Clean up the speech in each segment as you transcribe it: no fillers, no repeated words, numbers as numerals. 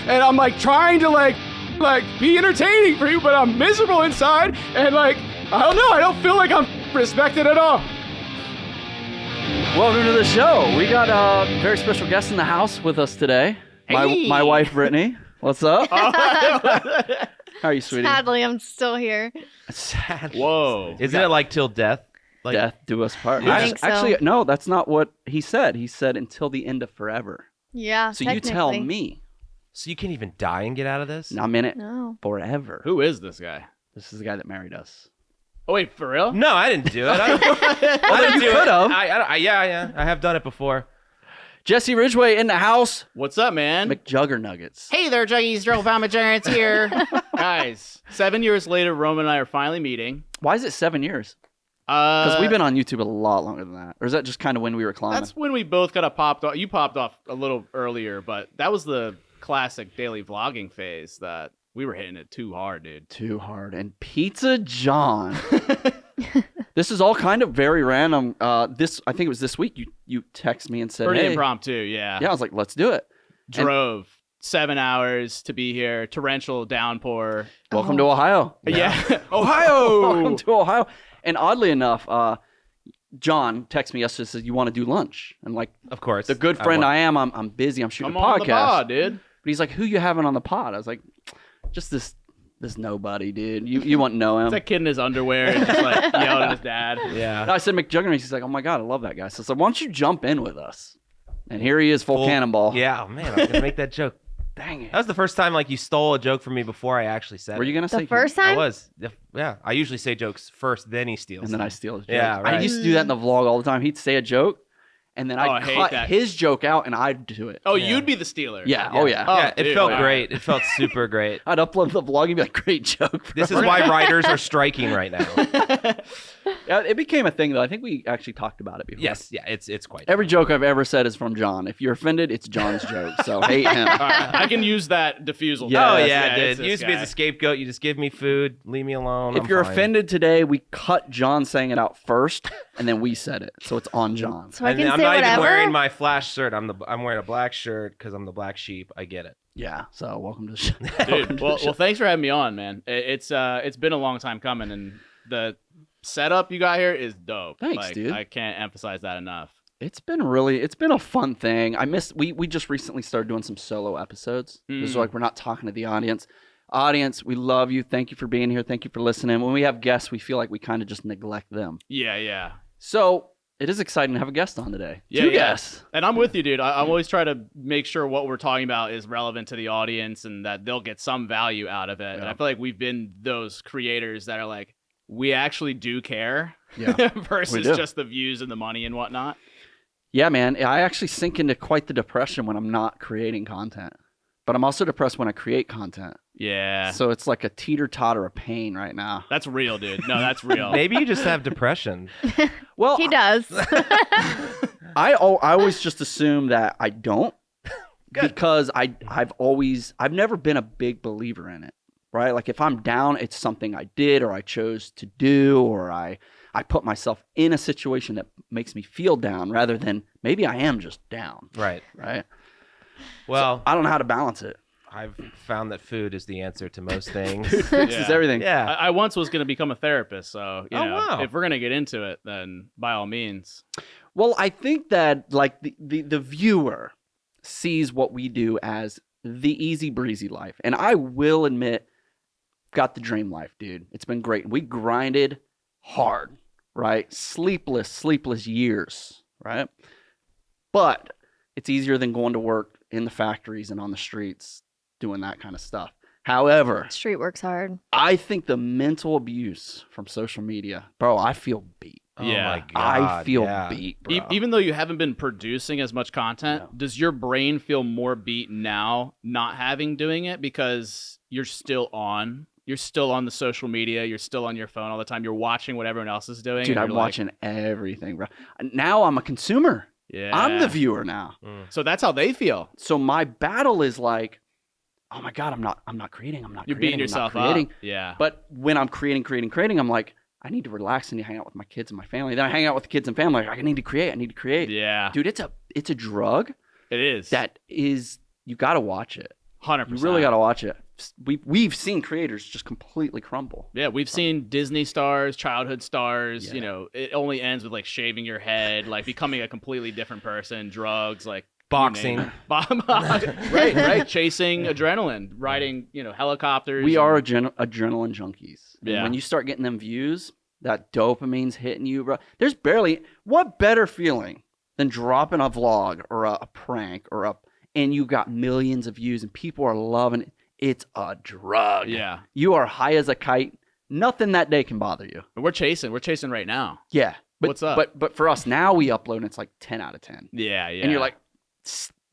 and I'm like trying to like be entertaining for you, but I'm miserable inside, and like I don't know, I don't feel like I'm respected at all. Welcome to the show. We got a very special guest in the house with us today. Hey. My wife, Brittany. What's up? How are you, sweetie? Sadly, I'm still here. Sadly. Whoa. Isn't it like till death? Like, Death do us part. I think so. Actually, no, that's not what he said. He said until the end of forever. Yeah, So you tell me. so you can't even die and get out of this? Now I'm in it No. forever. Who is this guy? This is the guy that married us. Oh wait, for real? No, I didn't do it. I didn't do could have. Yeah, I have done it before. Jesse Ridgway in the house. What's up, man? McJuggerNuggets. Hey there, Juggies. Joe Obama Giants here. Guys, 7 years later, Roman and I are finally meeting. Why is it 7 years? Because we've been on YouTube a lot longer than that. Or is that just kind of when we were climbing? That's when we both got popped off. You popped off a little earlier, but that was the classic daily vlogging phase that we were hitting it too hard, dude. Too hard. And Pizza John. This is all kind of very random. I think it was this week you text me and said, Pretty hey. impromptu, yeah. Yeah, I was like, let's do it. Drove 7 hours to be here. Torrential downpour. Welcome to Ohio. Yeah. Ohio. Welcome to Ohio. And oddly enough, John texted me yesterday and said, you want to do lunch? And like, Of course. the good friend I am, I'm busy. I'm shooting I'm a podcast. on the pod, dude. But he's like, who you having on the pod? I was like, just this nobody, dude. You won't know him. It's that kid in his underwear and just like yelling at his dad. Yeah. And I said McJuggerNuggets. He's like, oh my God, I love that guy. So I said, why don't you jump in with us? And here he is, full cannonball. Yeah, oh, man, I was going to make that joke. Dang it. That was the first time like you stole a joke from me before I actually said Were it. you going to say The first I time? was. Yeah. I usually say jokes first, then he steals And then them. I steal his joke. Yeah, right. I used to do that in the vlog all the time. He'd say a joke, and then I I'd hate cut that. his joke out, and I'd do it. Oh, Yeah. you'd be the stealer. Yeah. Oh, yeah. Yeah, it dude, felt wow. great. It felt super great. I'd upload the vlog and be like, great joke. This is why writers are striking right now. Yeah, it became a thing, though. I think we actually talked about it before. Yes, yeah, it's quite. Every joke I've ever said is from John. If you're offended, it's John's joke. So hate him. All right, I can use that diffusal. Yeah. Oh Yes, yeah, it's dude. this Use me as guy. a scapegoat. You just give me food, leave me alone. If I'm you're fine. offended today, we cut John saying it out first, and then we said it. So it's on John. So I And can I'm say not whatever. even wearing my flash shirt. I'm wearing a black shirt because I'm the black sheep. I get it. Yeah. So welcome to the show. Dude, well, thanks for having me on, man. It's been a long time coming, and the setup you got here is dope. Thanks, dude. I can't emphasize that enough. It's been a fun thing. We just recently started doing some solo episodes. This is like we're not talking to the audience. Audience, we love you. Thank you for being here. Thank you for listening. When we have guests, we feel like we kind of just neglect them. Yeah. So it is exciting to have a guest on today. Yeah, Two yeah. guests. And I'm with you, dude. I'm always trying to make sure what we're talking about is relevant to the audience and that they'll get some value out of it. And I feel like we've been those creators that are like, we actually do care Yeah, versus we do. just the views and the money and whatnot. Yeah, man. I actually sink into quite the depression when I'm not creating content. But I'm also depressed when I create content. Yeah. So it's like a teeter-totter of pain right now. That's real, dude. No, that's real. Maybe you just have depression. Well, He does. I always just assume that I don't because I've never been a big believer in it, right? Like if I'm down, it's something I did or I chose to do or I put myself in a situation that makes me feel down rather than maybe I am just down, Right. right? Well, I don't know how to balance it. I've found that food is the answer to most things. Food fixes Yeah. everything. Yeah. I once was going to become a therapist, so you Oh, know, wow. if we're going to get into it, then by all means. Well, I think that like the viewer sees what we do as the easy breezy life. And I will admit, got the dream life, dude. It's been great. We grinded hard, right? Sleepless years, right? But it's easier than going to work in the factories and on the streets doing that kind of stuff. However, Street works hard. I think the mental abuse from social media, bro, I feel beat. Oh Yeah. my God. I feel yeah. beat, bro. Even though you haven't been producing as much content, No. does your brain feel more beat now not having doing it because you're still on? You're still on the social media. You're still on your phone all the time. You're watching what everyone else is doing. Dude, and I'm you're like, watching everything, bro. Now I'm a consumer. Yeah. I'm the viewer now. So that's how they feel. So my battle is like, oh my God, I'm not creating. I'm not You're creating. beating yourself I'm not creating. up. Yeah. But when I'm creating, I'm like, I need to relax and hang out with my kids and my family. Then I hang out with the kids and family. Like, I need to create. Yeah. Dude, it's a drug It is. that is, you got to watch it. 100%. You really got to watch it. We've seen creators just completely crumble. Yeah, we've seen Disney stars, childhood stars. Yeah. You know, it only ends with like shaving your head, like becoming a completely different person, drugs, like Boxing. right, chasing adrenaline, riding, helicopters. We are adrenaline junkies. And Yeah. when you start getting them views, that dopamine's hitting you, bro. There's barely what better feeling than dropping a vlog or a prank and you got millions of views and people are loving it. It's a drug. Yeah, You are high as a kite. Nothing that day can bother you. we're chasing right now. Yeah. But, What's up? But for us now, we upload and it's like 10 out of 10. Yeah, And you're like,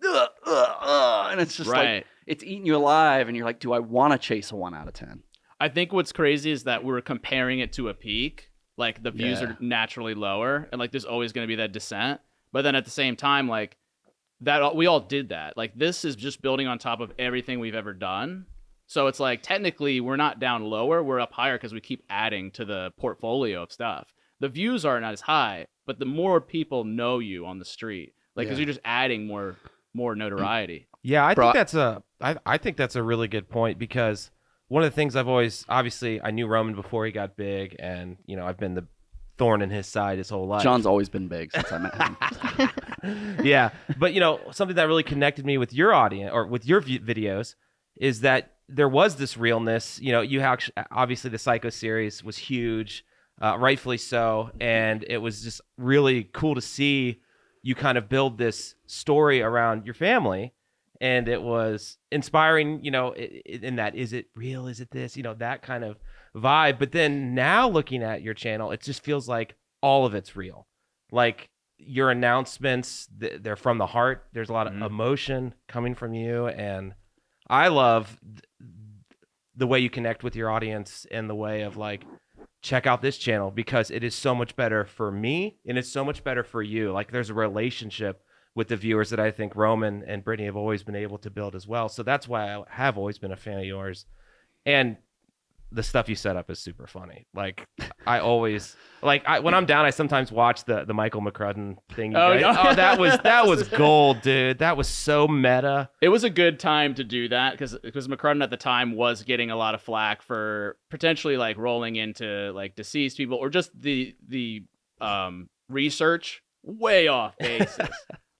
and it's just right. like it's eating you alive. And you're like, do I want to chase a 1 out of 10? I think what's crazy is that we're comparing it to a peak. Like the views Yeah. are naturally lower, and like there's always going to be that descent. But then at the same time, like that, we all did that. Like this is just building on top of everything we've ever done. So it's like technically we're not down lower, we're up higher because we keep adding to the portfolio of stuff. The views are not as high, but the more people know you on the street, like because Yeah. you're just adding more notoriety. Yeah, I Bro- think that's a really good point because one of the things I've always obviously I knew Roman before he got big, and I've been the thorn in his side his whole life. John's always been big since I met him. Yeah, but something that really connected me with your audience or with your videos is that there was this realness. You obviously the Psycho series was huge, rightfully so, and it was just really cool to see you kind of build this story around your family, and it was inspiring. In that, is it real? Is it this? That kind of vibe. But then now looking at your channel, it just feels like all of it's real. Like your announcements, they're from the heart. There's a lot of emotion coming from you, and I love the way you connect with your audience and the way of like, check out this channel because it is so much better for me and it's so much better for you. Like there's a relationship with the viewers that I think Roman and Brittany have always been able to build as well. So that's why I have always been a fan of yours. And the stuff you set up is super funny. Like I always when I'm down, I sometimes watch the Michael McCrudden thing. That was gold, dude. That was so meta. It was a good time to do that because McCrudden at the time was getting a lot of flack for potentially like rolling into like deceased people or just the research way off basis.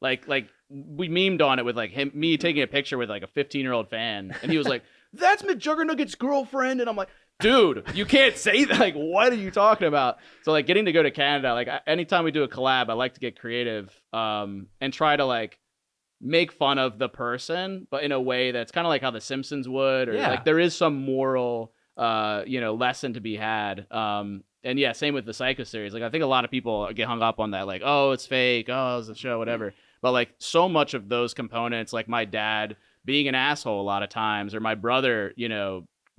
like we memed on it with like me taking a picture with like a 15-year-old fan, and he was like, "That's McJuggerNuggets' girlfriend," and I'm like, dude, you can't say that. Like, what are you talking about? So like getting to go to Canada, like anytime we do a collab, I like to get creative and try to like make fun of the person, but in a way that's kind of like how The Simpsons would, or like there is some moral, lesson to be had. And yeah, same with the Psycho series. Like I think a lot of people get hung up on that, like, oh, it's fake, oh, it's a show, whatever. But like so much of those components, like my dad being an asshole a lot of times, or my brother,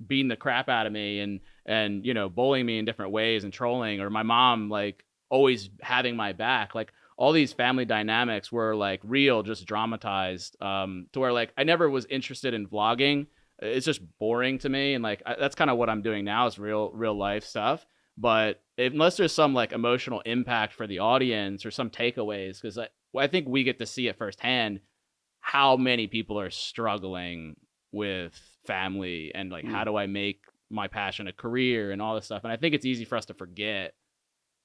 beating the crap out of me and bullying me in different ways and trolling, or my mom like always having my back, like all these family dynamics were like real, just dramatized, to where like I never was interested in vlogging. It's just boring to me, and like that's kind of what I'm doing now is real life stuff. But unless there's some like emotional impact for the audience or some takeaways, because I think we get to see it firsthand how many people are struggling with family and like how do I make my passion a career and all this stuff. And I think it's easy for us to forget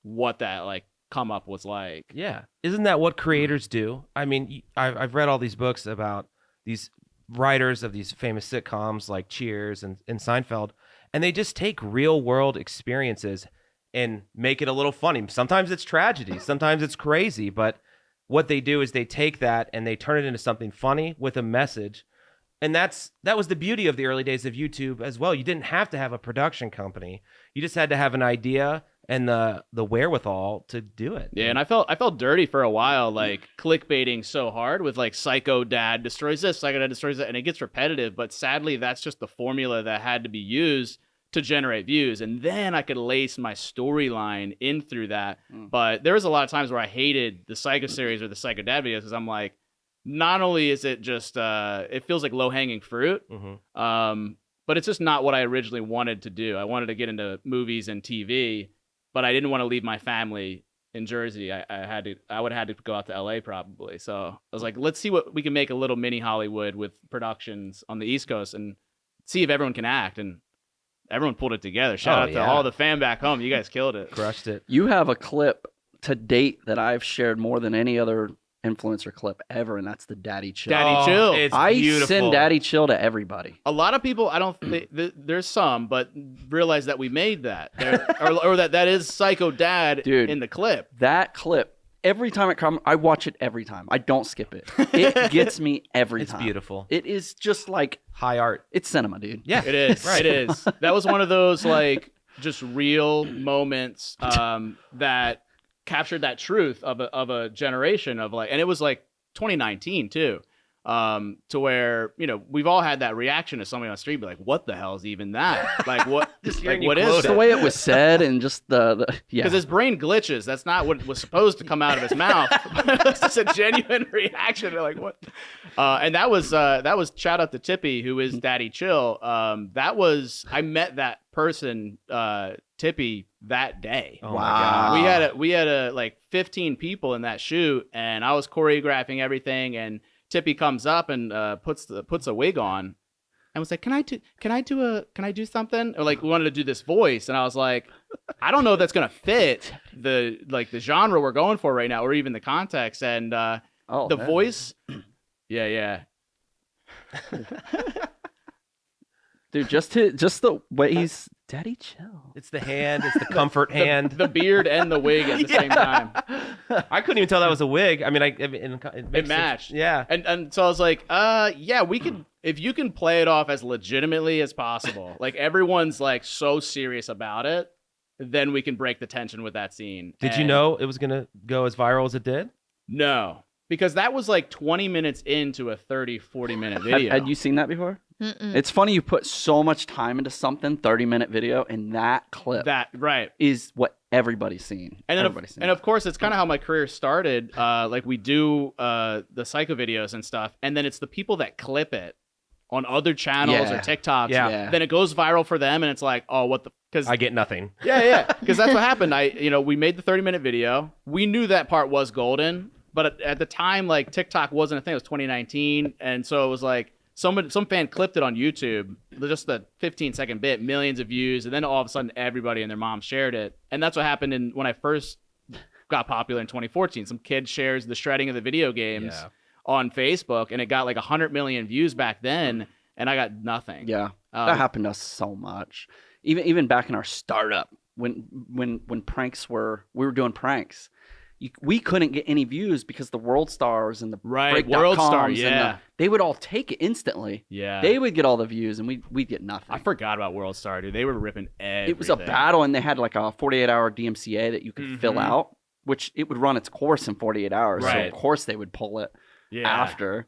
what that like come up was like. Yeah, isn't that what creators do? I mean, I've read all these books about these writers of these famous sitcoms like Cheers and Seinfeld, and they just take real world experiences and make it a little funny. Sometimes it's tragedy, sometimes it's crazy, but what they do is they take that and they turn it into something funny with a message. And that was the beauty of the early days of YouTube as well. You didn't have to have a production company. You just had to have an idea and the wherewithal to do it. Yeah, and I felt dirty for a while, like clickbaiting so hard with like Psycho Dad destroys this, Psycho Dad destroys that, and it gets repetitive. But sadly, that's just the formula that had to be used to generate views, and then I could lace my storyline in through that. But there was a lot of times where I hated the Psycho series or the Psycho Dad videos because I'm like, not only is it just it feels like low-hanging fruit, but it's just not what I originally wanted to do. I wanted to get into movies and TV, but I didn't want to leave my family in Jersey, I would have had to go out to LA probably. So I was like, let's see what we can make a little mini Hollywood with productions on the East Coast and see if everyone can act. And everyone pulled it together. Shout out to all the fam back home. You guys killed it. Crushed it. You have a clip to date that I've shared more than any other influencer clip ever, and that's the Daddy Chill. Daddy Chill. It's I beautiful. send Daddy Chill to everybody. A lot of people, I don't think there's some, but realize that we made that, or that is Psycho Dad Dude. in the clip. That clip, every time it comes, I watch it every time. I don't skip it. It gets me every It's time. beautiful. It is just like, High art. it's cinema, dude. Yeah. It is. Right. It is. That was one of those like just real moments that captured that truth of a generation of like, and it was like 2019 too, to where we've all had that reaction to somebody on the street, be like, "What the hell is even that? Like what? Like what is Just the it?" way it was said, and just the yeah. Because his brain glitches. That's not what was supposed to come out of his mouth. It's just a genuine reaction. They're like, what? And that was shout out to Tippy, who is Daddy Chill. I met that person, Tippy, that day. Oh Wow. my God. We had a like 15 people in that shoot, and I was choreographing everything. And Tippy comes up and puts a wig on, and was like, "Can I do something?" Or like we wanted to do this voice, and I was like, "I don't know if that's gonna fit the genre we're going for right now, or even the context." And the man. voice, yeah. Dude, just the way he's Daddy Chill. It's the hand. It's the comfort hand. The beard and the wig at the same time. I couldn't even tell that was a wig. I mean, it makes matched. sense. Yeah. And so I was like, yeah, we could, if you can play it off as legitimately as possible, like everyone's like so serious about it, then we can break the tension with that scene. Did you know it was going to go as viral as it did? No, because that was like 20 minutes into a 40 minute video. Had you seen that before? Mm-mm. It's funny you put so much time into something, 30-minute video, and that clip right. is what everybody's seen. And then, Everybody's seen and it. of course, it's kind of how my career started. Like we do the psycho videos and stuff, and then it's the people that clip it on other channels or Yeah. TikToks. Yeah. Then it goes viral for them, and it's like, oh, what the? Because I get nothing. yeah, because that's what happened. We made the 30-minute video. We knew that part was golden, but at the time, like TikTok wasn't a thing. It was 2019, and so it was like some fan clipped it on YouTube, just the 15-second bit, millions of views, and then all of a sudden everybody and their mom shared it, and that's what happened when I first got popular in 2014. Some kid shares the shredding of the video games on Facebook, and it got like 100 million views back then, and I got nothing. Yeah, that happened to us so much. Even back in our startup, when pranks we were doing pranks, we couldn't get any views because the World Stars and the World Star, yeah, they would all take it instantly. Yeah, they would get all the views, and we'd get nothing. I forgot about World Star, dude. They were ripping everything. It was a battle, and they had like a 48-hour DMCA that you could fill out, which it would run its course in 48 hours. Right. So of course they would pull it Yeah. after.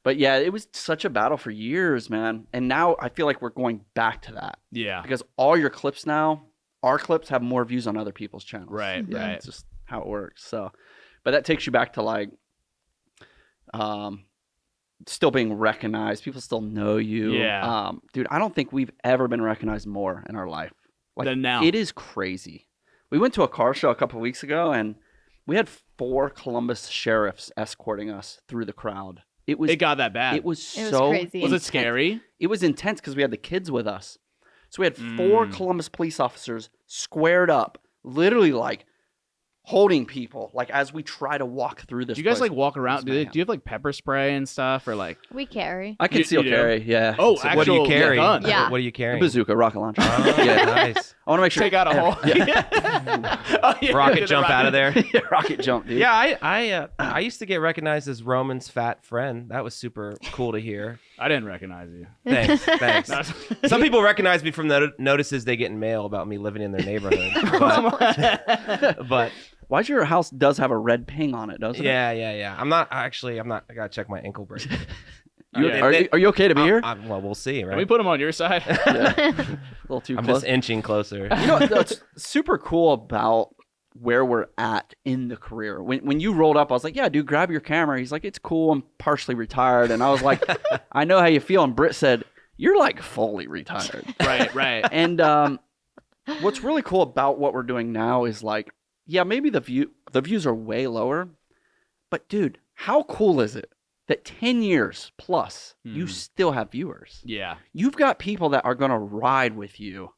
But yeah, it was such a battle for years, man. And now I feel like we're going back to that Yeah. because all your clips now, our clips have more views on other people's channels. Right, Yeah, right. It's just how it works. So, but that takes you back to like, still being recognized. People still know you. Yeah. Dude, I don't think we've ever been recognized more in our life. Like, Than now. It is crazy. We went to a car show a couple of weeks ago, and we had 4 Columbus sheriffs escorting us through the crowd. It got that bad. It was It was so crazy. Was it intense. scary? It was intense because we had the kids with us. So we had 4 Columbus police officers squared up, literally like holding people, like as we try to walk through this. Do you guys place. like walk around? Do mayhem. you have like pepper spray and stuff, or like? We carry. I can You still do? carry, yeah. Oh, So actual What do you carry? gun. Yeah. What are you a carrying? bazooka, rocket launcher. Oh, yeah. nice. I want to make sure. Take out a hole. Oh, yeah. Rocket jump out of there. Yeah, rocket jump, dude. Yeah, I used to get recognized as Roman's fat friend. That was super cool to hear. I didn't recognize you. Thanks. Some people recognize me from the notices they get in mail about me living in their neighborhood. But Why's your house does have a red ping on it, doesn't it? yeah. I'm not. I gotta check my ankle brace. Okay. Are you okay to be here? Well, we'll see, Can we right? put him on your side? A little too I'm close. just inching closer. You know what's super cool about where we're at in the career? When you rolled up, I was like, yeah, dude, grab your camera. He's like, it's cool. I'm partially retired. And I was like, I know how you feel. And Britt said, you're like fully retired. Right. And what's really cool about what we're doing now is like, yeah, maybe the views are way lower, but dude, how cool is it that 10 years plus you still have viewers? Yeah. You've got people that are going to ride with you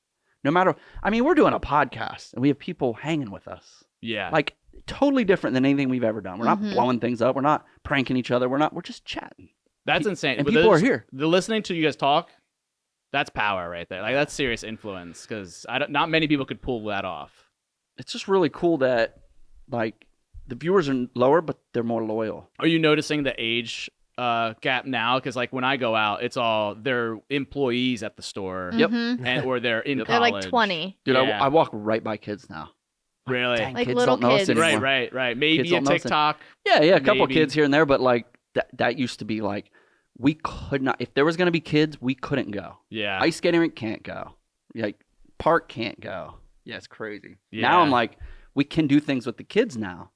no matter. I mean, we're doing a podcast and we have people hanging with us. Yeah. Like totally different than anything we've ever done. We're not blowing things up. We're not pranking each other. We're just chatting. That's insane. And But people are here. The listening to you guys talk, that's power right there. Like that's serious influence because not many people could pull that off. It's just really cool that like the viewers are lower, but they're more loyal. Are you noticing the age gap now? Because like when I go out, it's all they're employees at the store. Yep. Or they're in They're college. like 20. Dude, Yeah. I walk right by kids now. Really? Dang, Like kids little don't know us kids. anymore. Right. Kids Maybe a don't know us TikTok. Yeah, a couple Maybe. kids here and there, but like that used to be like we could not. If there was going to be kids, we couldn't go. Yeah. Ice skating rink can't go. Like park can't go. Yeah, it's crazy. Yeah. Now I'm like, we can do things with the kids now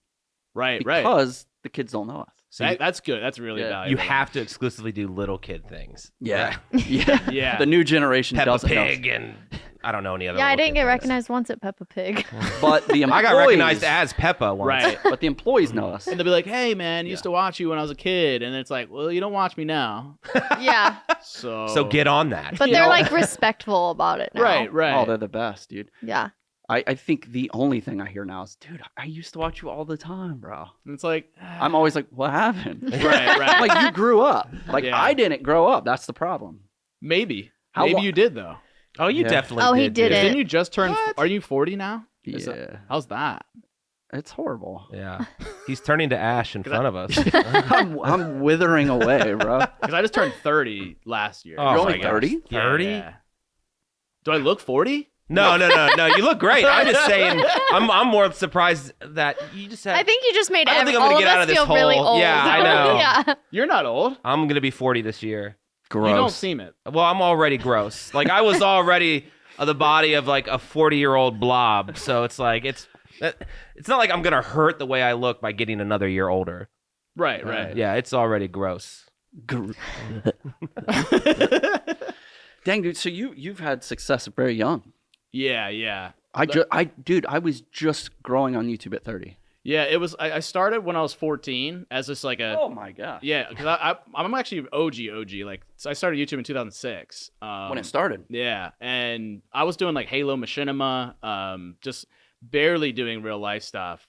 Right. because the kids don't know us. So you, That's good. That's really Yeah. valuable. you have to exclusively do little kid things. Yeah, Right? yeah, Yeah. The new generation Peppa doesn't know us. Pig and I don't know any other. Yeah, I little didn't kid get things. recognized once at Peppa Pig. But the employees, I got recognized as Peppa once. Right. but the employees know us. And they'll be like, "Hey, man, I used to watch you when I was a kid," and it's like, "Well, you don't watch me now." Yeah. So. So get on that. But You they're know- like respectful about it now. Right. Oh, they're the best, dude. Yeah. I think the only thing I hear now is, dude, I used to watch you all the time, bro. And it's like, I'm always like, what happened? right. Like, you grew up. Like, Yeah. I didn't grow up. That's the problem. Maybe. How Maybe lo- you did though. Oh, you Yeah. definitely. Oh, he did. did dude. it. Didn't you just turn? What? Are you 40 now? Is Yeah. that- how's that? It's horrible. Yeah, he's turning to ash in front of us. I'm withering away, bro. Because I just turned 30 last year. Oh You're my only gosh. 30? Yeah, 30? yeah. Do I look 40? No. You look great. I'm just saying. I'm more surprised that you just had. I think you just made I don't think I'm all gonna of get out us of this feel really hole. old. Yeah, I know. Yeah. You're not old. I'm gonna be 40 this year. Gross. You don't seem it. Well, I'm already gross. Like I was already the body of like a 40-year-old blob. So it's like it's not like I'm gonna hurt the way I look by getting another year older. Right. Yeah, it's already gross. Dang, dude. So you've had success very young. Yeah. I was just growing on YouTube at 30. Yeah, it was. I started when I was 14 as just like a. Oh my god. Yeah, because I'm actually OG. Like, so I started YouTube in 2006. When it started. Yeah, and I was doing like Halo Machinima, just barely doing real life stuff,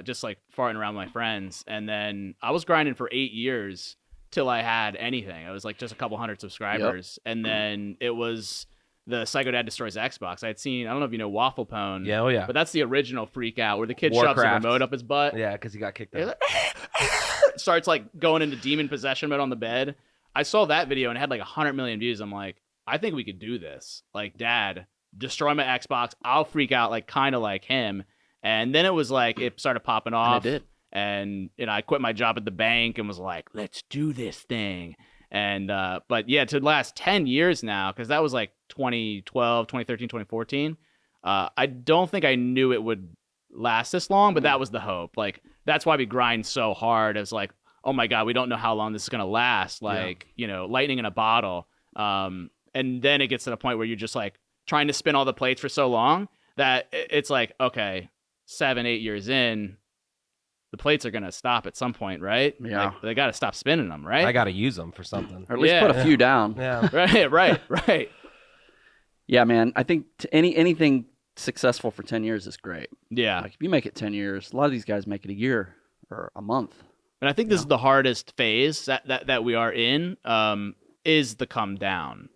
just like farting around with my friends. And then I was grinding for 8 years till I had anything. I was like just a couple hundred subscribers, and then it was the Psycho Dad Destroys Xbox. I had seen, I don't know if you know Waffle Pone. Yeah, oh yeah. But that's the original freak out where the kid shoves a Warcraft. remote up his butt. Yeah, because he got kicked He's out. like, starts like going into demon possession mode on the bed. I saw that video and it had like 100 million views. I'm like, I think we could do this. Like, Dad, destroy my Xbox. I'll freak out like kind of like him. And then it was like it started popping off. And it did. And I quit my job at the bank and was like, let's do this thing. And but yeah, to last 10 years now, because that was like 2012, 2013, 2014. I don't think I knew it would last this long, but that was the hope. Like, that's why we grind so hard. It's like, oh my God, we don't know how long this is going to last. Like, lightning in a bottle. And then it gets to the point where you're just like trying to spin all the plates for so long that it's like, okay, 7-8 years in, the plates are going to stop at some point, right? Yeah. Like, they got to stop spinning them, right? I got to use them for something. Or at least Yeah. put a few down. Yeah. Right. Yeah, man. I think anything successful for 10 years is great. Yeah. Like if you make it 10 years, a lot of these guys make it a year or a month. And I think this is the hardest phase that we are in, is the come down.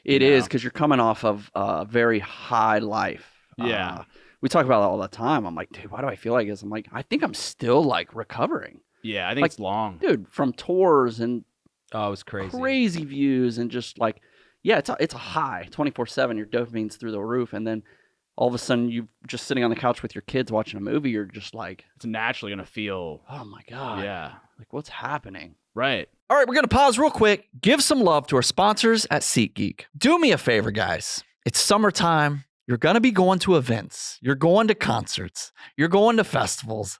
It Yeah. is because you're coming off of a very high life. Yeah. We talk about that all the time. I'm like, dude, why do I feel like this? I'm like, I think I'm still like recovering. Yeah, I think Like, it's long. Dude, from tours and Oh, it was crazy. crazy views and just like, yeah, it's a high 24/7. Your dopamine's through the roof. And then all of a sudden you just sitting on the couch with your kids watching a movie. You're just like, It's naturally going to feel, oh my God. yeah, Like what's happening? right. All right, we're going to pause real quick. Give some love to our sponsors at SeatGeek. Do me a favor, guys. It's summertime. You're going to be going to events. You're going to concerts. You're going to festivals.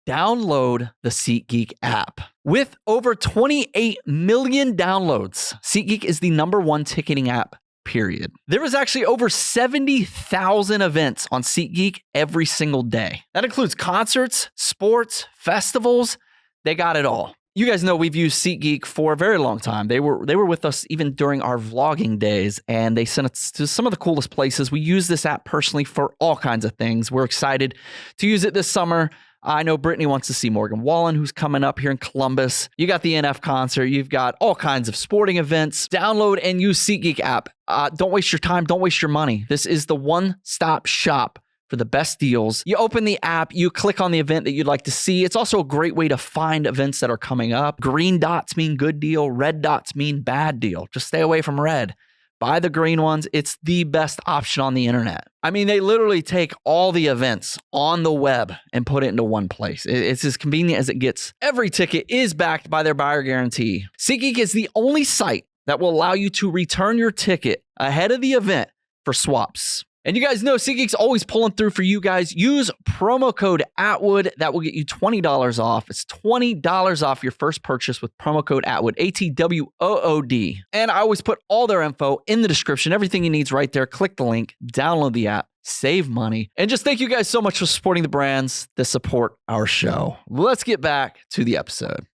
Download the SeatGeek app. With over 28 million downloads, SeatGeek is the #1 ticketing app, period. There is actually over 70,000 events on SeatGeek every single day. That includes concerts, sports, festivals. They got it all. You guys know we've used SeatGeek for a very long time. They were with us even during our vlogging days, and they sent us to some of the coolest places. We use this app personally for all kinds of things. We're excited to use it this summer. I know Brittany wants to see Morgan Wallen, who's coming up here in Columbus. You got the NF concert. You've got all kinds of sporting events. Download and use SeatGeek app. Don't waste your time. Don't waste your money. This is the one-stop shop for the best deals. You open the app, you click on the event that you'd like to see. It's also a great way to find events that are coming up. Green dots mean good deal. Red dots mean bad deal. Just stay away from red. Buy the green ones. It's the best option on the internet. I mean, they literally take all the events on the web and put it into one place. It's as convenient as it gets. Every ticket is backed by their buyer guarantee. SeatGeek is the only site that will allow you to return your ticket ahead of the event for swaps. And you guys know SeatGeek's always pulling through for you guys. Use promo code Atwood. That will get you $20 off. It's $20 off your first purchase with promo code Atwood, ATWOOD. And I always put all their info in the description. Everything you need is right there. Click the link, download the app, save money. And just thank you guys so much for supporting the brands that support our show. Let's get back to the episode.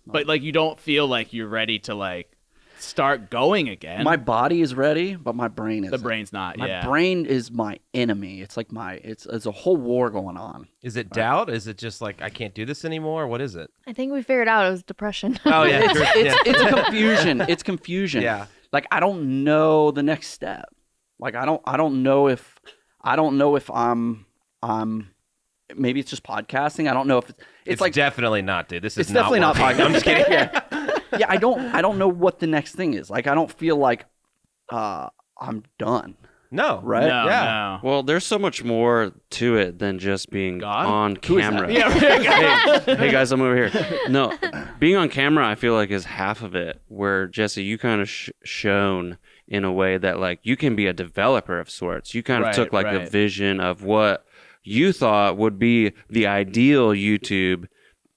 But like, you don't feel like you're ready to like start going again. My body is ready, but my brain isn't. The brain's not. My brain is my enemy. It's like it's a whole war going on. Is it doubt? Is it just like I can't do this anymore? What is it? I think we figured out it was depression. Oh yeah, It's a confusion. It's confusion. Yeah. Like I don't know the next step. Like I don't know if I'm maybe it's just podcasting. I don't know if it's like definitely not, dude. This is it's definitely not working. podcasting. I'm just kidding. Yeah, I don't know what the next thing is. Like I don't feel like I'm done. No. Right? No, Yeah. no. Well, there's so much more to it than just being God? on Who is that? camera. Yeah. Hey guys, I'm over here. No, being on camera, I feel like is half of it. Where Jesse, you kind of shown in a way that like you can be a developer of sorts. You kind of Right, took like a right. vision of what you thought would be the ideal YouTube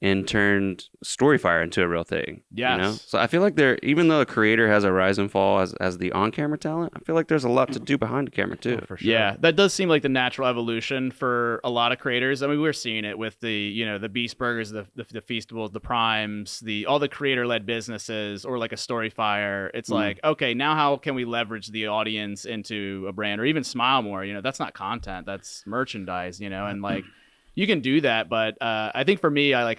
and turned Storyfire into a real thing. Yes. You know? So I feel like even though a creator has a rise and fall as the on-camera talent, I feel like there's a lot to do behind the camera too. For sure. Yeah, that does seem like the natural evolution for a lot of creators. I mean, we're seeing it with the Beast Burgers, the Feastables, the Primes, all the creator-led businesses, or like a Storyfire. It's like, okay, now how can we leverage the audience into a brand, or even Smile More? That's not content, that's merchandise. And like, you can do that, but I think for me, I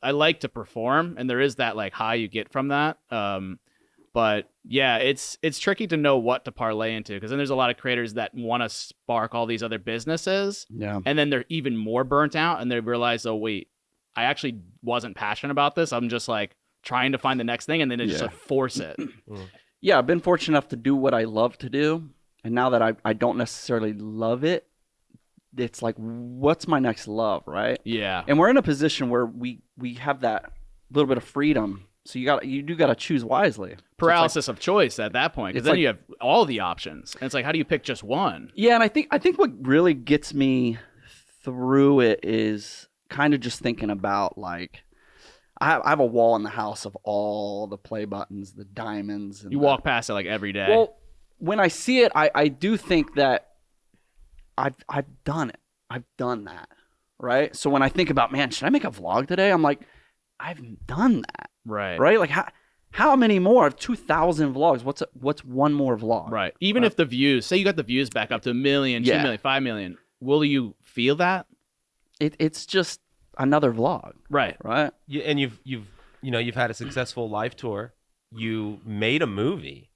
like to perform, and there is that like high you get from that. But yeah, it's tricky to know what to parlay into, because then there's a lot of creators that want to spark all these other businesses, and then they're even more burnt out, and they realize, oh wait, I actually wasn't passionate about this. I'm just like trying to find the next thing, and then they just like, force it. Yeah, I've been fortunate enough to do what I love to do, and now that I don't necessarily love it, it's like, what's my next love, right? Yeah. And we're in a position where we have that little bit of freedom, so you do got to choose wisely. Paralysis of choice at that point, because it's then like- you have all the options, and it's like, how do you pick just one? Yeah, and I think what really gets me through it is kind of just thinking about like I have a wall in the house of all the play buttons, the diamonds. And You walk past it like every day. Well, when I see it, I do think that I've done it. I've done that, right? So when I think about, man, should I make a vlog today? I'm like, I've done that, right. right? Like how many more? I have 2,000 vlogs. What's one more vlog? Right. Even if the views, say you got the views back up to 1 million, 2 Yeah. million, 5 million, will you feel that? It's just another vlog, Right. right? And you've had a successful live tour. You made a movie.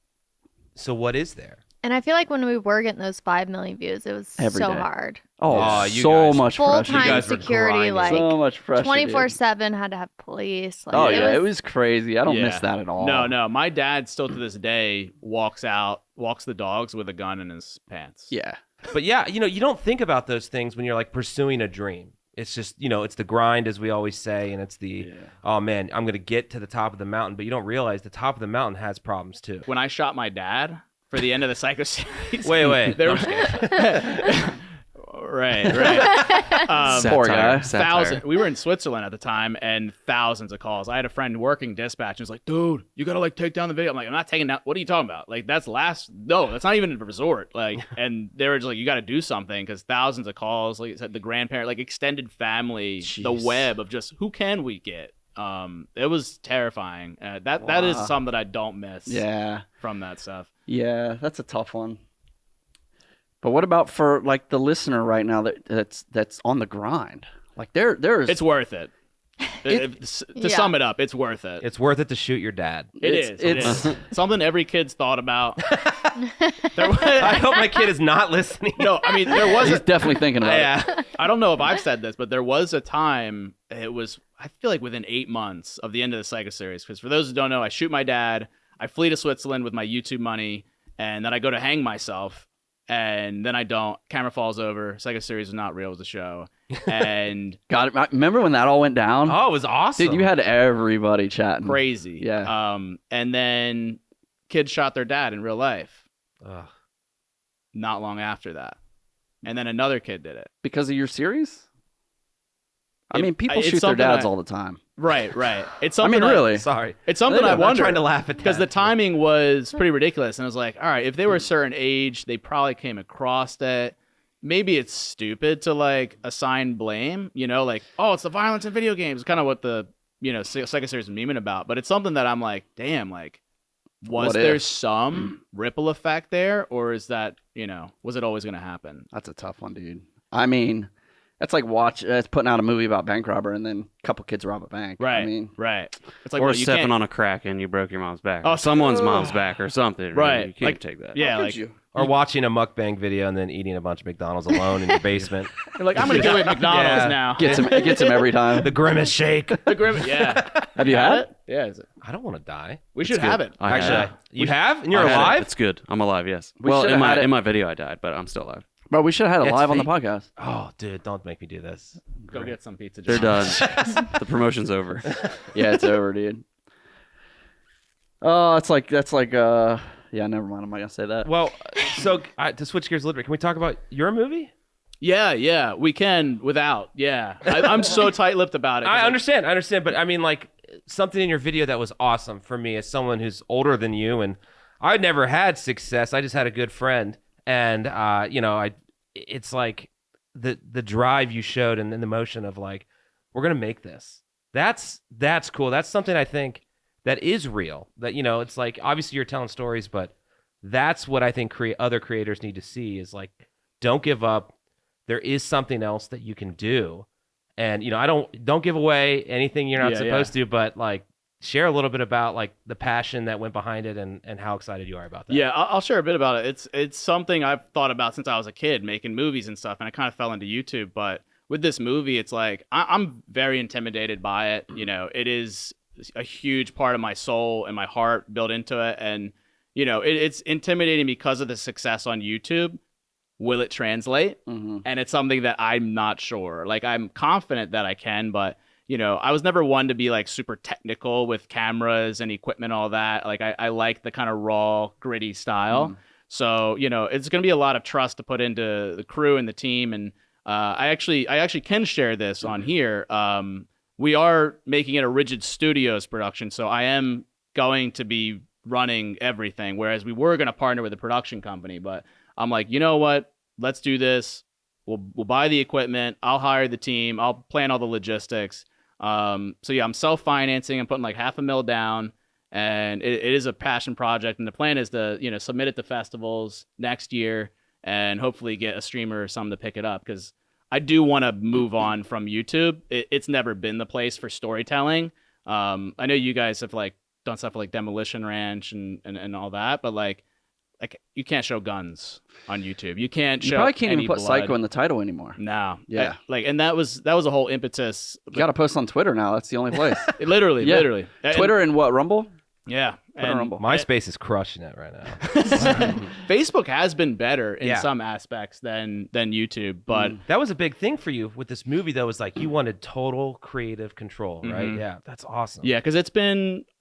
So what is there? And I feel like when we were getting those 5 million views, it was Every so day. hard. Oh, you so guys- much pressure. Full-time guys were security, grinding. like So much pressure. dude. 24/7, had to have police. Like, Oh yeah, it was crazy. I don't miss Yeah. that at all. No. My dad still to this day walks the dogs with a gun in his pants. Yeah. But yeah, you don't think about those things when you're like pursuing a dream. It's just, it's the grind, as we always say, and it's oh man, I'm going to get to the top of the mountain. But you don't realize the top of the mountain has problems too. When I shot my dad for the end of the Psycho series. Wait. There No, was, I'm just kidding. Right. Poor guy. We were in Switzerland at the time, and thousands of calls. I had a friend working dispatch, and was like, "Dude, you gotta like take down the video." I'm like, "I'm not taking down. What are you talking about? Like, that's no, that's not even a resort." Like, and they were just like, "You got to do something," because thousands of calls. Like you said, the grandparent, like extended family, the Jeez. web of just who can we get. It was terrifying. That is Wow. something that I don't miss. Yeah. From that stuff. Yeah, that's a tough one. But what about for like the listener right now that's on the grind? Like there's It's worth it. To Yeah. sum it up, it's worth it. It's worth it to shoot your dad. It it's- is something every kid's thought about. I hope my kid is not listening. No, I mean there was. he's definitely thinking about it. Yeah. I don't know if I've said this, but there was a time. It was I feel like within 8 months of the end of the Psycho series. Because for those who don't know, I shoot my dad. I flee to Switzerland with my YouTube money, and then I go to hang myself. And then I don't. Camera falls over. Psycho series was not real. It was a show. And Got it. Remember when that all went down? Oh, it was awesome. Dude, you had everybody chatting. crazy. Yeah. And then kids shot their dad in real life. Ugh. Not long after that. And then another kid did it. Because of your series? I It- mean, people it's shoot their something dads I- all the time. Right. It's I something. mean, really. Sorry. It's something I I'm not wonder. trying to laugh at that. Because the timing was pretty ridiculous. And I was like, all right, if they were a certain age, they probably came across it. Maybe it's stupid to like assign blame, like, oh, it's the violence in video games. Kind of what the, Psycho series is memeing about. But it's something that I'm like, damn, like, was What there if? some ripple effect there? Or is that, was it always going to happen? That's a tough one, dude. I mean, that's like it's putting out a movie about bank robber and then a couple kids rob a bank. Right. I mean, Right. It's like, or well, you stepping can't- on a crack and you broke your mom's back. Oh, Or someone's mom's back or something. Right. You can't Like- take that. Yeah, how could like, you? Or watching a mukbang video and then eating a bunch of McDonald's alone in your basement. you're like, I'm going to do it at McDonald's Yeah. now. Gets him every time. The grimace shake. Yeah. Have you had it? Yeah. I don't want to die. We should good. have it. I Actually, have. you have? And you're I had it. alive? It's good. I'm alive, yes. We Well, should've in had it. my video I died, but I'm still alive. Bro, we should have had it It's live on the fake. podcast. Oh, dude, don't make me do this. Go get some pizza. They're John. done. The promotion's over. Yeah, it's over, dude. Oh, that's like yeah, never mind. I'm not gonna say that. Well, so to switch gears a little bit, can we talk about your movie? Yeah, we can without. Yeah, I'm so tight-lipped about it. 'cause, I like, understand, but I mean, like something in your video that was awesome for me as someone who's older than you, and I'd never had success. I just had a good friend, and it's like the drive you showed and the motion of like, we're gonna make this. That's cool. That's something I think that is real. That it's like obviously you're telling stories, but that's what I think other creators need to see is like, don't give up. There is something else that you can do. And I don't give away anything you're not Yeah, supposed to, but like share a little bit about like the passion that went behind it and how excited you are about that. Yeah, I'll share a bit about it. It's something I've thought about since I was a kid, making movies and stuff, and I kind of fell into YouTube. But with this movie, it's like I'm very intimidated by it. It is a huge part of my soul and my heart built into it, and it's intimidating because of the success on YouTube. Will it translate? Mm-hmm. And it's something that I'm not sure. Like, I'm confident that I can, but I was never one to be like super technical with cameras and equipment, all that. Like, I like the kind of raw, gritty style. So it's gonna be a lot of trust to put into the crew and the team. And I actually can share this on here. We are making it a Rigid Studios production, so I am going to be running everything. Whereas we were gonna partner with a production company, but I'm like, you know what? Let's do this. We'll buy the equipment. I'll hire the team. I'll plan all the logistics. So yeah, I'm self-financing. I'm putting like $500,000 down, and it is a passion project. And the plan is to submit it to festivals next year, and hopefully get a streamer or something to pick it up, because I do want to move on from YouTube. It's never been the place for storytelling. I know you guys have like done stuff like Demolition Ranch and all that, but like you can't show guns on YouTube. You can't You show. probably can't any even put blood. Psycho in the title anymore. No. Yeah. And that was a whole impetus. You got to post on Twitter now. That's the only place. Literally. And- Twitter and what? Rumble? Yeah. Twitter and Rumble. MySpace is crushing it right now. Facebook has been better in Yeah. some aspects than YouTube, but That was a big thing for you with this movie, though, was like you wanted total creative control, right? Mhm. Yeah, that's awesome. yeah, because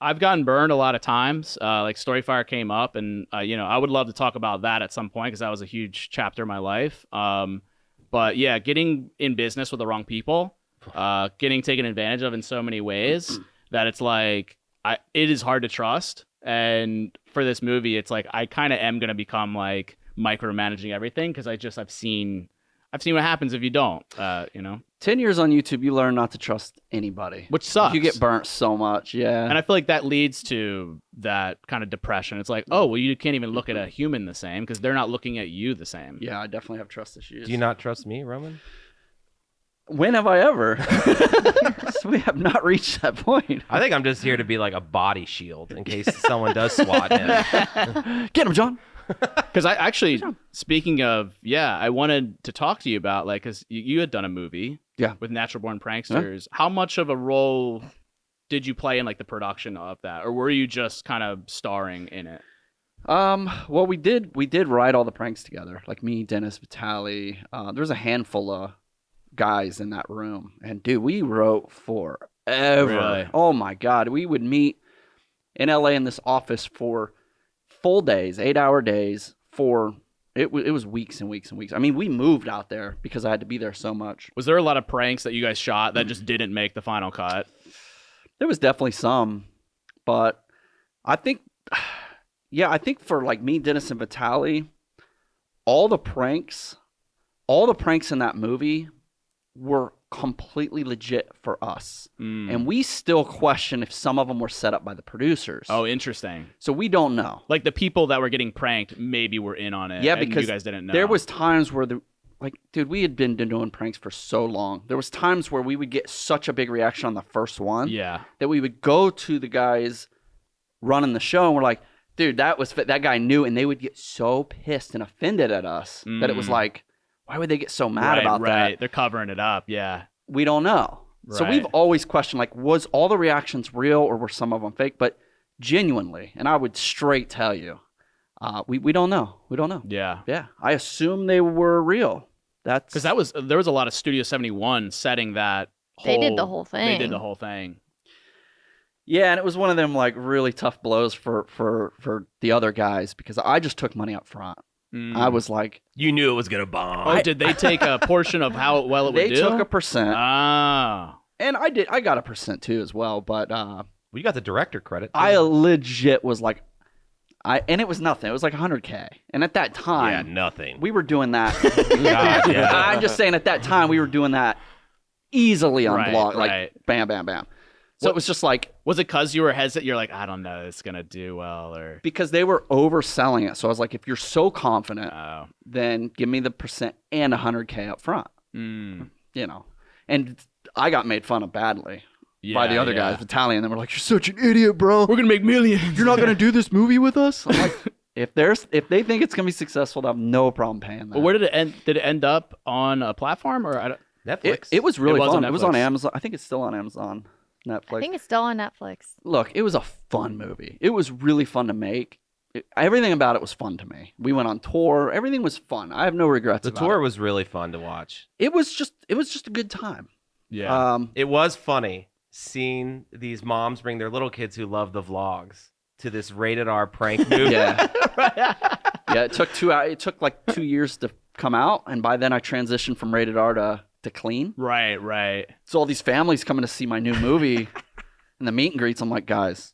I've gotten burned a lot of times. Like Storyfire came up, and I would love to talk about that at some point, because that was a huge chapter of my life. But But yeah, getting in business with the wrong people, getting taken advantage of in so many ways that it's like it is hard to trust. And for this movie, it's like I kind of am gonna become like micromanaging everything because I've seen what happens if you don't. 10 years on YouTube, you learn not to trust anybody. Which sucks. You get burnt so much, yeah. And I feel like that leads to that kind of depression. It's like, oh, well, you can't even look at a human the same because they're not looking at you the same. Yeah, I definitely have trust issues. Do you not trust me, Roman? When have I ever? So we have not reached that point. I think I'm just here to be like a body shield in case someone does swat him. Get him, John. Because I actually, speaking of, I wanted to talk to you about, like, because you had done a movie with Natural Born Pranksters. How much of a role did you play in, like, the production of that? Or were you just kind of starring in it? Well, we did write all the pranks together. Like me, Dennis, Vitali. There's a handful of guys in that room. And, dude, we wrote forever. Really? Oh, my God. We would meet in LA in this office for full days, 8-hour days for it was weeks and weeks and weeks. I mean, we moved out there because I had to be there so much. Was there a lot of pranks that you guys shot that just didn't make the final cut? There was definitely some, but I think for like me, Dennis, and Vitali, all the pranks in that movie were completely legit for us. And we still question if some of them were set up by the producers. Oh, interesting. So we don't know. Like the people that were getting pranked maybe were in on it. Yeah, and because you guys didn't know. There was times where dude, we had been doing pranks for so long. There was times where we would get such a big reaction on the first one that we would go to the guys running the show and we're like, dude, that guy knew, and they would get so pissed and offended at us that it was like, why would they get so mad about that? Right, they're covering it up, yeah. We don't know. Right. So we've always questioned, like, was all the reactions real or were some of them fake? But genuinely, and I would straight tell you, we don't know. We don't know. Yeah. Yeah. I assume they were real. That's because there was a lot of Studio 71 setting that They did the whole thing. They did the whole thing. Yeah, and it was one of them like really tough blows for the other guys because I just took money up front. I was like, you knew it was gonna bomb. Oh, did they take a portion of how well it would they do? took a percent. Ah. And I got a percent too as well, but we got the director credit. Too. I legit was like, and it was nothing. It was like $100K, and at that time, nothing. We were doing that. God, yeah. I'm just saying, at that time, we were doing that easily on blog, like bam, bam, bam. So it was just like, was it because you were hesitant? You're like, I don't know, it's gonna do well, or because they were overselling it. So I was like, if you're so confident, then give me the percent and $100K up front. You know, and I got made fun of badly by the other guys, Italian. They were like, "You're such an idiot, bro. We're gonna make millions. You're not gonna do this movie with us." I'm like, if they think it's gonna be successful, I have no problem paying that. But where did it end? Did it end up on a platform or Netflix? It was really fun. On it was on Amazon. I think it's still on Amazon. Netflix. I think it's still on Netflix. Look, it was a fun movie. It was really fun to make. Everything about it was fun to me. We went on tour. Everything was fun. I have no regrets. The tour was really fun to watch. It was just a good time. Yeah. It was funny seeing these moms bring their little kids who love the vlogs to this rated R prank movie. Yeah. It took like 2 years to come out, and by then I transitioned from rated R to clean. Right. So all these families coming to see my new movie and the meet and greets, I'm like, guys,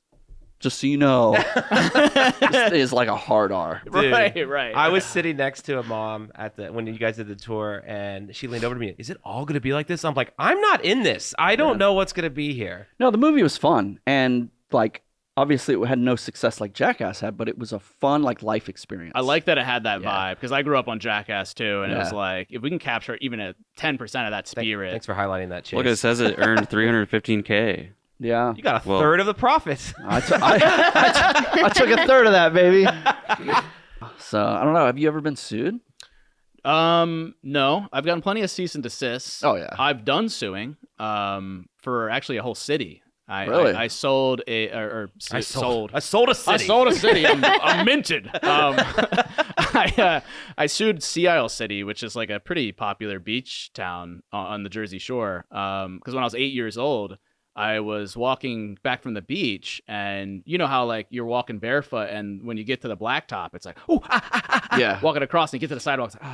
just so you know, this is like a hard R. Dude, right. I was sitting next to a mom when you guys did the tour, and she leaned over to me. Is it all going to be like this? I'm like, I'm not in this. I don't know what's going to be here. No, the movie was fun, and like obviously it had no success like Jackass had, but it was a fun like life experience. I like that it had that vibe because I grew up on Jackass too, and it was like if we can capture even a 10% of that spirit. Thanks for highlighting that, Chase. Look, it says it earned $315K. Yeah, you got a third of the profits. I took a third of that, baby. So I don't know. Have you ever been sued? No, I've gotten plenty of cease and desists. Oh yeah, I've done suing. For actually a whole city. I sold I sold a city. I sold a city. I'm minted. I sued Sea Isle City, which is like a pretty popular beach town on the Jersey Shore. Because when I was 8 years old, I was walking back from the beach, and you know how like you're walking barefoot, and when you get to the blacktop, it's like walking across, and you get to the sidewalk, it's like,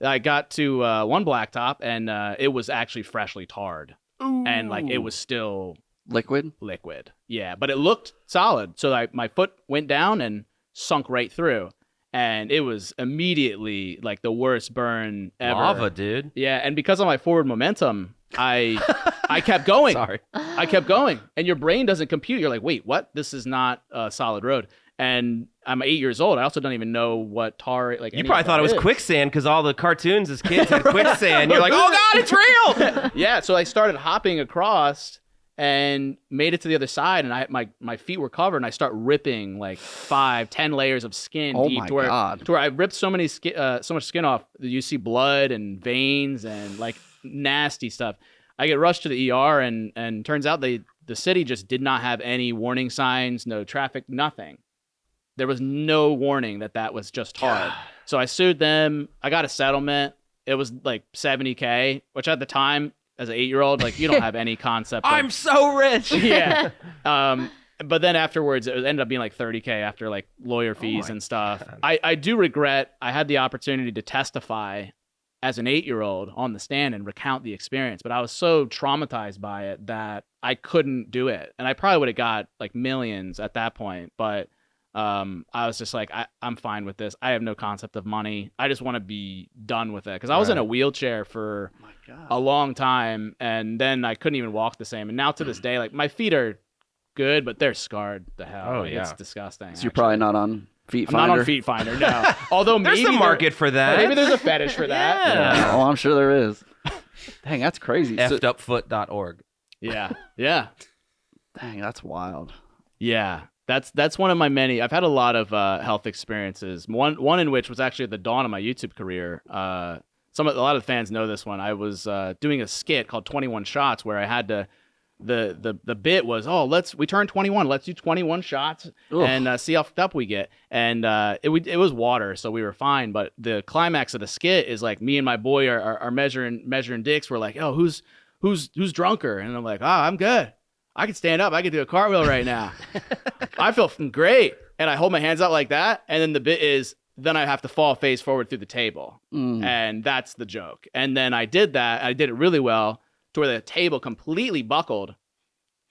I got to one blacktop, and it was actually freshly tarred, and like it was still Liquid? liquid. Yeah, but it looked solid. So my foot went down and sunk right through, and it was immediately like the worst burn ever. Lava, dude. Yeah, and because of my forward momentum, I kept going. Sorry. I kept going, and your brain doesn't compute. You're like, wait, what? This is not a solid road. And I'm 8 years old. I also don't even know what tar. Like You any probably of thought that it was is. quicksand because all the cartoons as kids had quicksand. You're like, oh God, it's real. Yeah, so I started hopping across and made it to the other side, and my feet were covered, and I start ripping like 5-10 layers of skin Oh deep my to where God. to where I ripped so much skin off that you see blood and veins and like nasty stuff. I get rushed to the ER, and turns out the city just did not have any warning signs, no traffic, nothing. There was no warning that was just hard. So I sued them. I got a settlement. It was like $70K, which at the time, as an 8-year-old, like you don't have any concept. I'm so rich. Yeah. But then afterwards, it ended up being like $30K after like lawyer fees and stuff. I do regret I had the opportunity to testify as an 8-year-old on the stand and recount the experience, but I was so traumatized by it that I couldn't do it. And I probably would have got like millions at that point, but I was just like, I'm fine with this. I have no concept of money. I just want to be done with it. Because I was in a wheelchair for a long time, and then I couldn't even walk the same. And now to this day, like my feet are good, but they're scarred to hell. Oh, Like, yeah. It's disgusting. So you're probably not on Feet I'm Finder? not on Feet Finder, no. Although There's maybe a market for that. Maybe there's a fetish for that. Yeah. Oh, I'm sure there is. Dang, that's crazy. So, effedupfoot.org. Yeah. Yeah. dang, that's wild. Yeah. That's one of my many. I've had a lot of health experiences. One in which was actually at the dawn of my YouTube career. A lot of fans know this one. I was doing a skit called 21 Shots where I had to. The bit was, we turned 21. Let's do 21 shots and see how fucked up we get. And it was water, so we were fine. But the climax of the skit is like me and my boy are measuring dicks. We're like, who's drunker? And I'm like, I'm good. I can stand up. I can do a cartwheel right now. I feel fucking great. And I hold my hands out like that. And then the bit is, then I have to fall face forward through the table. And that's the joke. And then I did that. I did it really well to where the table completely buckled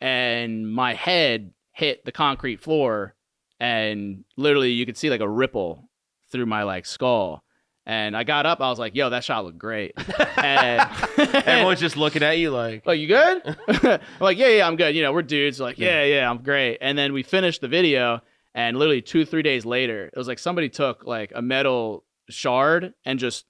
and my head hit the concrete floor. And literally you could see like a ripple through my like skull. And I got up. I was like, yo, that shot looked great. And Everyone's just looking at you like, you good? I'm like, yeah, I'm good. We're dudes. Like, yeah, I'm great. And then we finished the video, and literally 2-3 days later, it was like somebody took like a metal shard and just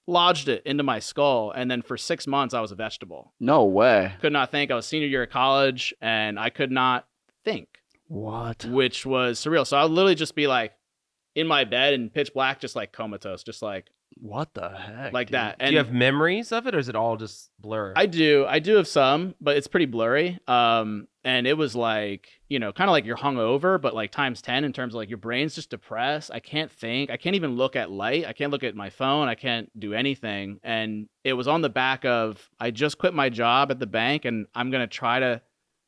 lodged it into my skull. And then for 6 months, I was a vegetable. No way. Could not think. I was senior year of college, and I could not think. What? Which was surreal. So I would literally just be like in my bed in pitch black, just like comatose, just like What the heck? like dude? that. do you have memories of it, or is it all just blur? I do have some, but it's pretty blurry. And it was like, kind of like you're hungover, but like times 10 in terms of like your brain's just depressed. I can't think. I can't even look at light. I can't look at my phone. I can't do anything. And it was on the back of, I just quit my job at the bank and I'm going to try to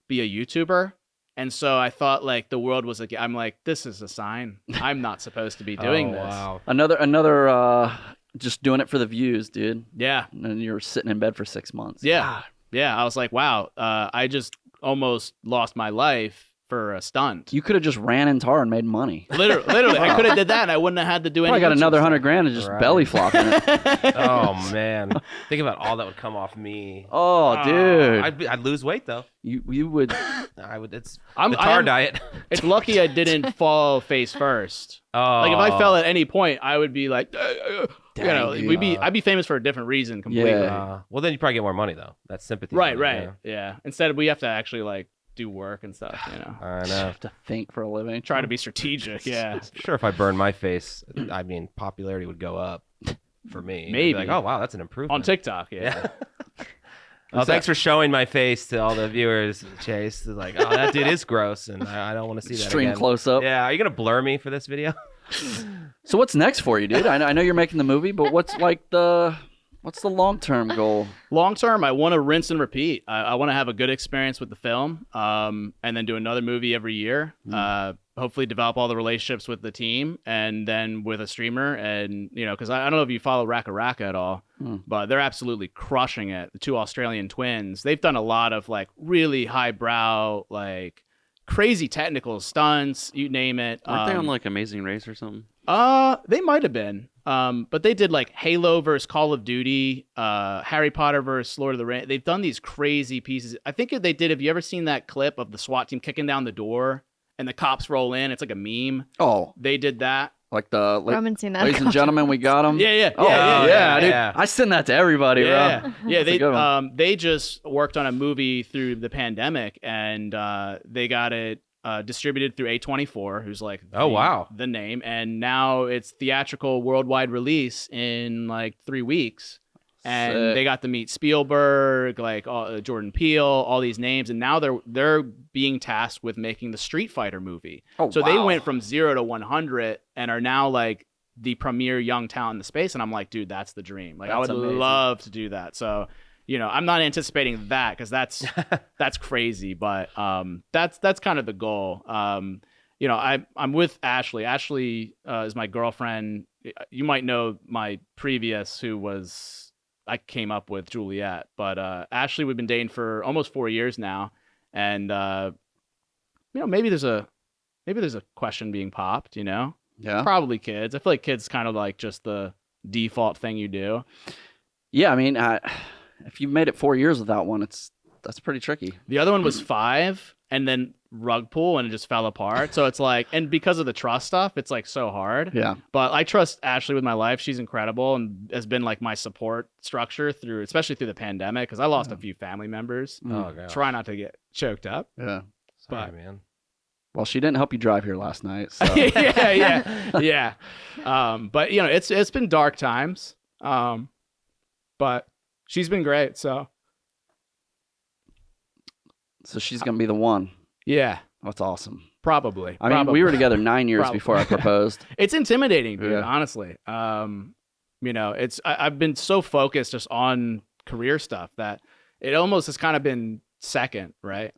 be a YouTuber. And so I thought like the world was like, I'm like, this is a sign. I'm not supposed to be doing this. Wow. Another just doing it for the views, dude. Yeah. And you're sitting in bed for 6 months. Yeah. Yeah. I was like, wow, I just almost lost my life for a stunt. You could have just ran in tar and made money. Literally, I could have did that and I wouldn't have had to do anything. I got another $100,000 and just Right. belly flopping it. Oh man, think about all that would come off me. Oh, dude. I'd lose weight though. You would. I would. It's I'm- the I tar am- diet. It's lucky I didn't fall face first. Oh, Like if I fell at any point, I would be like, Dang, dude. I'd be famous for a different reason completely. Yeah. well, then you probably get more money though. That's sympathy. Right, money, right, yeah. Instead, we have to actually like do work and stuff. I know. have to think for a living. Try to be strategic. Yeah. I'm sure if I burned my face, I mean, popularity would go up for me. It'd be Maybe. like, oh wow, that's an improvement On TikTok. Yeah. Yeah. Oh, thanks for showing my face to all the viewers, Chase. They're like, oh, that dude is gross, and I don't want to see that Extreme again. close up. Yeah, are you gonna blur me for this video? So what's next for you, dude? I know you're making the movie, but what's like the What's the long-term goal? Long term, I want to rinse and repeat. I want to have a good experience with the film, and then do another movie every year. Hopefully, develop all the relationships with the team, and then with a streamer. And because I don't know if you follow Raka Raka at all, but they're absolutely crushing it. The two Australian twins. They've done a lot of like really highbrow, like crazy technical stunts. You name it. Aren't they on like Amazing Race or something? They might have been. But they did like Halo versus Call of Duty, Harry Potter versus Lord of the Rings. They've done these crazy pieces. I think they did. Have you ever seen that clip of the SWAT team kicking down the door and the cops roll in? It's like a meme. Oh, They did that. like the Roman's seen that. ladies and gentlemen, we got them. Yeah. Oh, yeah. dude. yeah. I send that to everybody, Yeah, bro. yeah. That's a good one. They just worked on a movie through the pandemic, and they got it distributed through A24, who's like Oh, wow. the name, and now it's theatrical worldwide release in like 3 weeks. And Sick. they got to meet Spielberg, like Jordan Peele, all these names, and now they're being tasked with making the Street Fighter movie. Oh, So they wow. went from 0 to 100 and are now like the premier young talent in the space. And I'm like, dude, that's the dream. Like, I That's would amazing. love to do that. So, I'm not anticipating that because that's crazy, but that's kind of the goal. I'm with Ashley. Ashley is my girlfriend. You might know my previous, I came up with Juliet, but Ashley, we've been dating for almost 4 years now, and maybe there's a question being popped. Yeah. Probably kids. I feel like kids kind of like just the default thing you do. Yeah, I mean, if you've made it 4 years without one, that's pretty tricky. The other one was 5, and then rug pull, and it just fell apart. So it's like, and because of the trust stuff, it's like so hard. Yeah. But I trust Ashley with my life. She's incredible and has been like my support structure especially through the pandemic, because I lost a few family members. Oh, God. Try not to get choked up. Yeah. Sorry, man. Well, she didn't help you drive here last night. So. yeah. But it's been dark times. But she's been great. So she's gonna be the one. yeah, That's awesome. probably. I mean, we were together 9 years Probably. before I proposed. It's intimidating, dude. Yeah. Honestly, I've been so focused just on career stuff that it almost has kind of been second, right?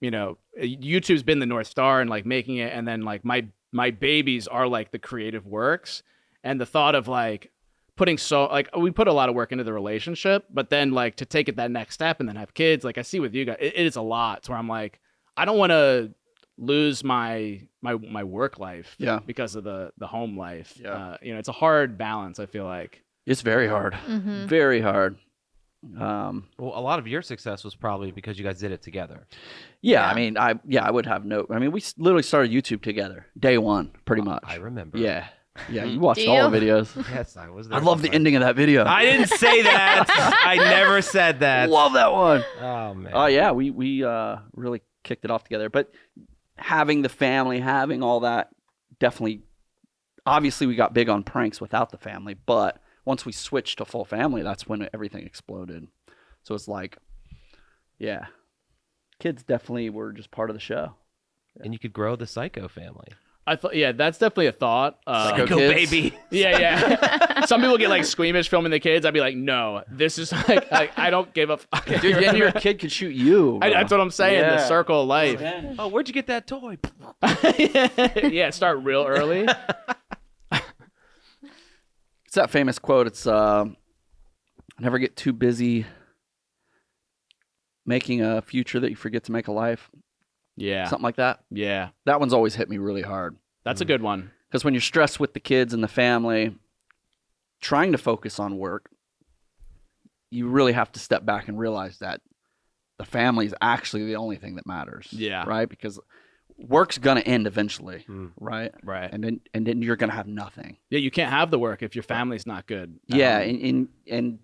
YouTube's been the North Star and like making it, and then like my babies are like the creative works, and the thought of like we put a lot of work into the relationship, but then like to take it that next step and then have kids, like I see with you guys, it is a lot. So I'm like, I don't want to lose my work life, because of the home life. Yeah. It's a hard balance. I feel like It's very hard. Mm-hmm. Very hard. Well, a lot of your success was probably because you guys did it together. Yeah, I mean, I would have we literally started YouTube together day one, pretty much. I remember. Yeah, you watched Do all the you? videos. Yes, I was there. I love the ending of that video. I didn't say that. I never said that. love that one. Oh, man. Oh yeah, we really kicked it off together. But having the family, having all that, definitely. Obviously, we got big on pranks without the family, but once we switched to full family, that's when everything exploded. So it's like, yeah, kids definitely were just part of the show. And you could grow the Psycho family. I thought, yeah, that's definitely a thought. Psycho Go, kids. baby. Yeah. Some people get like squeamish filming the kids. I'd be like, no, this is like I don't give a fuck. Dude, and your kid could shoot you. bro. That's what I'm saying. The Yeah. circle of life. Oh, where'd you get that toy? Yeah, start real early. It's that famous quote. It's never get too busy making a future that you forget to make a life. Yeah. Something like that. Yeah. That one's always hit me really hard. That's a good one. Because when you're stressed with the kids and the family, trying to focus on work, you really have to step back and realize that the family is actually the only thing that matters. Yeah. Right? Because work's gonna end eventually, right? Right. And then you're gonna have nothing. Yeah, you can't have the work if your family's not good. Yeah, and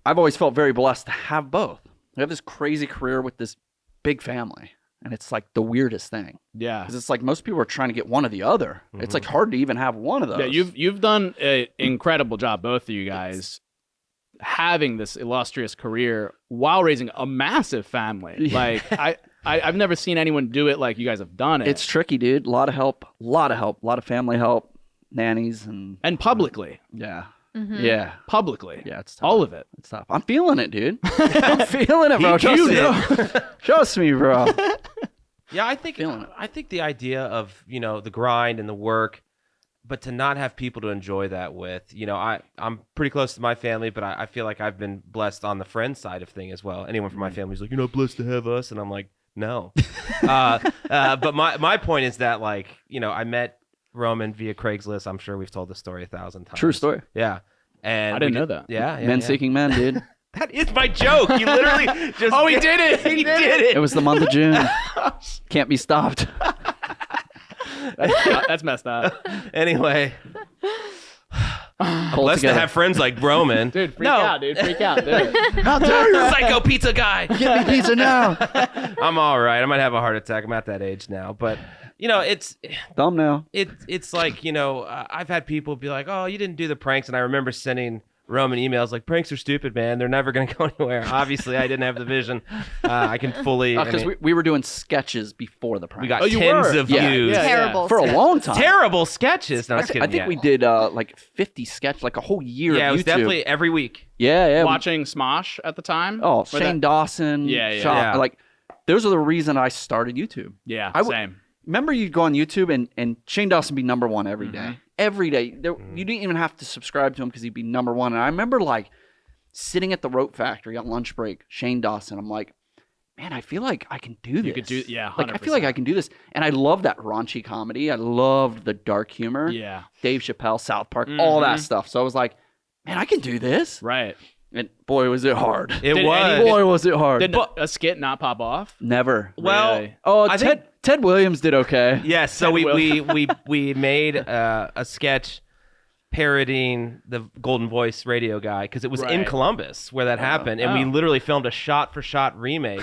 I've always felt very blessed to have both. I have this crazy career with this big family, and it's like the weirdest thing. Yeah. Because it's like most people are trying to get one or the other. It's like hard to even have one of those. Yeah, you've done an incredible job, both of you guys, having this illustrious career while raising a massive family. Yeah. Like I've never seen anyone do it like you guys have done it. It's tricky, dude. A lot of help, a lot of family help, nannies, and and publicly. yeah. Mhm. Yeah. publicly. Yeah, it's tough. All of it. It's tough. I'm feeling it, dude. I'm feeling it, bro. He Trust cued me. Trust me, bro. Yeah, I think Feeling it. I think the idea of, the grind and the work, but to not have people to enjoy that with, I'm pretty close to my family, but I feel like I've been blessed on the friend side of thing as well. Anyone from my family is like, you're not blessed to have us, and I'm like, no. But my point is that, like, I met Roman via Craigslist. I'm sure we've told the story 1,000 times. True story. Yeah. And I didn't know that. Yeah, Men seeking men, dude. That is my joke. You literally just. Oh, he did it. He did it. It was the month of June. Can't be stopped. That's messed up. Anyway, Pull blessed to together. have friends like Roman. Dude, freak out, dude. Freak out, dude. How dare you? Psycho pizza guy. Get me pizza now. I'm all right. I might have a heart attack. I'm at that age now, but it's Thumbnail. it's like I've had people be like, "Oh, you didn't do the pranks," and I remember sending Roman emails like, "Pranks are stupid, man. They're never going to go anywhere." Obviously, I didn't have the vision. I can fully. Because we were doing sketches before the prank. we got Oh, you tens were? of Yeah. views. Yeah. Terrible. for a sketch. long time. Terrible sketches. No, I'm I, just thi- I kidding. think yeah. we did like 50 sketch, like a whole year Yeah, it of was YouTube. definitely every week. Yeah. Watching Smosh at the time. Oh, Were Shane Dawson. Yeah, yeah. Sean- Yeah. Like, those are the reason I started YouTube. Yeah, I w- same. Remember, you'd go on YouTube and Shane Dawson would be number one every day. Mhm. Every day. You didn't even have to subscribe to him because he'd be number one. And I remember, like, sitting at the Rope Factory on lunch break, Shane Dawson. I'm like, man, I feel like I can do this. You could do, yeah, 100%. Like, I feel like I can do this. And I love that raunchy comedy. I loved the dark humor. Yeah, Dave Chappelle, South Park, all that Mhm. stuff. So I was like, man, I can do this. right. And boy, was it hard. It Did was. any- Boy, was it hard. Did a skit not pop off? Never. Well, Really? Oh, I think- Ted Williams did okay. Yes, so Ted we made a sketch parodying the Golden Voice radio guy because it was in Right. Columbus where that happened, and we Oh. literally filmed a shot-for-shot remake,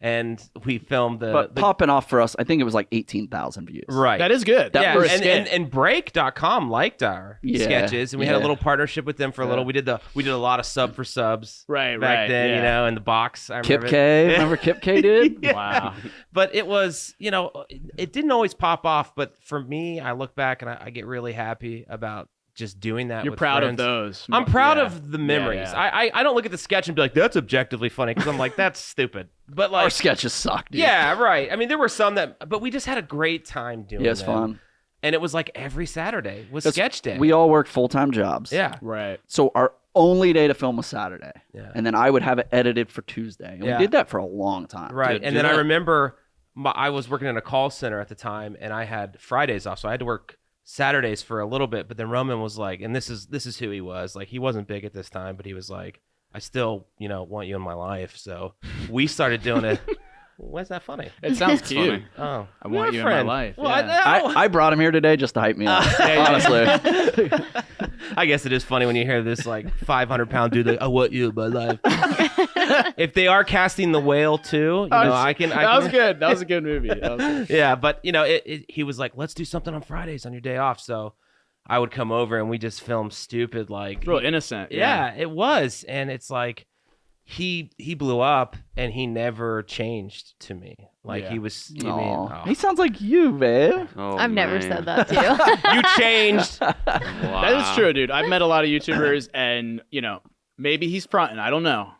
and we filmed But the popping off for us, I think it was like 18,000 views. right. That is good. That yeah, for a and, skit. and Break.com liked our Yeah, sketches, and we had a yeah. little partnership with them for a little. We did a lot of sub for subs Right, back right, then, yeah. in the box. I Kip remember it. K. Remember Kip K did? Yeah. Wow. But it was, it didn't always pop off. But for me, I look back and I get really happy about just doing that. You're with proud friends. of those. I'm proud Yeah. of the Yeah, memories. yeah. I don't look at the sketch and be like, that's objectively funny, because I'm like, that's stupid. But Our like, sketches suck, dude. yeah, right. I mean, there were some but we just had a great time doing Yeah, it's them. fun. And it was like every Saturday was 'Cause sketch day. We all work full-time jobs. yeah. Right. So our only day to film was Saturday. Yeah. And then I would have it edited for Tuesday. And Yeah. we did that for a long time. Right. To And do then I that. remember I was working in a call center at the time, and I had Fridays off, so I had to work Saturdays for a little bit. But then Roman was like, and this is who he was. Like, he wasn't big at this time, but he was like, I still, want you in my life. So we started doing it. Why's that funny? It sounds It's cute. funny. Oh, I you're want a you friend. in my life. Well, yeah. I brought him here today just to hype me up. Honestly. I guess it is funny when you hear this like 500-pound dude like, I want you in my life. If they are casting the whale too, I can. That was good. That was a good movie. That was good. Yeah, but he was like, let's do something on Fridays on your day off. So I would come over and we just film stupid like. It's real innocent. Yeah, it was, and it's like he blew up and he never changed to me. Like Yeah. he was. I mean, Aw. oh. He sounds like you, babe. Oh, I've never man. said that to you. You changed. Wow. That is true, dude. I've met a lot of YouTubers, and maybe he's fronting. I don't know,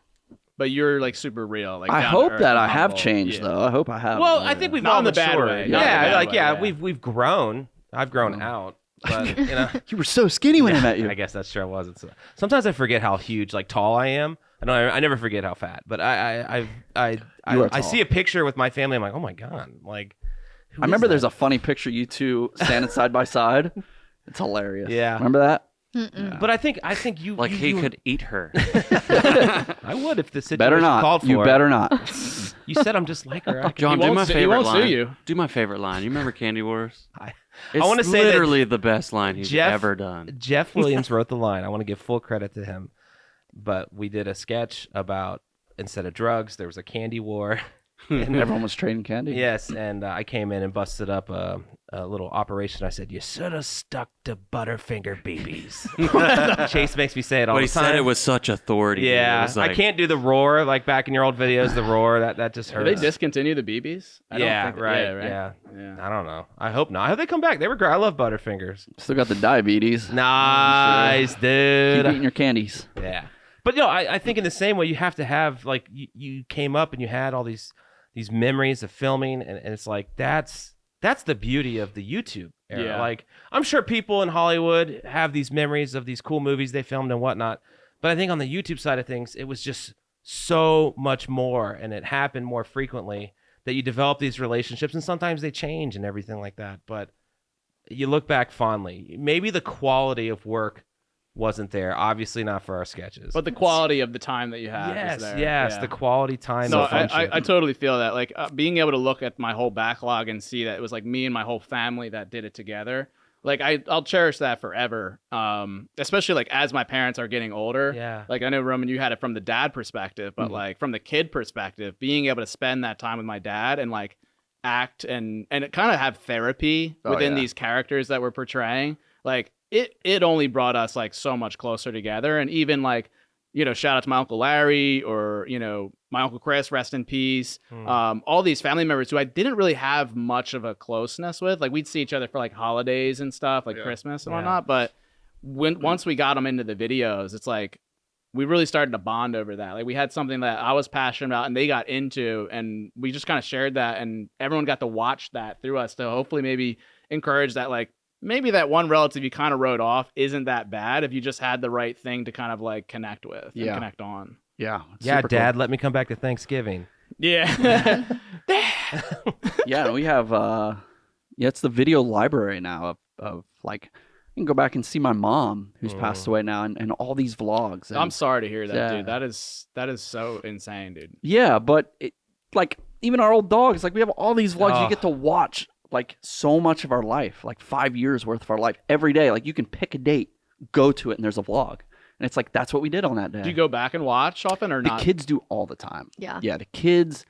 but you're like super real. Like I down to hope earth that and I have humble. changed, Yeah. though. I hope I have. Well, I think we've Not all in the bad matured. way. Not in the Yeah, bad like way, yeah, yeah. we've grown. I've grown out, but You were so skinny when I met you. I guess that's true. I wasn't. Sometimes I forget how huge, like tall I am. I never forget how fat. But I You are I tall. see a picture with my family. I'm like, oh my god, like. who I remember is there's that? a funny picture you two standing side by side. It's hilarious. Yeah. Remember that? Mm-mm. But I think you Like you, he you- could eat her. I would if the situation Better not. called for You it. better not. You said I'm just like her. I, John, He do won't my sue- he favorite won't sue line. you. Do my favorite line. You remember Candy Wars? I It's wanna say that literally the best line he's Jeff- ever done. Jeff Williams wrote the line. I want to give full credit to him. But we did a sketch about instead of drugs, there was a candy war. And everyone was trading candy. Yes, and I came in and busted up a little operation. I said, "You should have stuck to Butterfinger BBs." Chase makes me say it all But the he time. said it with such authority. dude. It Yeah, was like, I can't do the roar like back in your old videos. The roar that just Did hurts. they discontinue the BBs? I don't Yeah, think right. Yeah. I don't know. I hope not. I hope they come back. They were great. I love Butterfingers. Still got the diabetes. Nice, Keep dude. eating your candies. Yeah. But I think in the same way you have to have like you came up and you had all these memories of filming and it's like that's the beauty of the YouTube era. Yeah. Like I'm sure people in Hollywood have these memories of these cool movies they filmed and whatnot. But I think on the YouTube side of things, it was just so much more and it happened more frequently that you develop these relationships and sometimes they change and everything like that. But you look back fondly. Maybe the quality of work wasn't there. Obviously not for our sketches. But the quality of the time that you have is there. Yes, Yeah. the quality time. No, of friendship. I totally feel that. Like being able to look at my whole backlog and see that it was like me and my whole family that did it together. Like I'll cherish that forever. Especially like as my parents are getting older. Yeah. Like I know Roman, you had it from the dad perspective, but like from the kid perspective, being able to spend that time with my dad and like act and it kind of have therapy within these characters that we're portraying. Like it only brought us like so much closer together. And even like, you know, shout out to my Uncle Larry or, you know, my Uncle Chris, rest in peace. All these family members who I didn't really have much of a closeness with. Like we'd see each other for like holidays and stuff, like Christmas and whatnot. But once we got them into the videos, it's like we really started to bond over that. Like we had something that I was passionate about and they got into, and we just kind of shared that, and everyone got to watch that through us to hopefully maybe encourage that, like, maybe that one relative you kind of wrote off isn't that bad if you just had the right thing to kind of like connect with and connect on. Yeah. Yeah, super Dad, let me come back to Thanksgiving. Yeah. Cool. Yeah, we have it's the video library now of like you can go back and see my mom who's passed away now and all these vlogs. And, I'm sorry to hear that, Yeah. dude. That is so insane, dude. yeah, but like even our old dogs, like we have all these vlogs you Oh. get to watch like so much of our life, like 5 years worth of our life every day. Like you can pick a date, go to it, and there's a vlog. And it's like that's what we did on that day. Do you go back and watch often or The not? kids do all the time. Yeah. Yeah, the kids,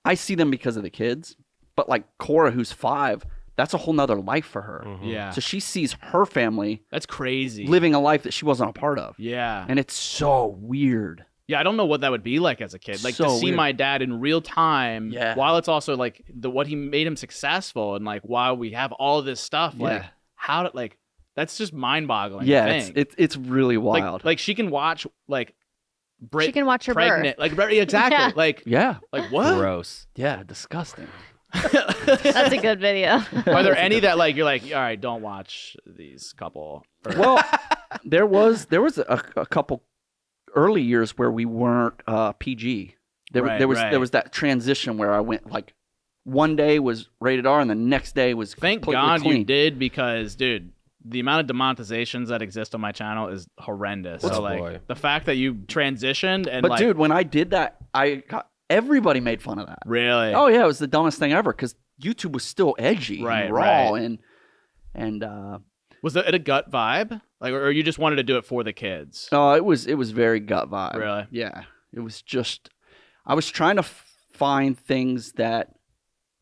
I see them because of the kids. But like Cora, who's 5, that's a whole nother life for her. Yeah. So she sees her family That's crazy. living a life that she wasn't a part of. Yeah. And it's so weird. Yeah, I don't know what that would be like as a kid. Like to So see weird. my dad in real time, Yeah. while it's also like what he made him successful, and like while we have all of this stuff, like Yeah. how to like that's just mind boggling. Yeah, it's really wild. Like she can watch like She can watch her pregnant, like very exactly, Yeah. like yeah. what? Gross. Yeah, disgusting. That's a good video. Are there any that like you're like, all right, don't watch these couple? Or, Well, there was a couple early years where we weren't PG. There Right, was right. that transition where I went like one day was rated R and the next day was thank completely God clean. you did, because dude, the amount of demonetizations that exist on my channel is horrendous. Oh, So like boy. the fact that you transitioned and But like dude, when I did that, everybody made fun of that. really, Oh yeah, it was the dumbest thing ever because YouTube was still edgy Right, and raw right. and was it a gut vibe? Like, or you just wanted to do it for the kids? no, it was very gut vibe. Really? Yeah, it was just I was trying to find things that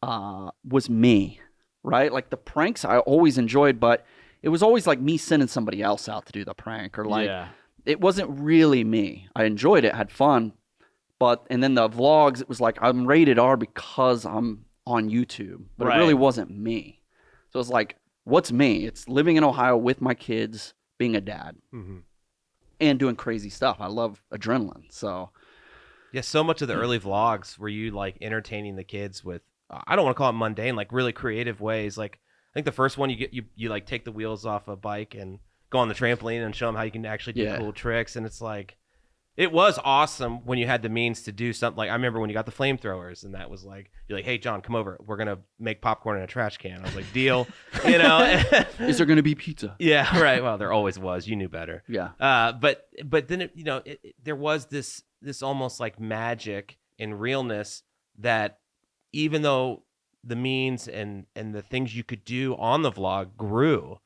was me, right? Like the pranks I always enjoyed, but it was always like me sending somebody else out to do the prank, or like yeah. it wasn't really me. I enjoyed it, had fun, and then the vlogs, it was like I'm rated R because I'm on YouTube, but Right. it really wasn't me. So it's like, what's me? It's living in Ohio with my kids, being a dad, and doing crazy stuff. I love adrenaline, so Yeah, so much of the early vlogs were you like entertaining the kids with, I don't want to call it mundane, like really creative ways. Like I think the first one you like take the wheels off a bike and go on the trampoline and show them how you can actually do Yeah. cool tricks. And it's like, it was awesome when you had the means to do something. Like I remember when you got the flamethrowers and that was like, you're like, hey John, come over. We're going to make popcorn in a trash can. I was like, deal, you know? is there going to be pizza? Yeah, right. Well, there always was. You knew better. Yeah. But then there was this almost like magic and realness that even though the means and the things you could do on the vlog grew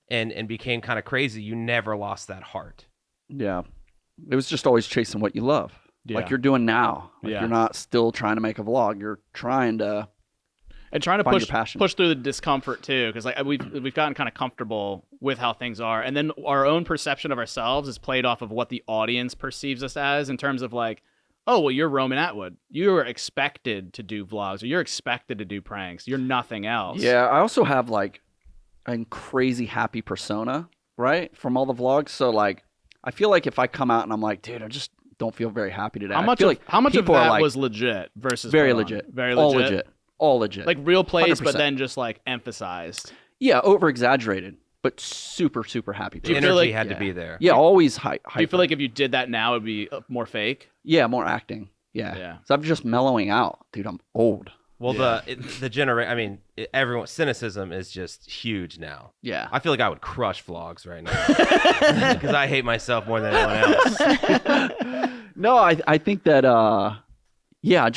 and became kind of crazy, you never lost that heart. Yeah. It was just always chasing what you love. Yeah. Like you're doing now. Like Yeah. you're not still trying to make a vlog. You're trying to And trying to find push your passion. push through the discomfort too, because like we've gotten kind of comfortable with how things are, and then our own perception of ourselves is played off of what the audience perceives us as in terms of like, oh well, you're Roman Atwood, you're expected to do vlogs, or you're expected to do pranks, you're nothing else. Yeah, I also have like a crazy happy persona, right, from all the vlogs. So like, I feel like if I come out and I'm like, dude, I just don't feel very happy today. How I much feel of like how much of people are that like, was legit versus very put on? legit, Very all legit, legit, all legit, like real plays, 100%. but then just like emphasized. yeah, over exaggerated, but super happy. The you feel energy like- had yeah. to be there. Yeah, always high. Do you feel like if you did that now, it'd be more fake? yeah, more acting. Yeah. Yeah. So I'm just mellowing out, dude. I'm old. Well, the generation. I mean, everyone cynicism is just huge now. Yeah. I feel like I would crush vlogs right now because I hate myself more than anyone else. No, I think that yeah,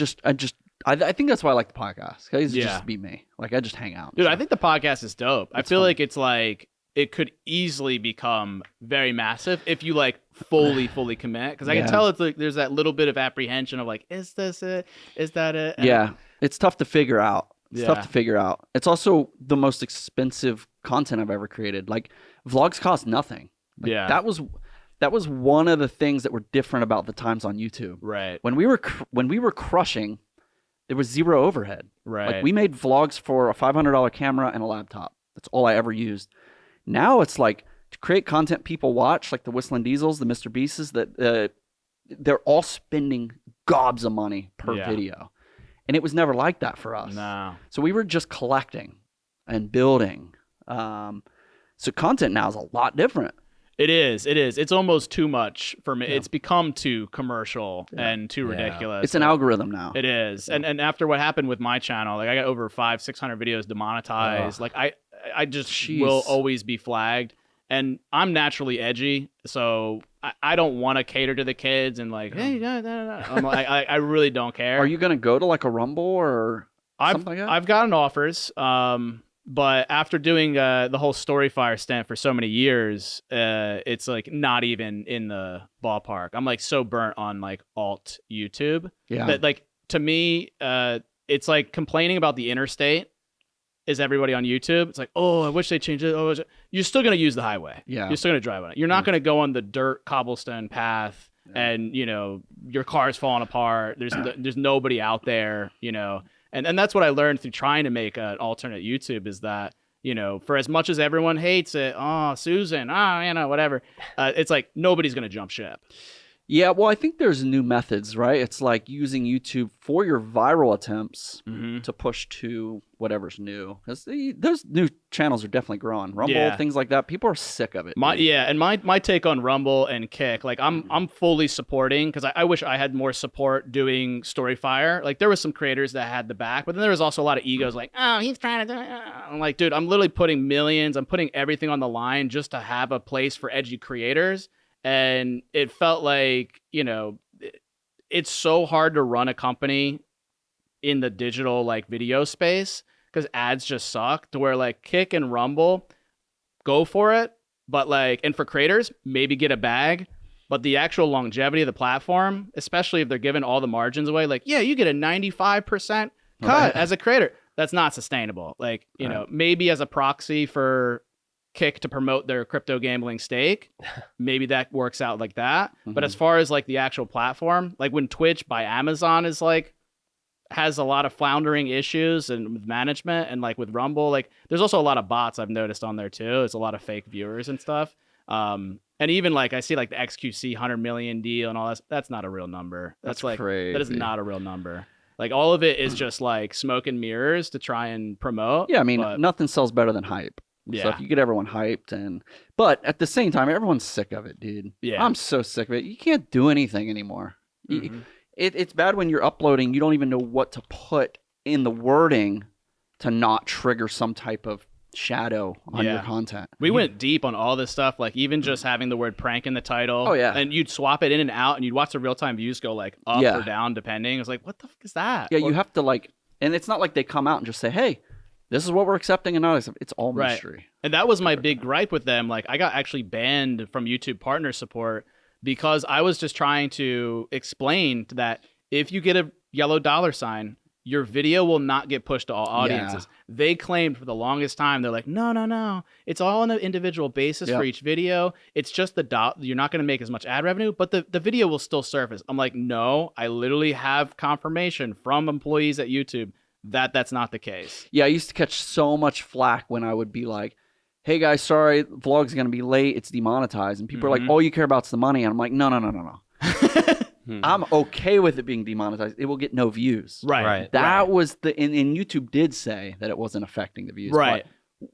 I think that's why I like the podcast. Cause it's Yeah. just be me. Like I just hang out. Dude, So, I think the podcast is dope. I It's feel fun. like it's like it could easily become very massive if you like fully commit. Because I can Yeah. tell it's like there's that little bit of apprehension of like, is this it? Is that it? And yeah, it's tough to figure out. It's Yeah. tough to figure out. It's also the most expensive content I've ever created. Like vlogs cost nothing. Like, Yeah. That was one of the things that were different about the times on YouTube. Right. When we were crushing, there was zero overhead. Right. Like we made vlogs for a $500 camera and a laptop. That's all I ever used. Now it's like to create content people watch, like the Whistling Diesels, the Mr. Beasts, that they're all spending gobs of money per Yeah. video, and it was never like that for us. No. So we were just collecting and building. So content now is a lot different. It is. It's almost too much for me. Yeah. It's become too commercial Yeah. and too Yeah. ridiculous. It's an algorithm now. It is. And after what happened with my channel, like I got over 500-600 videos demonetized. Like I just Jeez. will always be flagged. And I'm naturally edgy, so I don't want to cater to the kids and like, hey, I'm like, I really don't care. Are you gonna go to like a Rumble or something like that? I've gotten offers, but after doing the whole Storyfire stint for so many years, it's like not even in the ballpark. I'm like so burnt on like alt YouTube Yeah. that like to me, it's like complaining about the interstate. Is everybody on YouTube? It's like, oh, I wish they changed it. Oh, you're still gonna use the highway. Yeah. You're still gonna drive on it. You're not gonna go on the dirt cobblestone path, and you know your car's falling apart. There's nobody out there, you know. And that's what I learned through trying to make an alternate YouTube is that, you know, for as much as everyone hates it, oh, Susan, you know, whatever, it's like nobody's going to jump ship. Yeah, well, I think there's new methods, right? It's like using YouTube for your viral attempts to push to whatever's new. Because those new channels are definitely growing. Rumble, Yeah. things like that. People are sick of it. My dude. and my take on Rumble and Kick, like I'm fully supporting because I wish I had more support doing Storyfire. Like there was some creators that had the back, but then there was also a lot of egos like, oh, he's trying to do it. I'm like, dude, I'm literally putting millions, I'm putting everything on the line just to have a place for edgy creators. And it felt like, you know, it's so hard to run a company in the digital like video space because ads just suck to where like Kick and Rumble, go for it. But like, and for creators, maybe get a bag. But the actual longevity of the platform, especially if they're giving all the margins away, like, yeah, you get a 95% cut as a creator. That's not sustainable. Like, you know, maybe as a proxy for Kick to promote their crypto gambling stake, maybe that works out like that. But as far as like the actual platform, like when Twitch by Amazon is like has a lot of floundering issues and with management, and like with Rumble, like there's also a lot of bots I've noticed on there too. It's a lot of fake viewers and stuff. And even like I see like the XQC 100 million deal and all that. That's not a real number. That's like that is crazy. not a real number. Like all of it is just like smoke and mirrors to try and promote. Yeah, I mean, but- nothing sells better than hype. So Yeah. if you get everyone hyped but at the same time, everyone's sick of it, dude. Yeah. I'm so sick of it. You can't do anything anymore. Mhm. It's bad when you're uploading. You don't even know what to put in the wording to not trigger some type of shadow on your Yeah. content. We went deep on all this stuff, like even just having the word prank in the title. Oh, yeah. And you'd swap it in and out, and you'd watch the real time views go like up Yeah. or down depending. It's like, what the fuck is that? Yeah, Or- you have to like, and it's not like they come out and just say, "Hey, this is what we're accepting and not accepting." It's all Right. mystery. And that was my big gripe with them. Like I got actually banned from YouTube partner support because I was just trying to explain that if you get a yellow dollar sign, your video will not get pushed to all audiences. They claimed for the longest time, they're like, no. It's all on an individual basis for each video. It's just you're not going to make as much ad revenue, but the video will still surface. I'm like, no, I literally have confirmation from employees at YouTube that that's not the case. Yeah, I used to catch so much flack when I would be like, hey guys, sorry, vlog's going to be late. It's demonetized. And people are like, all you care about is the money. And I'm like, no. I'm okay with it being demonetized. It will get no views. Right. That was and YouTube did say that it wasn't affecting the views. Right. But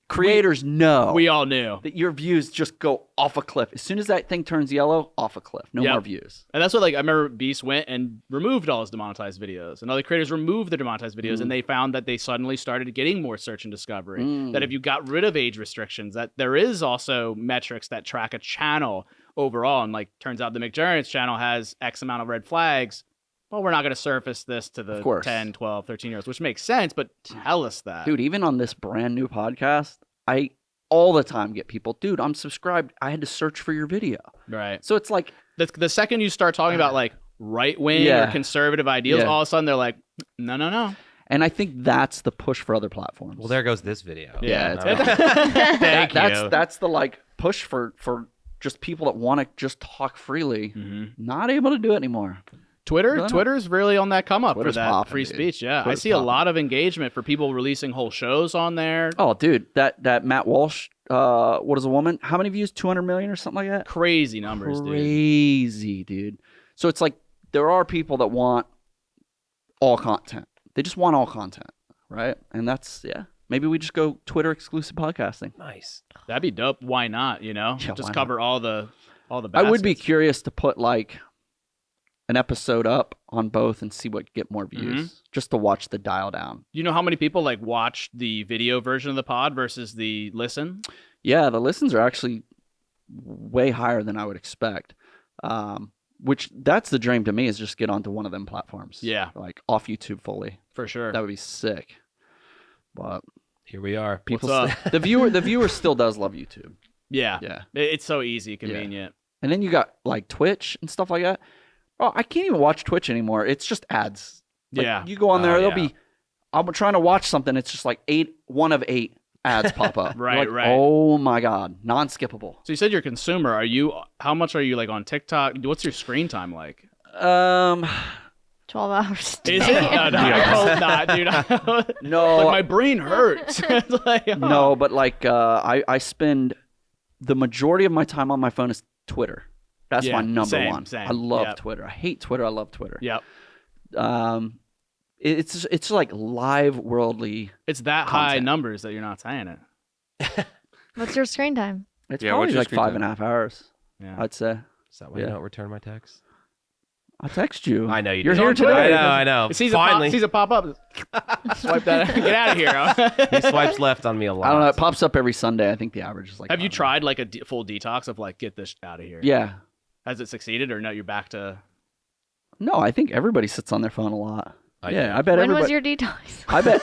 creators know. We all knew. That your views just go off a cliff. As soon as that thing turns yellow, off a cliff. No more views. And that's what, like, I remember Beast went and removed all his demonetized videos. And other creators removed their demonetized videos, and they found that they suddenly started getting more search and discovery. That if you got rid of age restrictions, that there is also metrics that track a channel overall. And, like, turns out the McJuggerNuggets channel has X amount of red flags. Well, we're not going to surface this to the 10, 12, 13-year-olds, which makes sense, but tell us that. Dude, even on this brand new podcast, I all the time get people, dude, I'm subscribed. I had to search for your video. Right. So it's like... The second you start talking about, like, right-wing or conservative ideals, all of a sudden they're like, no. And I think that's the push for other platforms. Well, there goes this video. Yeah. Thank you. That's the, like, push for just people that want to just talk freely. Not able to do it anymore. Twitter's really on that come up Twitter's for that popping, free dude. speech. Yeah, Twitter's I see a lot of engagement for people releasing whole shows on there. Oh, dude, that Matt Walsh, What Is a Woman? How many views? 200 million or something like that? Crazy numbers, Crazy, dude. So it's like there are people that want all content. They just want all content, right? And that's, maybe we just go Twitter exclusive podcasting. Nice. That'd be dope. Why not? You know, Yeah, just why cover all the I baskets. would be curious to put like an episode up on both and see what get more views, just to watch the dial down. You know how many people like watch the video version of the pod versus the listen? Yeah, the listens are actually way higher than I would expect. Which that's the dream to me, is just get onto one of them platforms. Yeah, like off YouTube fully. for sure. That would be sick. But Here we are. people, What's up? the viewer still does love YouTube. Yeah, Yeah. It's so easy, convenient. And then you got like Twitch and stuff like that. Oh, I can't even watch Twitch anymore. It's just ads. Like, Yeah. you go on there, Oh, there'll be. I'm trying to watch something. It's just like 1 of 8 ads pop up. Right, You're like, right. Oh my god, non-skippable. So you said you're a consumer. How much are you like on TikTok? What's your screen time like? 12 hours. a Is day. it? No, I hope not, dude. No, Like my brain hurts. It's like, oh. no, but like I spend the majority of my time on my phone is Twitter. That's Yeah, my number same, one. same. I love Yep. Twitter. I hate Twitter. I love Twitter. Yep. It's like live worldly. It's that high Content. numbers that you're not saying it. What's your screen time? It's Yeah, probably what's your like screen 5.5 hours. Yeah. I'd say. Is that why you Yeah. don't return my texts? I'll text you. I know you You're do. here on Twitter. today. I know. It sees Finally. a pop up. Swipe that. Get out of here. He swipes left on me a lot. I don't know. It pops up every Sunday. I think the average is like. Have you 5. tried like a full detox of like, get this out of here? Yeah. Has it succeeded or no? You're back to. No, I think everybody sits on their phone a lot. I yeah, do. I bet When everybody. was your detox? I bet.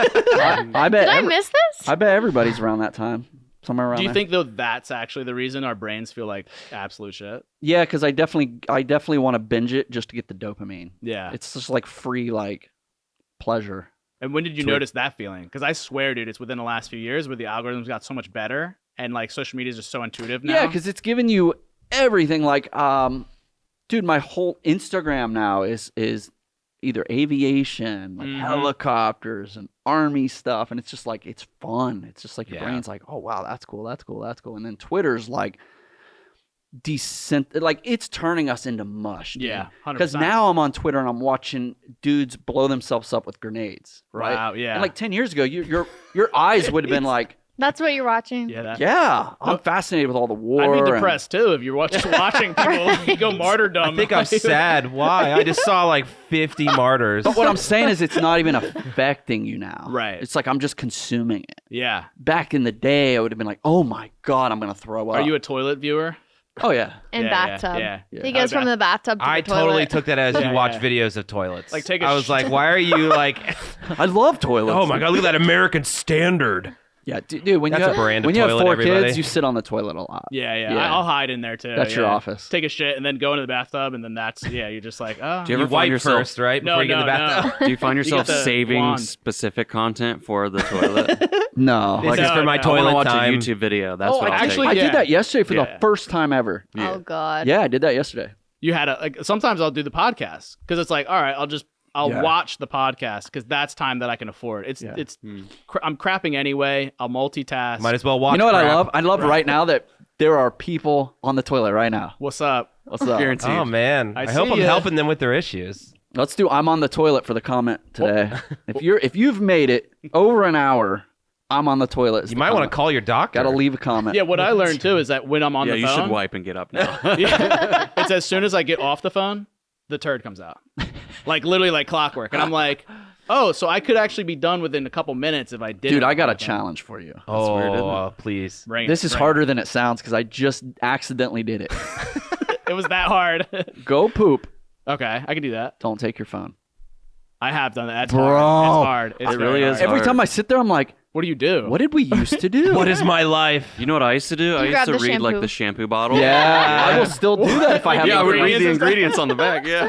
I bet. Did I miss this? I bet everybody's around that time. Somewhere around Do you there. think though that's actually the reason our brains feel like absolute shit? Yeah, because I definitely want to binge it just to get the dopamine. Yeah. It's just like free like pleasure. And when did you Twitter. notice that feeling? Because I swear, dude, it's within the last few years where the algorithms got so much better and like social media is just so intuitive now. Yeah, because it's giving you everything. Like, dude, my whole Instagram now is either aviation, like helicopters and army stuff, and it's just like it's fun. It's just like your Yeah. brain's like, oh wow, that's cool, and then Twitter's like like it's turning us into mush. Dude. Yeah, 100%. Because now I'm on Twitter and I'm watching dudes blow themselves up with grenades. Right? Wow, yeah. And like 10 years ago, your eyes would have been like, That's what you're watching? yeah, that. yeah, I'm fascinated with all the war. I'd be and- depressed too if you're just watching people go martyrdom. I think I'm sad. Why? I just saw like 50 martyrs. But what I'm saying is it's not even affecting you now. Right. It's like I'm just consuming it. Yeah. Back in the day, I would have been like, oh my God, I'm going to throw up. Are you a toilet viewer? Oh, yeah. In Yeah, bathtub. yeah. He goes from the bathtub to I the toilet. totally took that as Yeah, you watch yeah. videos of toilets. Like, take a I was like, why are you like, I love toilets. oh my God, look at that American standard. Yeah, dude. When That's you a brand of when you have toilet, 4 everybody. kids, you sit on the toilet a lot. Yeah. Yeah. I'll hide in there too. That's your yeah. office. Take a shit and then go into the bathtub, and then you're just like, oh. Do you You ever find wipe yourself? first, right? No, Before you get in the no, bathtub. Do you find yourself the saving wand. specific content for the toilet? No, This is No, for my no. I want to toilet watch time. a YouTube video. That's Oh, what I'll actually, I take. yeah. did that yesterday for the Yeah. first time ever. Oh God. Yeah, I did that yesterday. You had sometimes I'll do the podcast because it's like, all right, I'll Yeah. watch the podcast because that's time that I can afford. Yeah. I'm crapping anyway. I'll multitask. Might as well watch. You know what crap. I love? I love right now that there are people on the toilet right now. What's up? What's up? Guaranteed. Oh man, I I hope see I'm ya. helping them with their issues. Let's do I'm on the toilet for the comment today. If you've made it over an hour, I'm on the toilet. You might want to call your doctor. Gotta leave a comment. Yeah, what I learned too is that when I'm on Yeah, the you phone, should wipe and get up now. yeah, it's as soon as I get off the phone, the turd comes out, like literally like clockwork, and I'm like, oh, so I could actually be done within a couple minutes if I did. Dude, I got a challenge for you. Oh, weird, isn't please. This is harder than it sounds because I just accidentally did it. It was that hard. Go poop. Okay, I can do that. Don't take your phone. I have done that. It's Bro. hard. It's It very really is hard. Every hard. time I sit there, I'm like, What do you do? what did we used to do? What is my life? You know what I used to do? I used grab to the read like shampoo. the shampoo bottle. Yeah, I will still do that if I have Yeah, I the would read the ingredients and stuff? ingredients on the back. Yeah.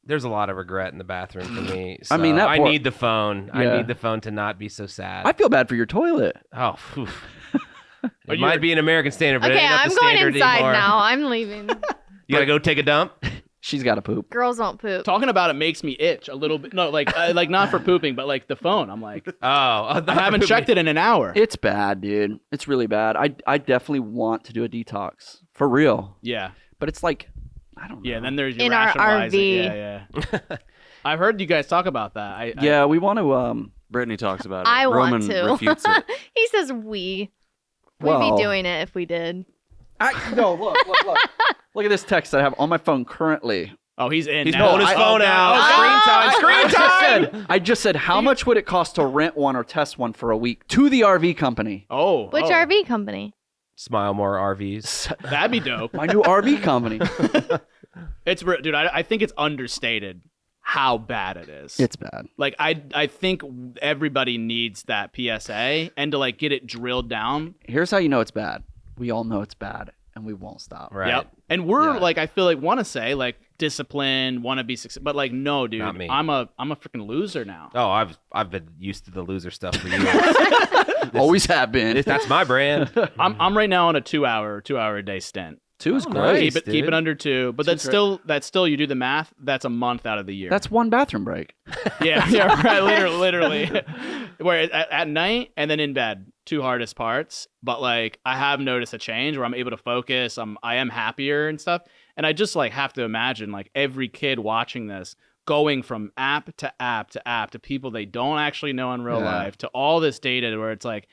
There's a lot of regret in the bathroom for me. I mean, so that I poor- need the phone. I Yeah. need the phone to not be so sad. I feel bad for your toilet. Oh, phew. Are It you- might be an American standard, but it Okay, ain't up I'm to going standard inside anymore. now. I'm leaving. You gotta go take a dump. She's got to poop. Girls don't poop. Talking about it makes me itch a little bit. No, like not for pooping, but like the phone. I'm like, I I haven't checked it in an hour. It's bad, dude. It's really bad. I definitely want to do a detox for real, Yeah, but it's like I don't know. yeah. Then there's your In our rationalizing. RV. Yeah. I've heard you guys talk about that. Yeah, we want to. Brittany talks about it. I Roman want to. refutes it. He says we. We'd Well- be doing it if we did. No, look. Look at this text I have on my phone currently. Oh, he's in. He's now. pulling his phone out. Oh, Screen time. I just said, how much would it cost to rent one or test one for a week to the RV company? Oh, Which RV company? Smile more RVs. That'd be dope. My new RV company. It's dude. I think it's understated how bad it is. It's bad. Like I think everybody needs that PSA and to like get it drilled down. Here's how you know it's bad. We all know it's bad, and we won't stop. Right. Yep. And we're Yeah. like, I feel like want to say like disciplined, want to be successful, but like no, dude. Not me. I'm a freaking loser now. Oh, I've been used to the loser stuff for years. Always have been. That's my brand. I'm right now on a 2 hour a day stint. 2 is Oh, great. nice. Keep it dude. under 2, but that's still you do the math. That's a month out of the year. That's one bathroom break. yeah, right. Literally. Where at night and then in bed, 2 hardest parts. But like I have noticed a change where I'm able to focus. I am happier and stuff. And I just like have to imagine like every kid watching this going from app to app to app to people they don't actually know in real Yeah. life to all this data where it's like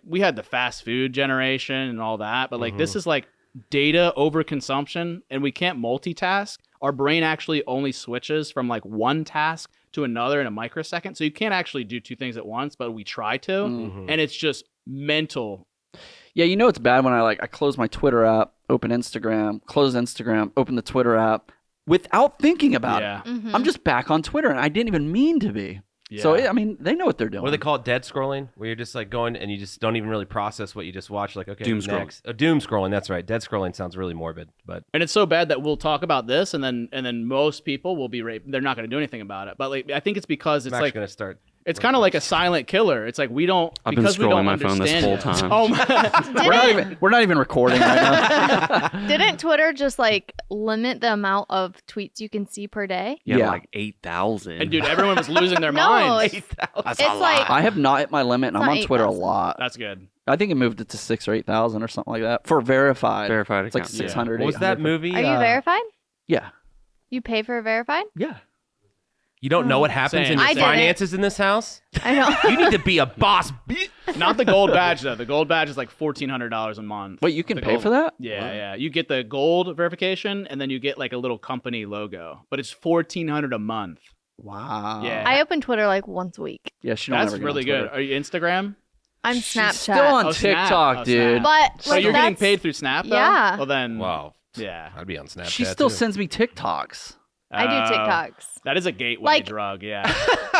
we had the fast food generation and all that, but like this is like data overconsumption and we can't multitask. Our brain actually only switches from like one task to another in a microsecond. So you can't actually do 2 things at once, but we try to. Mm. And it's just mental. Yeah, you know it's bad when I close my Twitter app, open Instagram, close Instagram, open the Twitter app without thinking about Yeah. it. Mhm. I'm just back on Twitter, and I didn't even mean to be. So Yeah. I mean, they know what they're doing. What do they call it? Dead scrolling, where you're just like going and you just don't even really process what you just watched. Like, okay, Doom scroll. next. Doom scrolling. That's right. Dead scrolling sounds really morbid, but And it's so bad that we'll talk about this and then most people will be raped. They're not going to do anything about it. But like I think it's because it's I'm like actually gonna start. it's kind of like a silent killer. It's like we don't I've been because we scrolling don't my phone this understand whole it. time. Oh my. We're not even recording right now. Didn't Twitter just like limit the amount of tweets you can see per day? Yeah, Yeah. like 8,000. And dude, everyone was losing their No, minds. That's It's a lot. like- I have not hit my limit, and It's I'm not on Twitter a 8,000. lot. That's good. I think it moved it to 6,000 or 8,000 or something like that for verified. Verified It's like account. 600. What was that 800. movie? Are you verified? Yeah, You pay for verified? yeah. You don't know what happens Same. in I your didn't. finances in this house? I know. You need to be a boss. Not the gold badge though. The gold badge is like $1,400 a month. Wait, you can The pay gold- for that? Yeah. You get the gold verification and then you get like a little company logo, but it's $1,400 a month. Wow. Yeah. I open Twitter like once a week. Yeah, she don't That's ever get on really Twitter. good. Are you Instagram? I'm She's Snapchat. still on Oh, Snap. TikTok, Oh, dude. Snap. But So like, you're getting that's- paid through Snap though? Yeah. Well then. Wow. Yeah. I'd be on Snapchat. She still too. sends me TikToks. I do TikToks. That is a gateway Like- drug, yeah.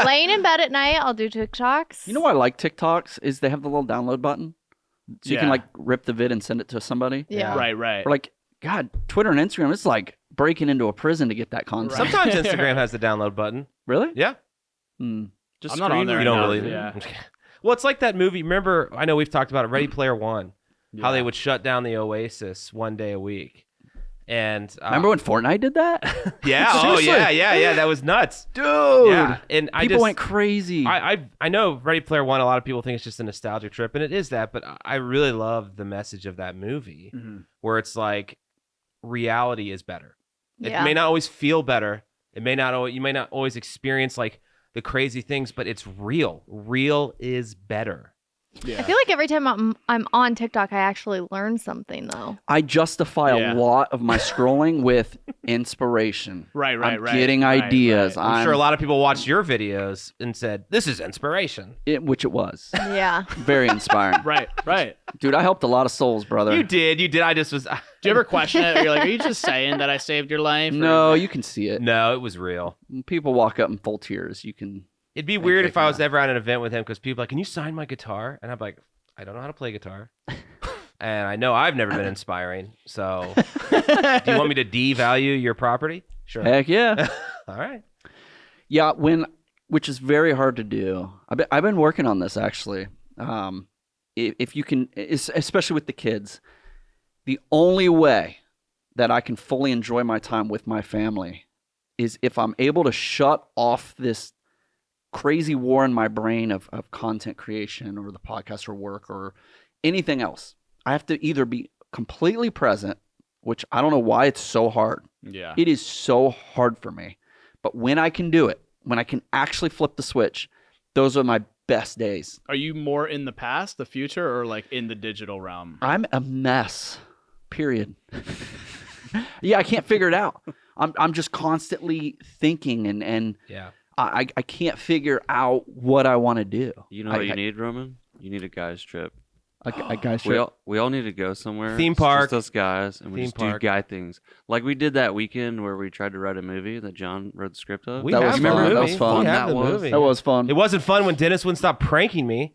Laying in bed at night, I'll do TikToks. You know why I like TikToks is they have the little download button, so you can Yeah. like rip the vid and send it to somebody. Yeah. Right. Or like, God, Twitter and Instagram, it's like breaking into a prison to get that content. Right. Sometimes Instagram has the download button. Really? Yeah. Hmm. Just I'm not on screen there You don't enough, believe it? yeah. Well, it's like that movie. Remember, I know we've talked about it, Ready Player One, how they Yeah. would shut down the Oasis one day a week. And Remember when Fortnite did that? Yeah, oh Seriously? yeah, that was nuts. Dude. Yeah, and I People just went crazy. I know Ready Player One. A lot of people think it's just a nostalgia trip, and it is that. But I really love the message of that movie, Mhm. where it's like reality is better. Yeah. It may not always feel better. It may not. You may not always experience like the crazy things, but it's real. Real is better. Yeah. I feel like every time I'm on TikTok, I actually learn something though. I justify Yeah. a lot of my scrolling with inspiration. Right. I'm getting ideas. right. I'm sure a lot of people watched your videos and said, "This is inspiration." Which it was. Yeah. Very inspiring. Right. Dude, I helped a lot of souls, brother. You did. I just was. Do you ever question it? Or you're like, are you just saying that I saved your life? Or- No, you can see it. No, it was real. When people walk up in full tears, you can. It'd be weird if I was that. ever at an event with him because people are like, "Can you sign my guitar?" And I'm like, "I don't know how to play guitar." And I know I've never been inspiring. So, do you want me to devalue your property? Sure. Heck yeah. All right. Yeah, which is very hard to do. I've been working on this actually. If you can, especially with the kids, the only way that I can fully enjoy my time with my family is if I'm able to shut off this crazy war in my brain of content creation or the podcast or work or anything else. I have to either be completely present, which I don't know why it's so hard. Yeah. It is so hard for me. But when I can do it, when I can actually flip the switch, those are my best days. Are you more in the past, the future, or like in the digital realm? I'm a mess. Period. Yeah, I can't figure it out. I'm just constantly thinking and Yeah. I can't figure out what I want to do. You know what you need, Roman? You need a guys trip. A guy's We all need to go somewhere. Theme It's park. just us guys, and we Theme just park. do guy things. Like we did that weekend where we tried to write a movie that John wrote the script of. We That have was the fun. movie. That was fun. We have That the was- movie. That was fun. It wasn't fun when Dennis wouldn't stop pranking me.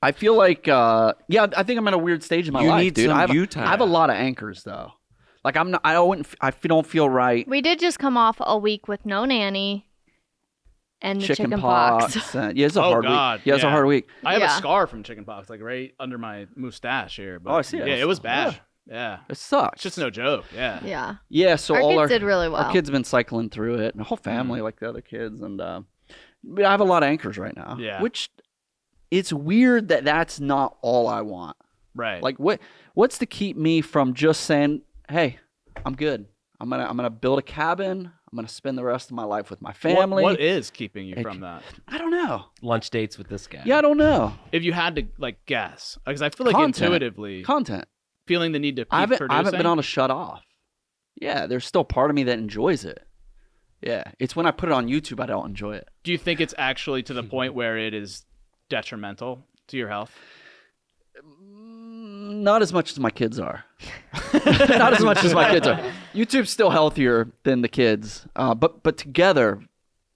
I feel like, I think I'm at a weird stage in my You life, need dude. some I have, you time. I have a lot of anchors though. Like I don't feel right. We did just come off a week with no nanny and the Chicken pox. pox. Yeah, it's a Oh, hard God, week. Yeah, it's a yeah. hard week. I have Yeah. a scar from chickenpox, like right under my mustache here. But Oh, I see it. Yeah, it was bad. Yeah. It sucks. It's just no joke. Yeah. Yeah. Yeah, so Our all kids did really well. our kids have been cycling through it, and the whole family, like the other kids, and but I have a lot of anchors right now. Yeah. Which it's weird that that's not all I want. Right. Like what's to keep me from just saying, "Hey, I'm good. I'm gonna build a cabin. I'm gonna spend the rest of my life with my family." What is keeping you It- from that? I don't know. Lunch dates with this guy. Yeah, I don't know. If you had to like guess, because I feel like Content. intuitively Content. feeling the need to keep I haven't producing. been on a shut off. Yeah, there's still part of me that enjoys it. Yeah, it's when I put it on YouTube I don't enjoy it. Do you think it's actually to the point where it is detrimental to your health? Not as much as my kids are. Not as much as my kids are. YouTube's still healthier than the kids, but together,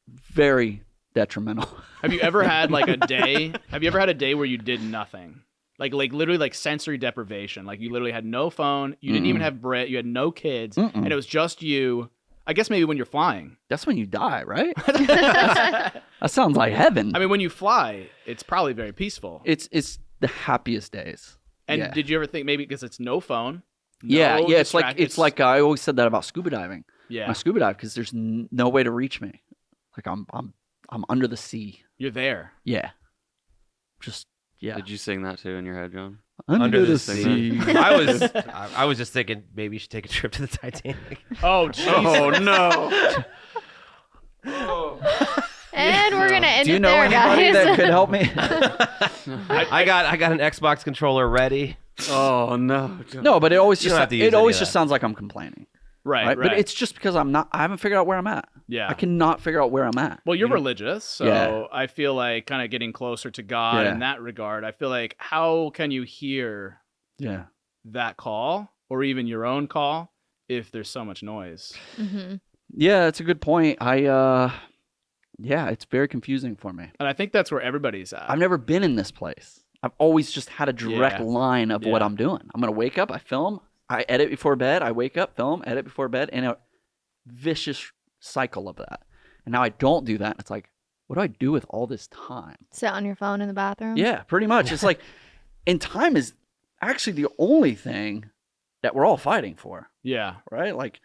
very detrimental. Have you ever had like a day? Have you ever had a day where you did nothing? Like literally like sensory deprivation. Like you literally had no phone. You didn't even have Brit. You had no kids, and it was just you. I guess maybe when you're flying. That's when you die, right? That sounds like heaven. I mean, when you fly, it's probably very peaceful. It's the happiest days. And yeah. did you ever think maybe because it's no phone? Yeah, no yeah. distract- It's like I always said that about scuba diving. yeah, I scuba dive because there's no way to reach me. Like I'm under the sea. you're there. Yeah. Just yeah. Did you sing that too in your head, John? Under the the sea. sea. I was just thinking maybe you should take a trip to the Titanic. Oh, jeez. no! And we're gonna end Do you it know there, anybody guys. that could help me? I got an Xbox controller ready. Oh no! John. No, but it always You just don't have to use it always any of just that. sounds like I'm complaining. Right. But it's just because I haven't figured out where I'm at. yeah. I cannot figure out where I'm at. Well, you're religious, so Yeah. I feel like kind of getting closer to God Yeah. in that regard. I feel like how can you hear Yeah. that call or even your own call if there's so much noise? Mm-hmm. Yeah, it's a good point. Yeah, it's very confusing for me. And I think that's where everybody's at. I've never been in this place. I've always just had a direct Yeah. line of what Yeah. I'm doing. I'm going to wake up, I film, I edit before bed, I wake up, film, edit before bed, and a vicious cycle of that. And now I don't do that. It's like, what do I do with all this time? Sit on your phone in the bathroom. Yeah, pretty much. It's like, and time is actually the only thing that we're all fighting for, Yeah. right? Like,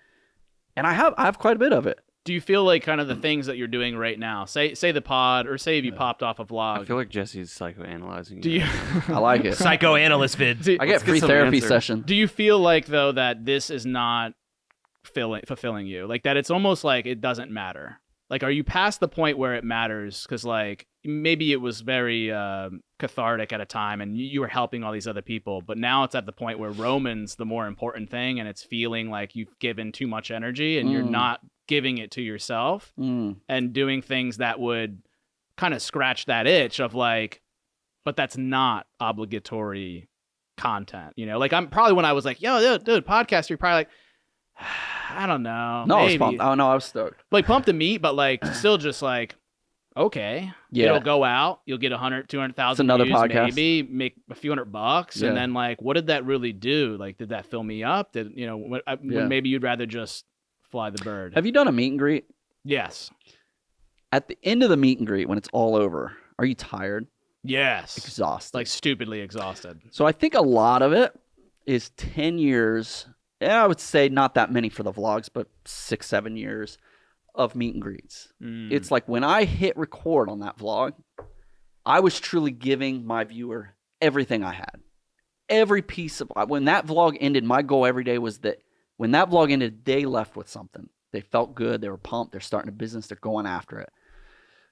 and I have quite a bit of it. Do you feel like kind of the things that you're doing right now, say the pod, or say if you popped off a vlog? I feel like Jesse's psychoanalyzing. Do you I like it. Psychoanalyst vid. do, I get Let's get free some therapy answers. session. do you feel like though that this is not fulfilling you? Like that it's almost like it doesn't matter. Like are you past the point where it matters? Because like maybe it was very cathartic at a time and you were helping all these other people, but now it's at the point where Roman's the more important thing and it's feeling like you've given too much energy and you're not giving it to yourself and doing things that would kind of scratch that itch of like, but that's not obligatory content, you know? Like I'm probably when I was like, yo, dude, podcast, you're probably like, I don't know. No, I was maybe. pumped. Oh, no, I was stoked. Like pumped to meet, but like still just like, okay, Yeah. it'll go out. You'll get 100, 200,000 It's another views, podcast. maybe make a few $100. Yeah. And then like, what did that really do? Like, did that fill me up? Did, you know, Yeah. maybe you'd rather just fly the bird. Have you done a meet and greet? Yes. At the end of the meet and greet, when it's all over, are you tired? Yes. Exhausted. Like stupidly exhausted. So I think a lot of it is 10 years, I would say not that many for the vlogs, but 6, 7 years of meet and greets. Mm. It's like when I hit record on that vlog, I was truly giving my viewer everything I had. Every piece of, when that vlog ended, my goal every day was that when that vlog ended, they left with something. They felt good. They were pumped. They're starting a business. They're going after it.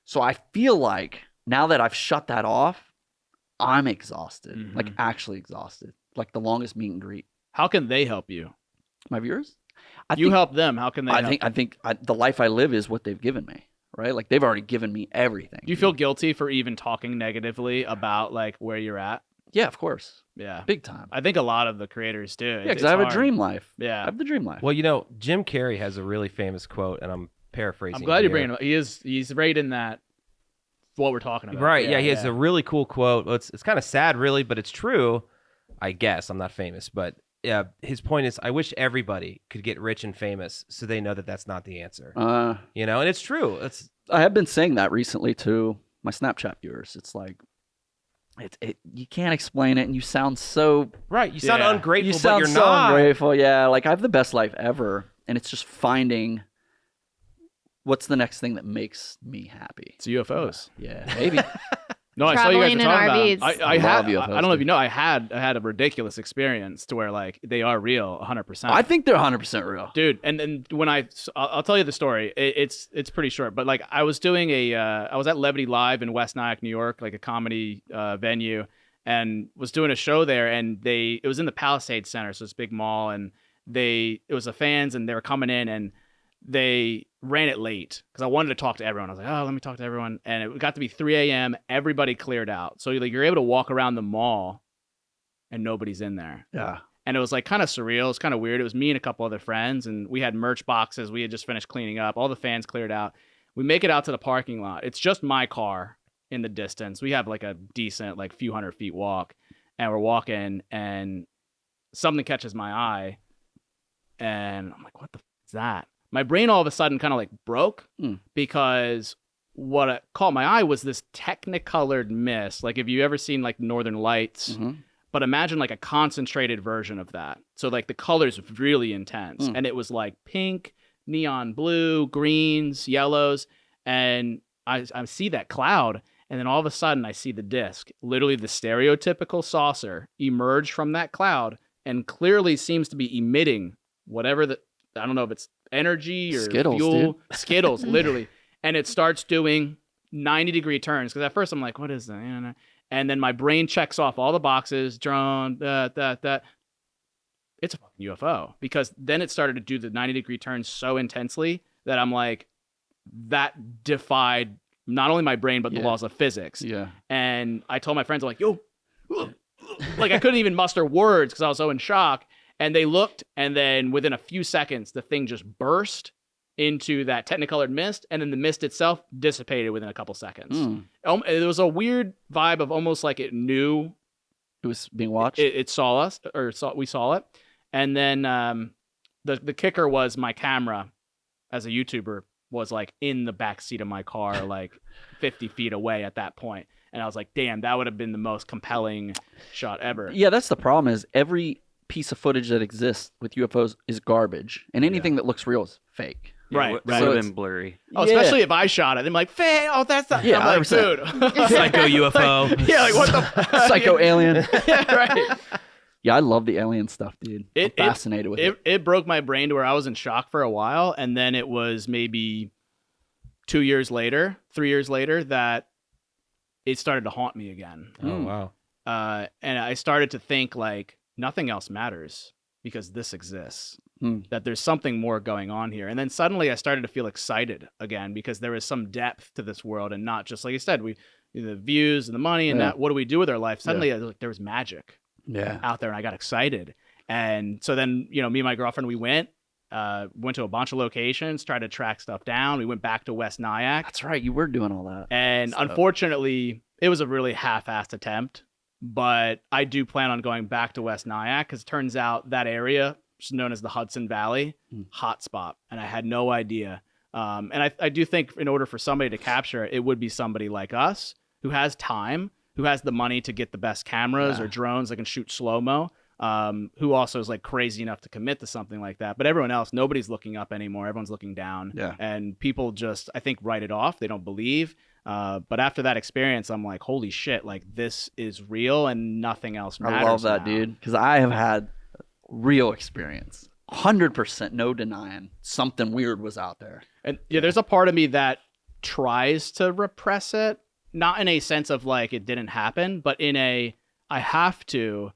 So I feel like now that I've shut that off, I'm exhausted, like actually exhausted, like the longest meet and greet. How can they help you? My viewers? You help them. How can they help? I think the life I live is what they've given me, right? Like they've already given me everything. Do you feel guilty for even talking negatively about like where you're at? Yeah, of course. Yeah. Big time. I think a lot of the creators do. Yeah, because I have a dream life. Yeah. I have the dream life. Well, you know, Jim Carrey has a really famous quote, and I'm paraphrasing. I'm glad you're here. bringing him up. He's right in that what we're talking about. Right. Yeah, he has a really cool quote. Well, it's kind of sad, really, but it's true. I guess I'm not famous, but yeah, his point is, I wish everybody could get rich and famous, so they know that that's not the answer. You know, and it's true. It's I have been saying that recently to my Snapchat viewers. It's like, you can't explain it, and you sound so right. You sound Yeah. ungrateful, you but sound you're so not. ungrateful. Yeah, like I have the best life ever, and it's just finding what's the next thing that makes me happy. It's UFOs. Yeah, maybe. No, I saw you guys Traveling were in talking about RVs. them. I Love had. UFOs, I don't know if dude. you know. I had a ridiculous experience to where like they are real, 100%. I think they're 100% real. Dude, and when I'll tell you the story. It's pretty short, but like I was doing I was at Levity Live in West Nyack, New York, like a comedy venue, and was doing a show there, and it was in the Palisades Center, so it's a big mall, and it was the fans, and they were coming in, and they ran it late because I wanted to talk to everyone. I was like, oh, let me talk to everyone, and it got to be 3 a.m. Everybody cleared out, so you're able to walk around the mall, and nobody's in there. Yeah. And it was like kind of surreal. It was kind of weird. It was me and a couple other friends, and we had merch boxes. We had just finished cleaning up. All the fans cleared out. We make it out to the parking lot. It's just my car in the distance. We have like a decent, like few hundred feet walk, and we're walking, and something catches my eye, and I'm like, what the f is that? My brain all of a sudden kind of like broke because what caught my eye was this technicolored mist. Like, if you ever seen like Northern Lights, but imagine like a concentrated version of that. So like the colors were really intense, and it was like pink, neon blue, greens, yellows, and I see that cloud, and then all of a sudden I see the disc, literally the stereotypical saucer, emerge from that cloud and clearly seems to be emitting whatever I don't know if it's energy or Skittles, fuel, dude. Skittles, literally, and it starts doing 90-degree turns. Because at first I'm like, what is that? And then my brain checks off all the boxes, drone, that. It's a fucking UFO. Because then it started to do the 90-degree turns so intensely that I'm like, that defied not only my brain, but the laws of physics. Yeah. And I told my friends, I'm like, yo, like I couldn't even muster words because I was so in shock. And they looked, and then within a few seconds, the thing just burst into that technicolored mist, and then the mist itself dissipated within a couple seconds. Mm. It was a weird vibe of almost like it knew It was being watched. it saw us, or we saw it. And then the kicker was my camera as a YouTuber was like in the back seat of my car, like 50 feet away at that point. And I was like, damn, that would have been the most compelling shot ever. Yeah, that's the problem is every piece of footage that exists with UFOs is garbage. And anything that looks real is fake. Right, It right. would So have it's- been blurry. Oh, Yeah. especially if I shot it. I'm like, Faye, oh, that's not. Yeah, I'm like, 100%. dude. Psycho UFO. Yeah, like, what the Psycho alien. Yeah, right. Yeah, I love the alien stuff, dude. I'm fascinated with it. It broke my brain to where I was in shock for a while. And then it was maybe 3 years later, that it started to haunt me again. Oh wow. And I started to think like nothing else matters because this exists. That there's something more going on here. And then suddenly I started to feel excited again because there was some depth to this world and not just like you said, the views and the money and that what do we do with our life? Suddenly there was magic out there and I got excited. And so then, me and my girlfriend, we went to a bunch of locations, tried to track stuff down. We went back to West Nyack. That's right. You were doing all that. And unfortunately, it was a really half-assed attempt. But I do plan on going back to West Nyack because it turns out that area is known as the Hudson Valley hotspot. And I had no idea. And I do think in order for somebody to capture it, it would be somebody like us who has time, who has the money to get the best cameras or drones that can shoot slow-mo. Who also is like crazy enough to commit to something like that. But everyone else, nobody's looking up anymore. Everyone's looking down. Yeah. And people just, I think, write it off. They don't believe. But after that experience, I'm like, holy shit, like this is real and nothing else matters. I love that, now. dude. Because I have had real experience. 100% no denying something weird was out there. And yeah, there's a part of me that tries to repress it. Not in a sense of like it didn't happen, but in a, I have to.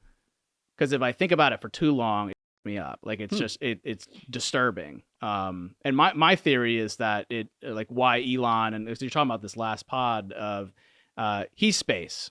Because if I think about it for too long, it me up. Like it's just it's disturbing. And my theory is that it like why Elon and you're talking about this last pod of he's space.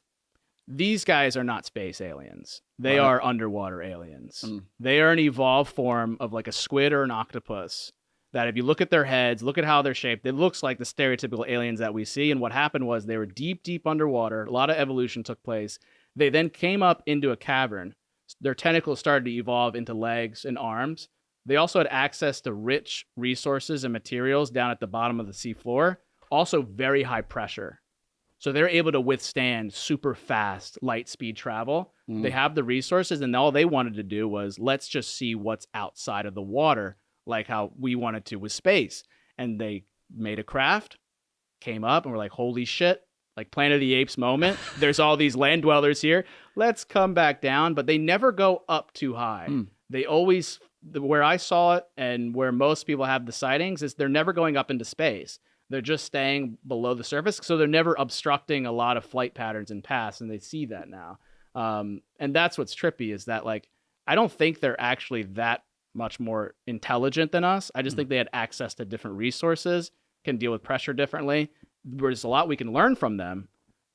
These guys are not space aliens. They are underwater aliens. They are an evolved form of like a squid or an octopus. That if you look at their heads, look at how they're shaped, it looks like the stereotypical aliens that we see. And what happened was they were deep, deep underwater. A lot of evolution took place. They then came up into a cavern. Their tentacles started to evolve into legs and arms. They also had access to rich resources and materials down at the bottom of the seafloor, also very high pressure. So they're able to withstand super fast light speed travel. They have the resources, and all they wanted to do was let's just see what's outside of the water, like how we wanted to with space. And they made a craft, came up, and we're like, holy shit. Like Planet of the Apes moment. There's all these land dwellers here. Let's come back down. But they never go up too high. They always, where I saw it and where most people have the sightings is they're never going up into space. They're just staying below the surface. So they're never obstructing a lot of flight patterns and paths. And they see that now. And that's what's trippy is that like, I don't think they're actually that much more intelligent than us. I just think they had access to different resources, can deal with pressure differently. There's a lot we can learn from them,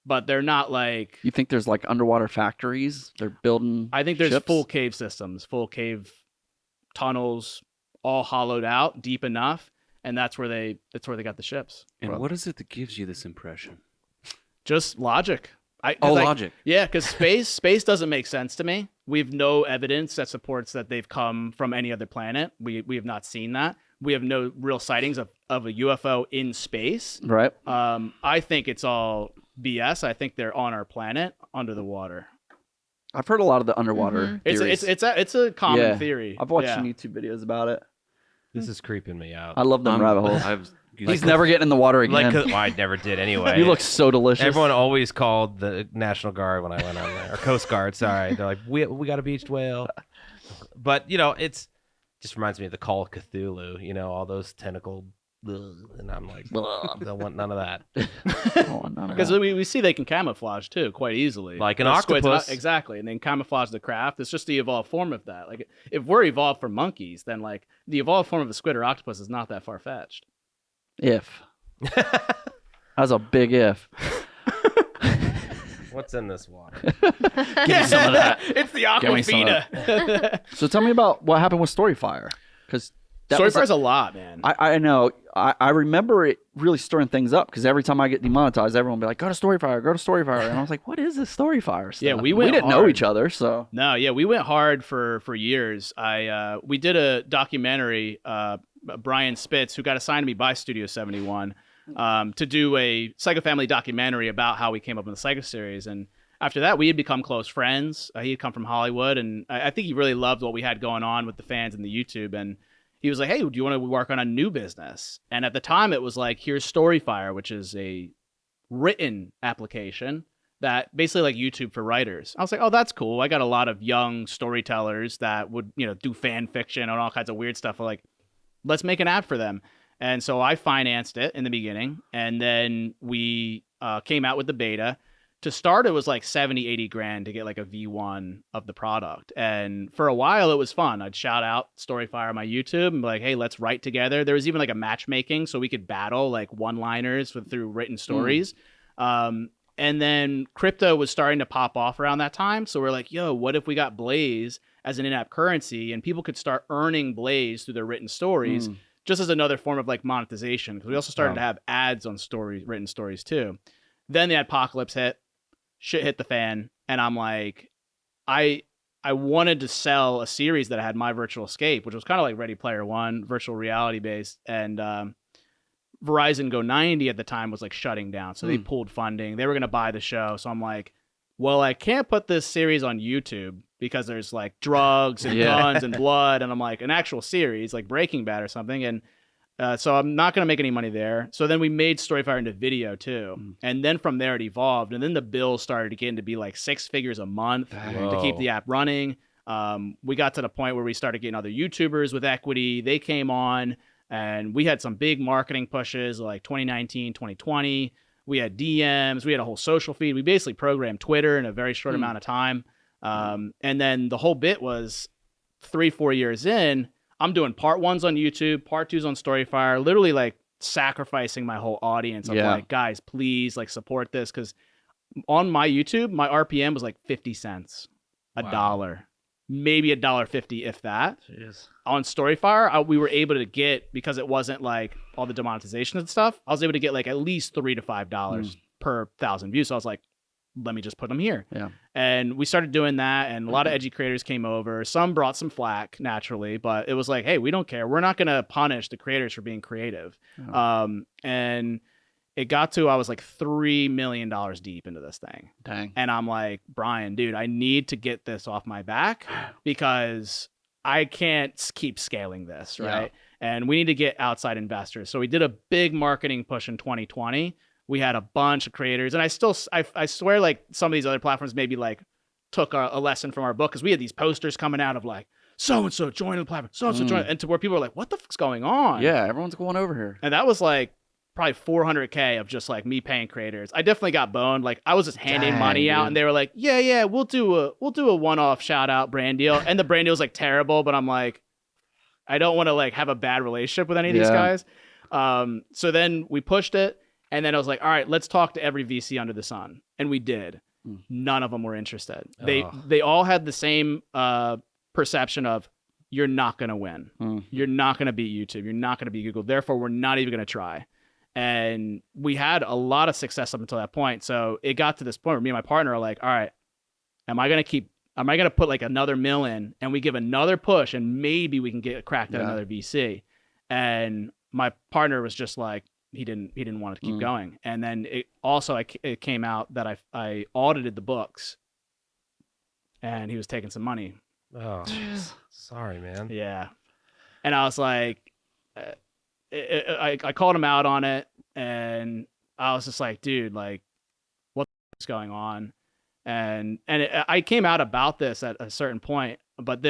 but they're not like. You think there's like underwater factories? They're building. I think there's ships? full cave systems, full cave tunnels, all hollowed out deep enough, and that's where they got the ships. And what is it that gives you this impression? Just logic. Logic. Yeah, because space doesn't make sense to me. We have no evidence that supports that they've come from any other planet. We have not seen that. We have no real sightings of a UFO in space. Right. I think it's all BS. I think they're on our planet under the water. I've heard a lot of the underwater theories. It's a common theory. I've watched some YouTube videos about it. This is creeping me out. I love them rabbit holes. He's Like, never getting in the water again. Well, I never did anyway. You look so delicious. Everyone always called the National Guard when I went on there, or Coast Guard. Sorry, they're like, we got a beached whale. But it's just reminds me of the Call of Cthulhu. All those tentacled, and I'm like, I don't want none of that. Because we see they can camouflage too quite easily, Like an The squids, octopus. exactly, and then camouflage the craft. It's just the evolved form of that. Like if we're evolved from monkeys, then like the evolved form of a squid or octopus is not that far fetched. If. That's a big if. What's in this water? Give me some of that. It's the Give me some of Aquafina. So tell me about what happened with Storyfire. Because Storyfire's a lot, man. I know. I remember it really stirring things up because every time I get demonetized, everyone would be like, go to Storyfire. And I was like, what is this Storyfire stuff? Yeah, we didn't know hard. each other, so. No, yeah, we went hard for years. We did a documentary, Brian Spitz, who got assigned to me by Studio 71, to do a Psycho Family documentary about how we came up in the Psycho series. And after that, we had become close friends. He had come from Hollywood, and I think he really loved what we had going on with the fans and the YouTube. And he was like, hey, do you want to work on a new business? And at the time, it was like, here's Storyfire, which is a written application that basically like YouTube for writers. I was like, oh, that's cool. I got a lot of young storytellers that would, do fan fiction and all kinds of weird stuff. Like, let's make an app for them. And so I financed it in the beginning, and then we came out with the beta. To start, it was like 70, 80 grand to get like a V1 of the product. And for a while, it was fun. I'd shout out Storyfire on my YouTube and be like, hey, let's write together. There was even like a matchmaking so we could battle like one-liners through written stories. And then crypto was starting to pop off around that time. So we're like, yo, what if we got Blaze as an in-app currency and people could start earning Blaze through their written stories just as another form of like monetization? Because we also started to have ads on written stories too. Then the apocalypse hit. Shit hit the fan, and I'm like, I wanted to sell a series that had My Virtual Escape, which was kind of like Ready Player One, virtual reality based, and Verizon Go 90 at the time was like shutting down, so they pulled funding. They were gonna buy the show, so I'm like, well, I can't put this series on YouTube because there's like drugs and guns and blood, and I'm like, an actual series like Breaking Bad or something, and so I'm not going to make any money there. So then we made Storyfire into video too. And then from there it evolved. And then the bills started to get into be like 6 figures a month to keep the app running. We got to the point where we started getting other YouTubers with equity. They came on, and we had some big marketing pushes like 2019, 2020. We had DMs. We had a whole social feed. We basically programmed Twitter in a very short amount of time. And then the whole bit was 3-4 years in, I'm doing part 1s on YouTube, part 2s on Storyfire, literally like sacrificing my whole audience. I'm like, guys, please like support this. Cause on my YouTube, my RPM was like 50 cents, $1, maybe $1.50, if that. Jeez. On Storyfire, we were able to get, because it wasn't like all the demonetization and stuff, I was able to get like at least $3 to $5 per 1,000 views. So I was like, let me just put them here. Yeah. And we started doing that, and a lot of edgy creators came over. Some brought some flack naturally, but it was like, hey, we don't care. We're not going to punish the creators for being creative. And it got to, I was like $3 million deep into this thing. Dang. And I'm like, Brian, dude, I need to get this off my back because I can't keep scaling this, right? And we need to get outside investors. So we did a big marketing push in 2020. We had a bunch of creators, and I swear like some of these other platforms maybe like took a lesson from our book, because we had these posters coming out of like, so-and-so join the platform, so-and-so join, and to where people are like, what the fuck's going on? Yeah, everyone's going over here. And that was like probably $400K of just like me paying creators. I definitely got boned. Like I was just handing money out, and they were like, yeah, we'll do a one-off shout out brand deal. And the brand deal was like terrible, but I'm like, I don't want to like have a bad relationship with any of these guys. So then we pushed it. And then I was like, all right, let's talk to every VC under the sun. And we did. None of them were interested. They all had the same perception of, you're not going to win. You're not going to beat YouTube. You're not going to beat Google. Therefore, we're not even going to try. And we had a lot of success up until that point. So it got to this point where me and my partner are like, all right, am I going to put like another $1 million and we give another push and maybe we can get cracked at another VC? And my partner was just like, he didn't want to keep going. And then it came out that I audited the books, and he was taking some money. Oh, sorry, man. Yeah. And I was like, I called him out on it, and I was just like, dude, like, what is going on? And I came out about this at a certain point, but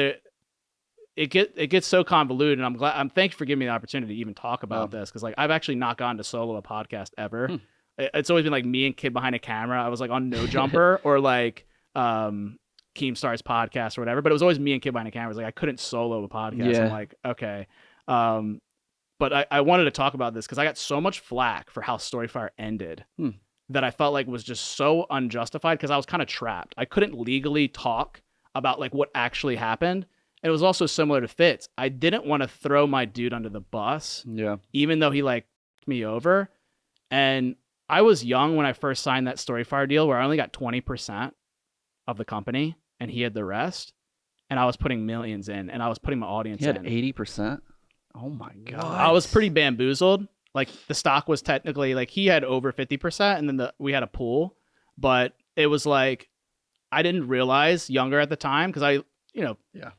it gets so convoluted, and I'm thankful for giving me the opportunity to even talk about this, because like I've actually not gone to solo a podcast ever. It's always been like me and kid behind a camera. I was like on No Jumper or like Keemstar's podcast or whatever, but it was always me and kid behind a camera. It was like I couldn't solo a podcast. I'm like, okay. But I wanted to talk about this because I got so much flack for how Storyfire ended that I felt like was just so unjustified, because I was kind of trapped. I couldn't legally talk about like what actually happened. And it was also similar to Fitz. I didn't want to throw my dude under the bus, Yeah. even though he like me over. And I was young when I first signed that Storyfire deal where I only got 20% of the company and he had the rest. And I was putting millions in and I was putting my audience He had in. 80%. Oh my god. I was pretty bamboozled. Like the stock was technically like he had over 50% and then we had a pool, but it was like I didn't realize younger at the time because I,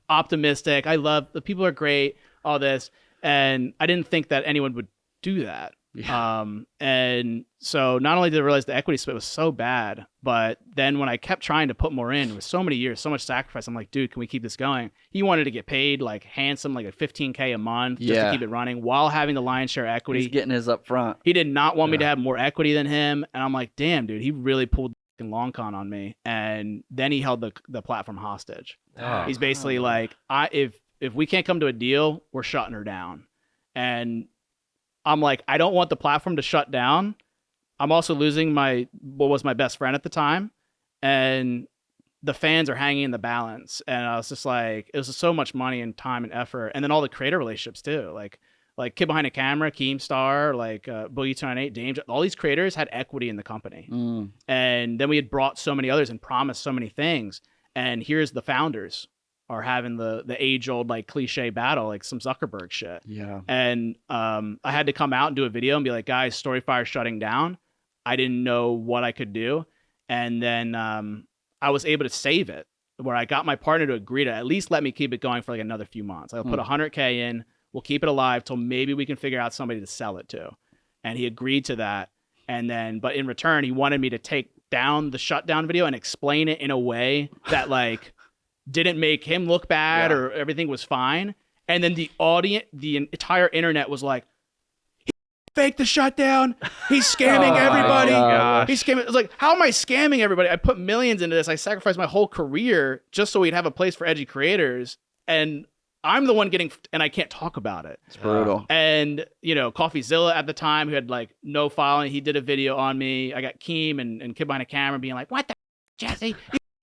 optimistic. I love the people are great, all this, and I didn't think that anyone would do that. Yeah. And so not only did I realize the equity split was so bad, but then when I kept trying to put more in, it was so many years, so much sacrifice. I'm like, dude, can we keep this going? He wanted to get paid like handsome, like a $15K a month just to keep it running while having the lion's share equity. He's getting his up front. He did not want me to have more equity than him. And I'm like, damn, dude, he really pulled the long con on me. And then he held the platform hostage. Oh. He's basically like, if we can't come to a deal, we're shutting her down. And I'm like, I don't want the platform to shut down. I'm also losing what was my best friend at the time. And the fans are hanging in the balance. And I was just like, it was so much money and time and effort. And then all the creator relationships too. Like Kid Behind a Camera, Keemstar, like Boogie298, Dames, all these creators had equity in the company. And then we had brought so many others and promised so many things. And here's the founders are having the age-old like cliche battle, like some Zuckerberg shit. Yeah. And I had to come out and do a video and be like, guys, Storyfire shutting down. I didn't know what I could do. And then I was able to save it where I got my partner to agree to at least let me keep it going for like another few months. I'll put 100K in. We'll keep it alive till maybe we can figure out somebody to sell it to. And he agreed to that. And then, but in return, he wanted me to take down the shutdown video and explain it in a way that like didn't make him look bad or everything was fine. And then the entire internet was like, he faked the shutdown. He's scamming everybody. He's scamming. It's like, how am I scamming everybody? I put millions into this. I sacrificed my whole career just so we'd have a place for edgy creators. And I'm the one and I can't talk about it. It's brutal. And, CoffeeZilla at the time, who had like no following, he did a video on me. I got Keem and Kid Behind a Camera being like, what the Jesse? You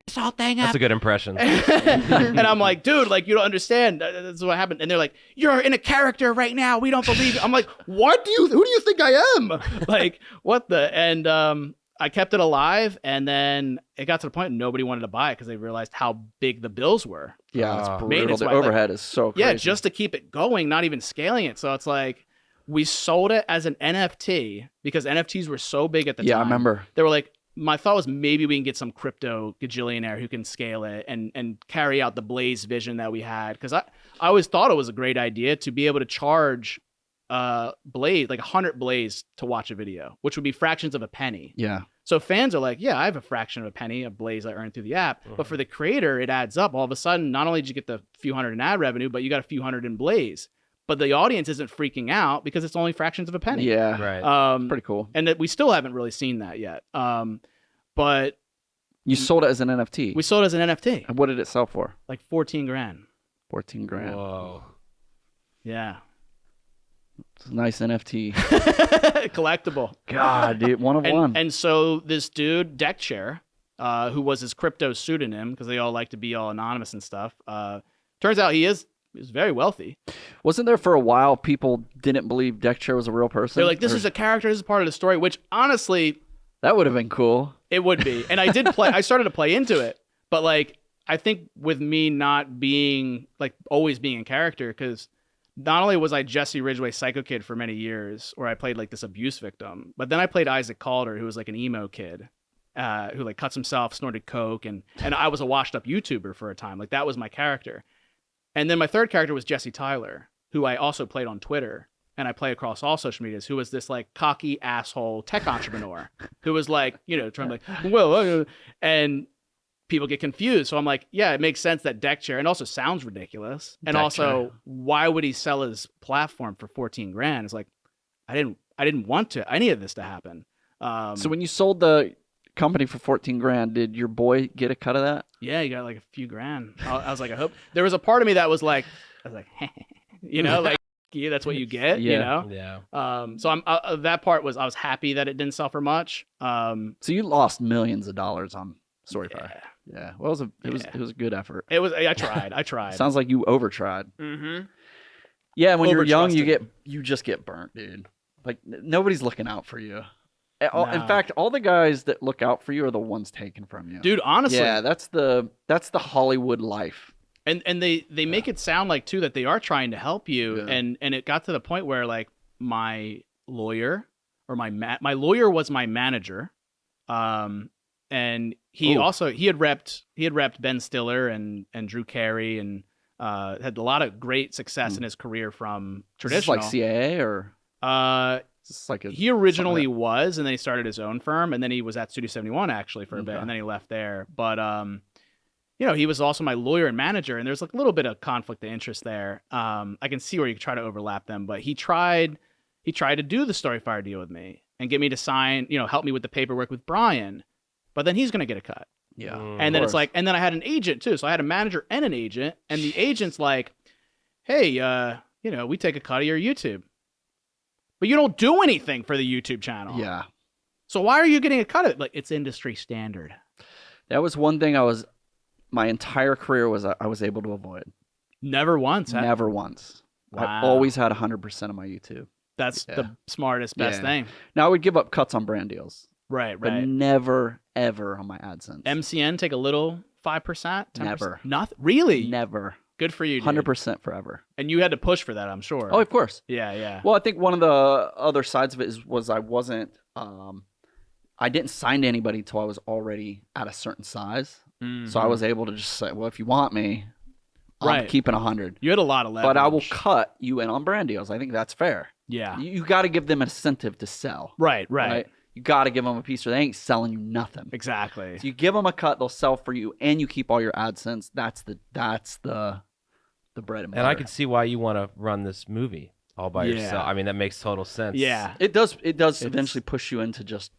this whole thing up. That's a good impression. And I'm like, dude, like, you don't understand. That's what happened. And they're like, you're in a character right now. We don't believe you. I'm like, who do you think I am? Like, what the? And I kept it alive. And then it got to the point nobody wanted to buy it because they realized how big the bills were. Yeah, it's brutal. Maintenance The wise, overhead is so crazy. Yeah, just to keep it going, not even scaling it. So it's like, we sold it as an NFT because NFTs were so big at the time. Yeah, I remember. They were like, my thought was maybe we can get some crypto gajillionaire who can scale it and carry out the Blaze vision that we had. Because I always thought it was a great idea to be able to charge Blaze, like 100 Blaze to watch a video, which would be fractions of a penny. Yeah. So fans are like, yeah, I have a fraction of a penny of Blaze I earned through the app. But for the creator, it adds up. All of a sudden, not only did you get the few hundred in ad revenue, but you got a few hundred in Blaze. But the audience isn't freaking out because it's only fractions of a penny. Yeah. Right. Pretty cool. And that we still haven't really seen that yet. But you sold it as an NFT. we sold it as an NFT, And what did it sell for? like 14 grand. 14 grand. Whoa. Yeah. It's a nice NFT. Collectible. God, dude, one of one. And so this dude, Deckchair, who was his crypto pseudonym because they all like to be all anonymous and stuff, turns out he's very wealthy. Wasn't there for a while people didn't believe Deckchair was a real person? They're like, this is a character, this is part of the story, which honestly, that would have been cool. it would be. And I did play, I started to play into it, but like, I think with me not being like always being in character, because not only was I Jesse Ridgway Psycho Kid for many years, where I played like this abuse victim, but then I played Isaac Calder, who was like an emo kid, who like cuts himself, snorted coke, and I was a washed up YouTuber for a time. Like that was my character. And then my third character was Jesse Tyler, who I also played on Twitter, and I play across all social medias, who was this like cocky asshole tech entrepreneur who was like, trying to like, well, and people get confused. So I'm like, yeah, it makes sense that Deckchair, and also sounds ridiculous. And also, why would he sell his platform for 14 grand? It's like, I didn't want any of this to happen. So when you sold the company for 14 grand, did your boy get a cut of that? Yeah, he got like a few grand. I was like, I hope. There was a part of me that was like, like, like, yeah, that's what you get, Yeah. So I'm that part was I was happy that it didn't sell for much. So you lost millions of dollars on Storyfire. Yeah. Well, it was a good effort. It was. I tried. Sounds like you over tried. Mm-hmm. Yeah, when you're young, Over-trusted. you just get burnt, dude. Like nobody's looking out for you. In No. fact, all the guys that look out for you are the ones taken from you. Dude, honestly. Yeah, that's the Hollywood life. And they make it sound like too that they are trying to help you, Yeah. and it got to the point where like my lawyer or my lawyer was my manager, and he Ooh. also he had repped Ben Stiller and Drew Carey and had a lot of great success in his career from Is this traditional. like CAA or Uh, is this like a he originally was, and then he started his own firm, and then he was at Studio 71 actually for a bit, Okay. and then he left there. But you know, he was also my lawyer and manager, and there's like a little bit of conflict of interest there. I can see where you could try to overlap them, but he tried to do the Storyfire deal with me and get me to sign, you know, help me with the paperwork with Brian, but then he's gonna get a cut. yeah. And then it's like, and then I had an agent too. So I had a manager and an agent, and the agent's like, hey, you know, we take a cut of your YouTube, but you don't do anything for the YouTube channel. Yeah. So why are you getting a cut of it? Like, it's industry standard. That was one thing my entire career I was able to avoid. Never once. Huh? Never once. Wow. I've always had 100% of my YouTube. That's Yeah. the smartest, best Yeah. thing. Now I would give up cuts on brand deals, Right, but right. never ever on my AdSense. MCN take a little 5%, 10%. Never. Nothing. Really? Never. Good for you, dude. 100% forever. And you had to push for that, I'm sure. Oh, of course. yeah, yeah. Well, I think one of the other sides of it was I wasn't I didn't sign to anybody until I was already at a certain size. So I was able to just say, well, if you want me, I'm Right. keeping 100. You had a lot of leverage. But I will cut you in on brand deals. I think that's fair. Yeah. You got to give them an incentive to sell. Right, right. You got to give them a piece or they ain't selling you nothing. Exactly. So you give them a cut, they'll sell for you, and you keep all your AdSense. That's the bread and butter. And I can see why you want to run this movie all by Yeah. yourself. I mean, that makes total sense. Yeah. It does eventually push you into just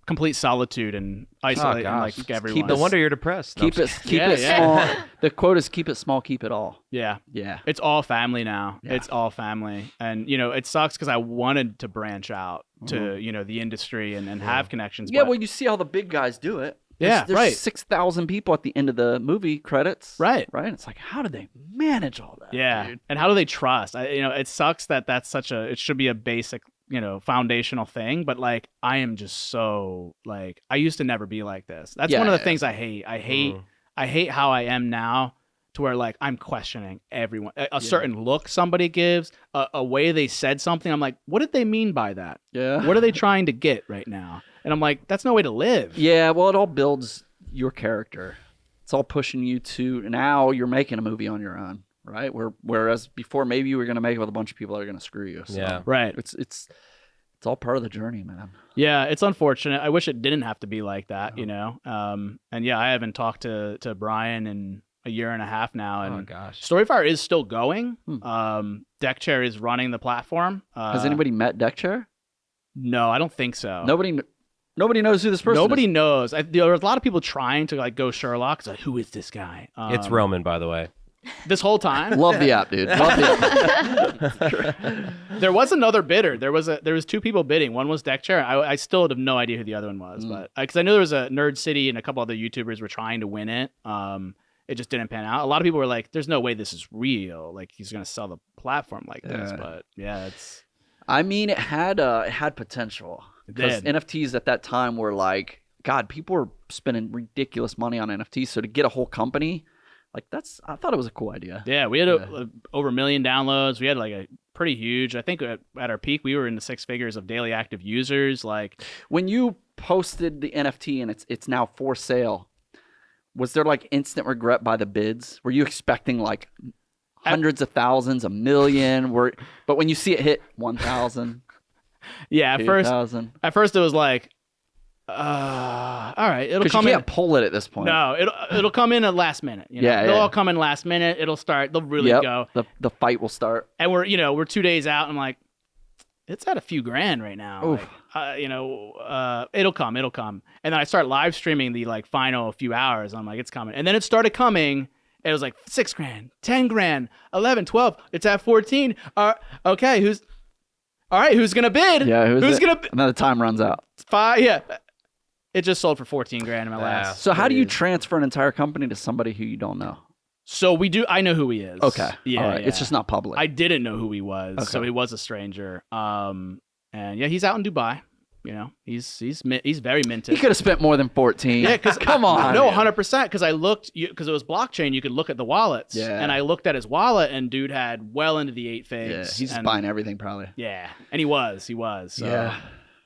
Complete solitude and isolate and gosh. like everyone. No wonder you're depressed. No, keep I'm it just keep Yeah, it yeah. small. The quote is keep it small, keep it all. Yeah. Yeah. It's all family now. Yeah. It's all family. And, you know, it sucks because I wanted to branch out to, Mhm. you know, the industry and have connections. Yeah, but- well, you see how the big guys do it. Yeah, There's right. 6,000 people at the end of the movie credits. Right. Right? It's like, how did they manage all that? Yeah. dude? And how do they trust? You know, it sucks that that's it should be a basic, you know, foundational thing. But like, I am just so like, I used to never be like this. That's Yeah, one of the yeah. things I hate. I hate how I am now to where like I'm questioning everyone. A certain look somebody gives, a way they said something. I'm like, what did they mean by that? Yeah. What are they trying to get right now? And I'm like, that's no way to live. Yeah, well, it all builds your character. It's all pushing you to now you're making a movie on your own, right? Whereas before maybe you were going to make it with a bunch of people that are going to screw you. So Yeah. Right. It's all part of the journey, man. Yeah, it's unfortunate. I wish it didn't have to be like that, you know. And yeah, I haven't talked to Brian in a year and a half now, Oh and gosh. Storyfire is still going. Deckchair is running the platform. Has anybody met Deckchair? No, I don't think so. Nobody knows who this person Nobody is. knows. There were a lot of people trying to like go Sherlock. It's like, who is this guy? It's Roman, by the way. This whole time, Love the app, dude. Love the app. there was another bidder. There was two people bidding. One was Deckchair. I still have no idea who the other one was, but because I knew there was a Nerd City and a couple other YouTubers were trying to win it. It just didn't pan out. A lot of people were like, "There's no way this is real. Like he's gonna sell the platform like this." Yeah. But yeah, it's I mean, it had potential. Because did. NFTs at that time were like, God, people were spending ridiculous money on NFTs. So to get a whole company, like I thought it was a cool idea. yeah. We had over 1 million downloads. We had like a pretty huge. I think at our peak, we were in the 6 figures of daily active users. Like When you posted the NFT and it's now for sale, was there like instant regret by the bids? Were you expecting like hundreds of thousands, 1 million? But when you see it hit 1,000, yeah, at 2,000, first it was like, all right, it'll because you come in. can't pull it at this point. No, it'll come in at last minute. You know? Yeah, They'll yeah. all come in last minute. It'll start. They'll really Yep, go. the fight will start. And we're 2 days out. And I'm like, it's at a few grand right now. Oof. Like, it'll come. And then I start live streaming the like final few hours. I'm like, it's coming. And then it started coming. It was like 6 grand, 10 grand, 11, 12. It's at 14. Okay, who's gonna bid? Yeah, who's it? gonna And then the time runs out. 5? Yeah. It just sold for 14 grand in my Yeah. last. So how do you 3 years. transfer an entire company to somebody who you don't know? So I know who he is. Okay. Yeah. All right. yeah. It's just not public. I didn't know who he was, so Okay. he was a stranger. And yeah, he's out in Dubai. You know, he's very minted. He could have spent more than 14. Yeah, because come on. no, 100%. Because I looked, because it was blockchain, you could look at the wallets. Yeah. And I looked at his wallet, and dude had well into the 8 figs. Yeah, he's and, buying everything probably. Yeah, and he was. So, Yeah.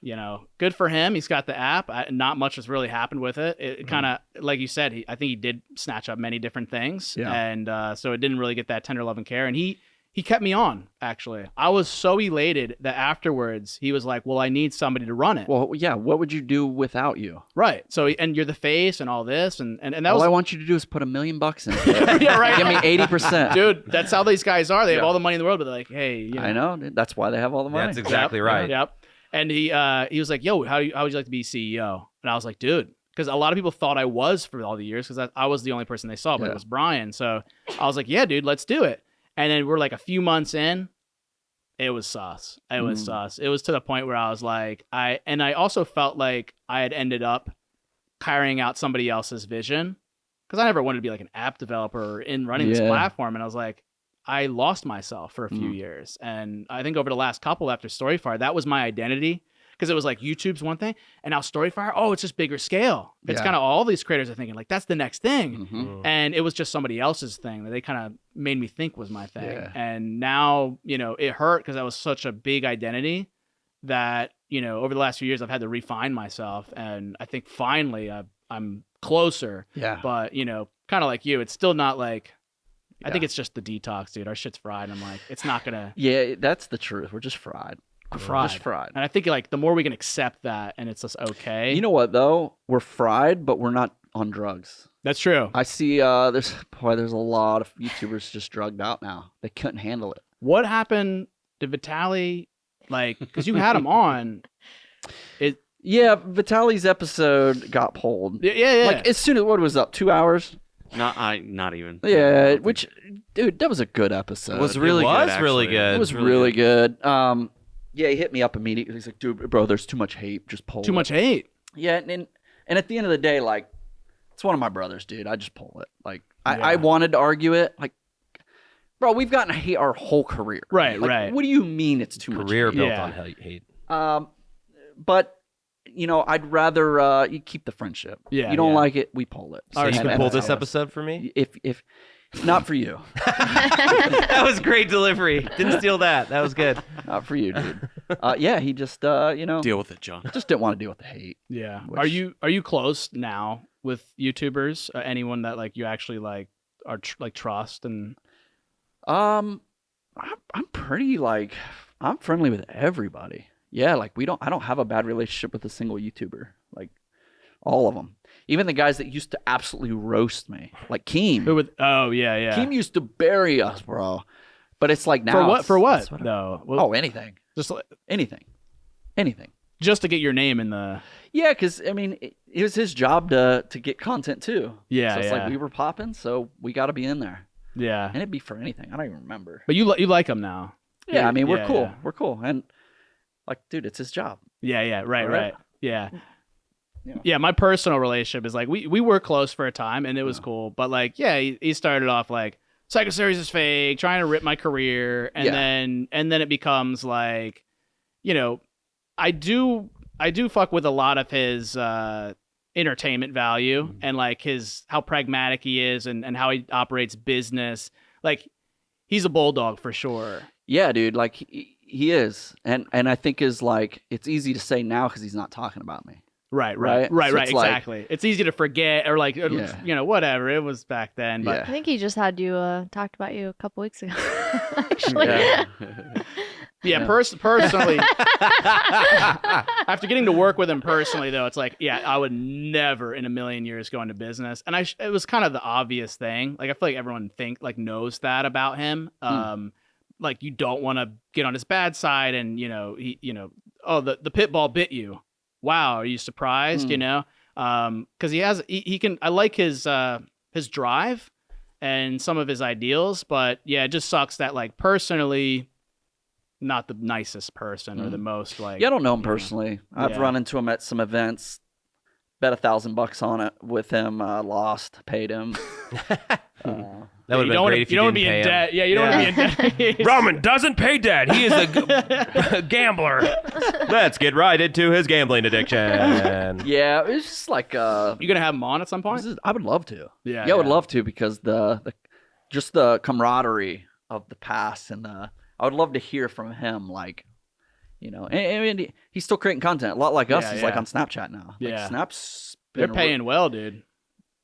you know, good for him. He's got the app. Not much has really happened with it. It kind of, like you said, I think he did snatch up many different things. Yeah. And so it didn't really get that tender love and care. And he kept me on, actually. I was so elated that afterwards he was like, well, I need somebody to run it. Well, yeah. What would you do without you? Right. So, and you're the face and all this. And that All was, I want you to do is put $1 million in it. yeah, right. Give me 80%. Dude, that's how these guys are. They have Yeah. all the money in the world, but they're like, hey, you know. I know. Dude. That's why they have all the money. That's exactly Yep, right. Yep. And he was like, yo, how would you like to be CEO? And I was like, dude, because a lot of people thought I was for all the years because I was the only person they saw, but Yeah. it was Brian. So I was like, yeah, dude, let's do it. And then we're like a few months in, it was sus. It was sus. It was to the point where I was like, I also felt like I had ended up carrying out somebody else's vision because I never wanted to be like an app developer in running this Yeah. platform. And I was like, I lost myself for a few years. And I think over the last couple after Storyfire, that was my identity. Because it was like YouTube's one thing, and now Storyfire, it's just bigger scale. It's Yeah. kind of all these creators are thinking like that's the next thing, Mhm. and it was just somebody else's thing that they kind of made me think was my thing. Yeah. And now it hurt because that was such a big identity that over the last few years I've had to refine myself, and I think finally I'm closer. Yeah. But kind of like you, it's still not like. I think Yeah. it's just the detox, dude. Our shit's fried. I'm like, it's not gonna. Yeah, that's the truth. We're just fried. We're fried. Just fried. And I think like the more we can accept that, and it's just okay. You know what though? We're fried, but we're not on drugs. That's true. I see. There's a lot of YouTubers just drugged out now. They couldn't handle it. What happened to Vitaly? Like, because you had him on. Yeah, Vitaly's episode got pulled. Yeah. Like as soon as what was up, 2 hours. Not even. Yeah, which, dude, that was a good episode. It was really good. really actually. good. It was really good. Yeah, he hit me up immediately. He's like, dude, bro, there's too much hate. Just pull Too it. much hate. Yeah, and at the end of the day, like, it's one of my brothers, dude. I just pull it. Like, I wanted to argue it. Like, bro, we've gotten hate our whole career. Right, Like, right. What do you mean it's too much Career hate? built Yeah. on hate. But, I'd rather you keep the friendship. Yeah, You don't yeah. like it, we pull it. So you And- can and pull that's this how episode for me? If not for you. That was great delivery. Didn't steal that. That was good. Not for you, dude. Yeah, he just Deal with it, John. just didn't want to deal with the hate. Yeah. Which- Are you close now with YouTubers? Anyone that like you actually like are trust and I'm pretty like I'm friendly with everybody. Yeah, like I don't have a bad relationship with a single YouTuber. Like all of them. Even the guys that used to absolutely roast me. Like Keem. who would? Oh yeah. Keem used to bury us, bro. But it's like now For what? it's- For what? it's whatever. No. Well, Anything. just like- Anything. just to get your name in the. Yeah, because I mean, it was his job to get content too. Yeah, so it's yeah. like we were popping, so we got to be in there, Yeah. and it'd be for anything. I don't even remember. But you like him now. Yeah, I mean, we're Yeah, cool. yeah. We're cool, and like, dude, it's his job. Yeah. Right. Right. Yeah. Yeah. Yeah, my personal relationship is like we were close for a time and it was cool, but like he started off like Psycho Series is fake, trying to rip my career, and Yeah. then it becomes like, I do fuck with a lot of his entertainment value and like how pragmatic he is and how he operates business. Like he's a bulldog for sure. Yeah, dude, like he is, and I think is like it's easy to say now because he's not talking about me. Right. Right? So it's like- Exactly. It's easy to forget or like, Yeah. whatever. It was back then. But Yeah. I think he just had you talked about you a couple weeks ago. Actually. Yeah. yeah, personally, after getting to work with him personally, though, it's like, yeah, I would never in a million years go into business. And it was kind of the obvious thing. Like, I feel like everyone knows that about him. Like, you don't want to get on his bad side and, the pit ball bit you. Wow, are you surprised? Because he can. I like his drive and some of his ideals, but yeah, it just sucks that like personally, not the nicest person or the most like. Yeah, I don't know him personally. I've Yeah. run into him at some events. Bet $1,000 on it with him. Lost. Paid him. That would have been great if you don't didn't want to be pay in him. debt. Yeah, you don't want to be in debt. Roman doesn't pay debt. He is a gambler. Let's get right into his gambling addiction. Yeah, it's just like You gonna have him on at some point? I would love to. Yeah, I would love to because just the camaraderie of the past and I would love to hear from him, like, you know, and he's still creating content a lot like us. Yeah, He's yeah. like on Snapchat now. Like, Yeah. Snap's They're been paying well, dude.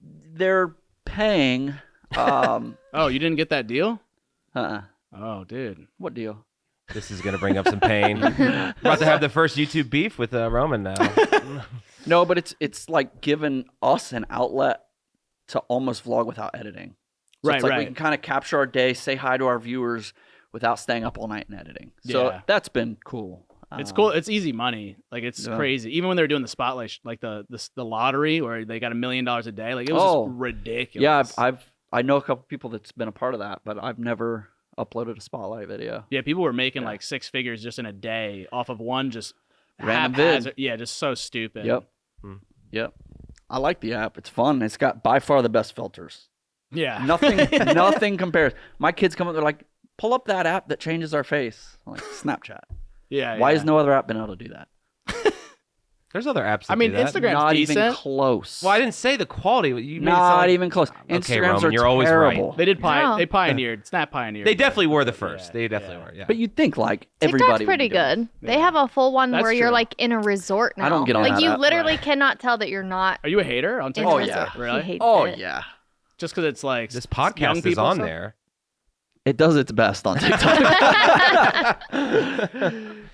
They're paying. Oh, you didn't get that deal? Uh-uh. Oh, dude. What deal? This is going to bring up some pain. About to have the first YouTube beef with Roman now. No, but it's like giving us an outlet to almost vlog without editing. So Right, it's like we right. can kind of capture our day, say hi to our viewers without staying up all night and editing. So Yeah. that's been cool. It's cool. It's easy money. Like, it's Yeah. crazy. Even when they were doing the spotlight, like the lottery where they got $1 million a day, like it was Oh. just ridiculous. Yeah, I know a couple people that's been a part of that, but I've never uploaded a spotlight video. Yeah, people were making Yeah. like 6 figures just in a day off of one just Random vid. haphazard. Yeah, just so stupid. Yep. Hmm. Yep. I like the app. It's fun. It's got by far the best filters. Yeah. Nothing compares. My kids come up, they're like, pull up that app that changes our face. I'm like, Snapchat. Yeah. Why yeah. has no other app been able to do that? There's other apps that I mean, do that. Instagram's Not decent. even close. Well, I didn't say the quality. You made it sound Not like- even close. Okay, Instagrams Roman, are you're always right. terrible. They did. No. They pioneered. Snap pioneered. They definitely were the Yeah, first. They definitely yeah. were. Yeah. But you'd think like TikTok's everybody would pretty be doing it. good. They Yeah. have a full one That's where you're true. like in a resort now. I don't get on like that you app. literally Right. cannot tell that you're not Are you a hater on in TikTok? a Oh, resort. yeah. Really? He hates Oh it. yeah. Just because it's like this young podcast is people on stuff? there. It does its best on TikTok.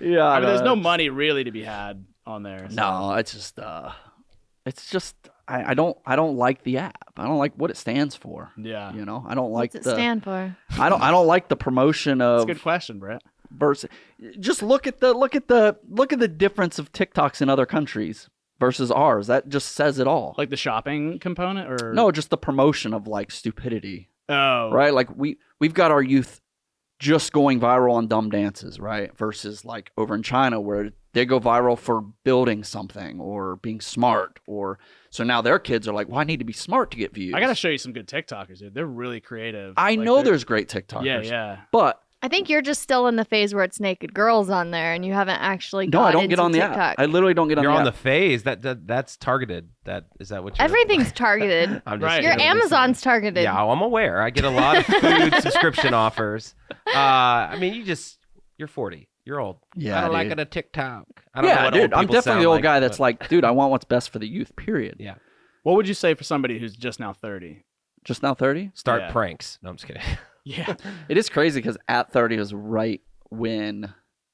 Yeah. I mean, there's no money really to be had on there. So. No, it's just I don't like the app. I don't like what it stands for. Yeah. You know, I don't like What's it stand for? I don't like the promotion That's of a good question, Brett. versus. Just look at the difference of TikToks in other countries versus ours. That just says it all. Like the shopping component, or No, just the promotion of like stupidity, Oh, right? Like we've got our youth just going viral on dumb dances, right? Versus like over in China where they go viral for building something or being smart, or so now their kids are like, well, I need to be smart to get views. I gotta show you some good TikTokers, dude. They're really creative. I Like, know they're- there's great TikTokers. Yeah, yeah. But I think you're just still in the phase where it's naked girls on there, and you haven't actually. no, I don't get into on the TikTok. app. I literally don't get on You're the on app. the phase. That's targeted. Is that what you're? Everything's targeted. I'm Right. Your kidding. Amazon's targeted. Yeah, I'm aware. I get a lot of food subscription offers. I mean, you're 40. You're old. Yeah, I don't like dude. it a TikTok. I don't know Yeah, what dude, old I'm people definitely sound the old like, guy that's but- like, dude, I want what's best for the youth, period. Yeah. What would you say for somebody who's just now 30? Just now 30? Start Yeah. pranks. No, I'm just kidding. Yeah. It is crazy because at 30 was right when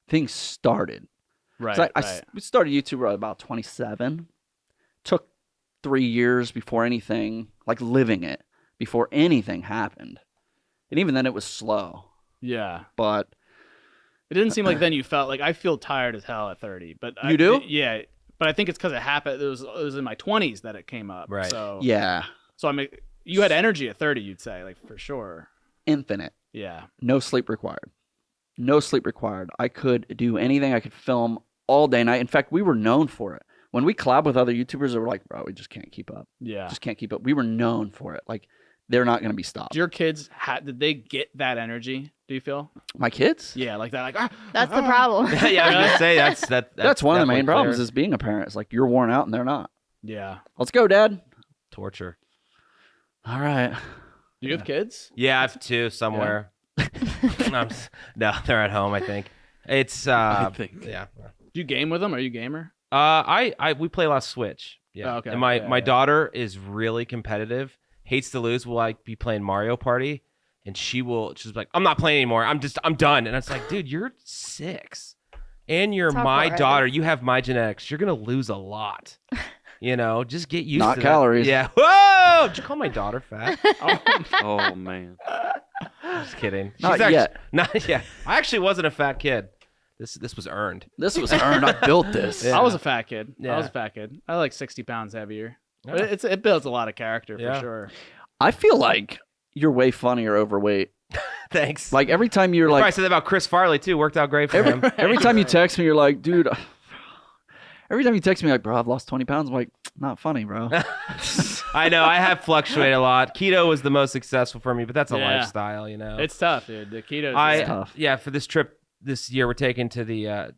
things started. Right. So right. we started YouTube at about 27. Took 3 years before anything, like living it, before anything happened. And even then it was slow. Yeah. But It didn't seem like then you felt like I feel tired as hell at 30. But You do? Yeah. But I think it's because it happened. It was in my 20s that it came up. Right. So yeah, So I mean, you had energy at 30, you'd say, like for sure. infinite. Yeah. No sleep required. No sleep required. I could do anything. I could film all day, night. In fact, we were known for it. When we collab with other YouTubers, they were like, bro, we just can't keep up. Yeah. Just can't keep up. We were known for it. Like, they're not going to be stopped. Do your kids did they get that energy? Do you feel? My kids? Yeah, like that. Like ah, That's the ah. problem. yeah, I was gonna say that's That's one of the main definitely problems clear. is being a parent. It's like, you're worn out and they're not. Yeah. Let's go, Dad. torture. All right. Do you have kids? Yeah, I have two somewhere. No, they're at home. I think it's. I think. Yeah. Do you game with them? Are you a gamer? We play a lot of Switch. Yeah. Oh, okay. And my Yeah, my yeah. daughter is really competitive. Hates to lose. Will like be playing Mario Party, and she's like, I'm not playing anymore. I'm done. And it's like, dude, you're 6, and you're It's awful, my right? daughter. You have my genetics. You're gonna lose a lot. You know, just get used Not to calories. That. Yeah. Whoa! Did you call my daughter fat? Oh man. Just kidding. Not actually, yet. Not yet. I actually wasn't a fat kid. This was earned. This was earned. I built this. Yeah. I was a fat kid. Yeah. I was a fat kid. I like 60 pounds heavier. Yeah. But it builds a lot of character for Yeah. sure. I feel like you're way funnier overweight. Thanks. Like, every time you're Probably like, said that about Chris Farley too. Worked out great for him. every time you text me, you're like, dude, every time you text me, like, bro, I've lost 20 pounds. I'm like, not funny, bro. I know I have fluctuated a lot. Keto was the most successful for me, but that's a Yeah. lifestyle, you know. It's tough, dude. The keto. tough. Yeah, for this trip this year, we're taking to the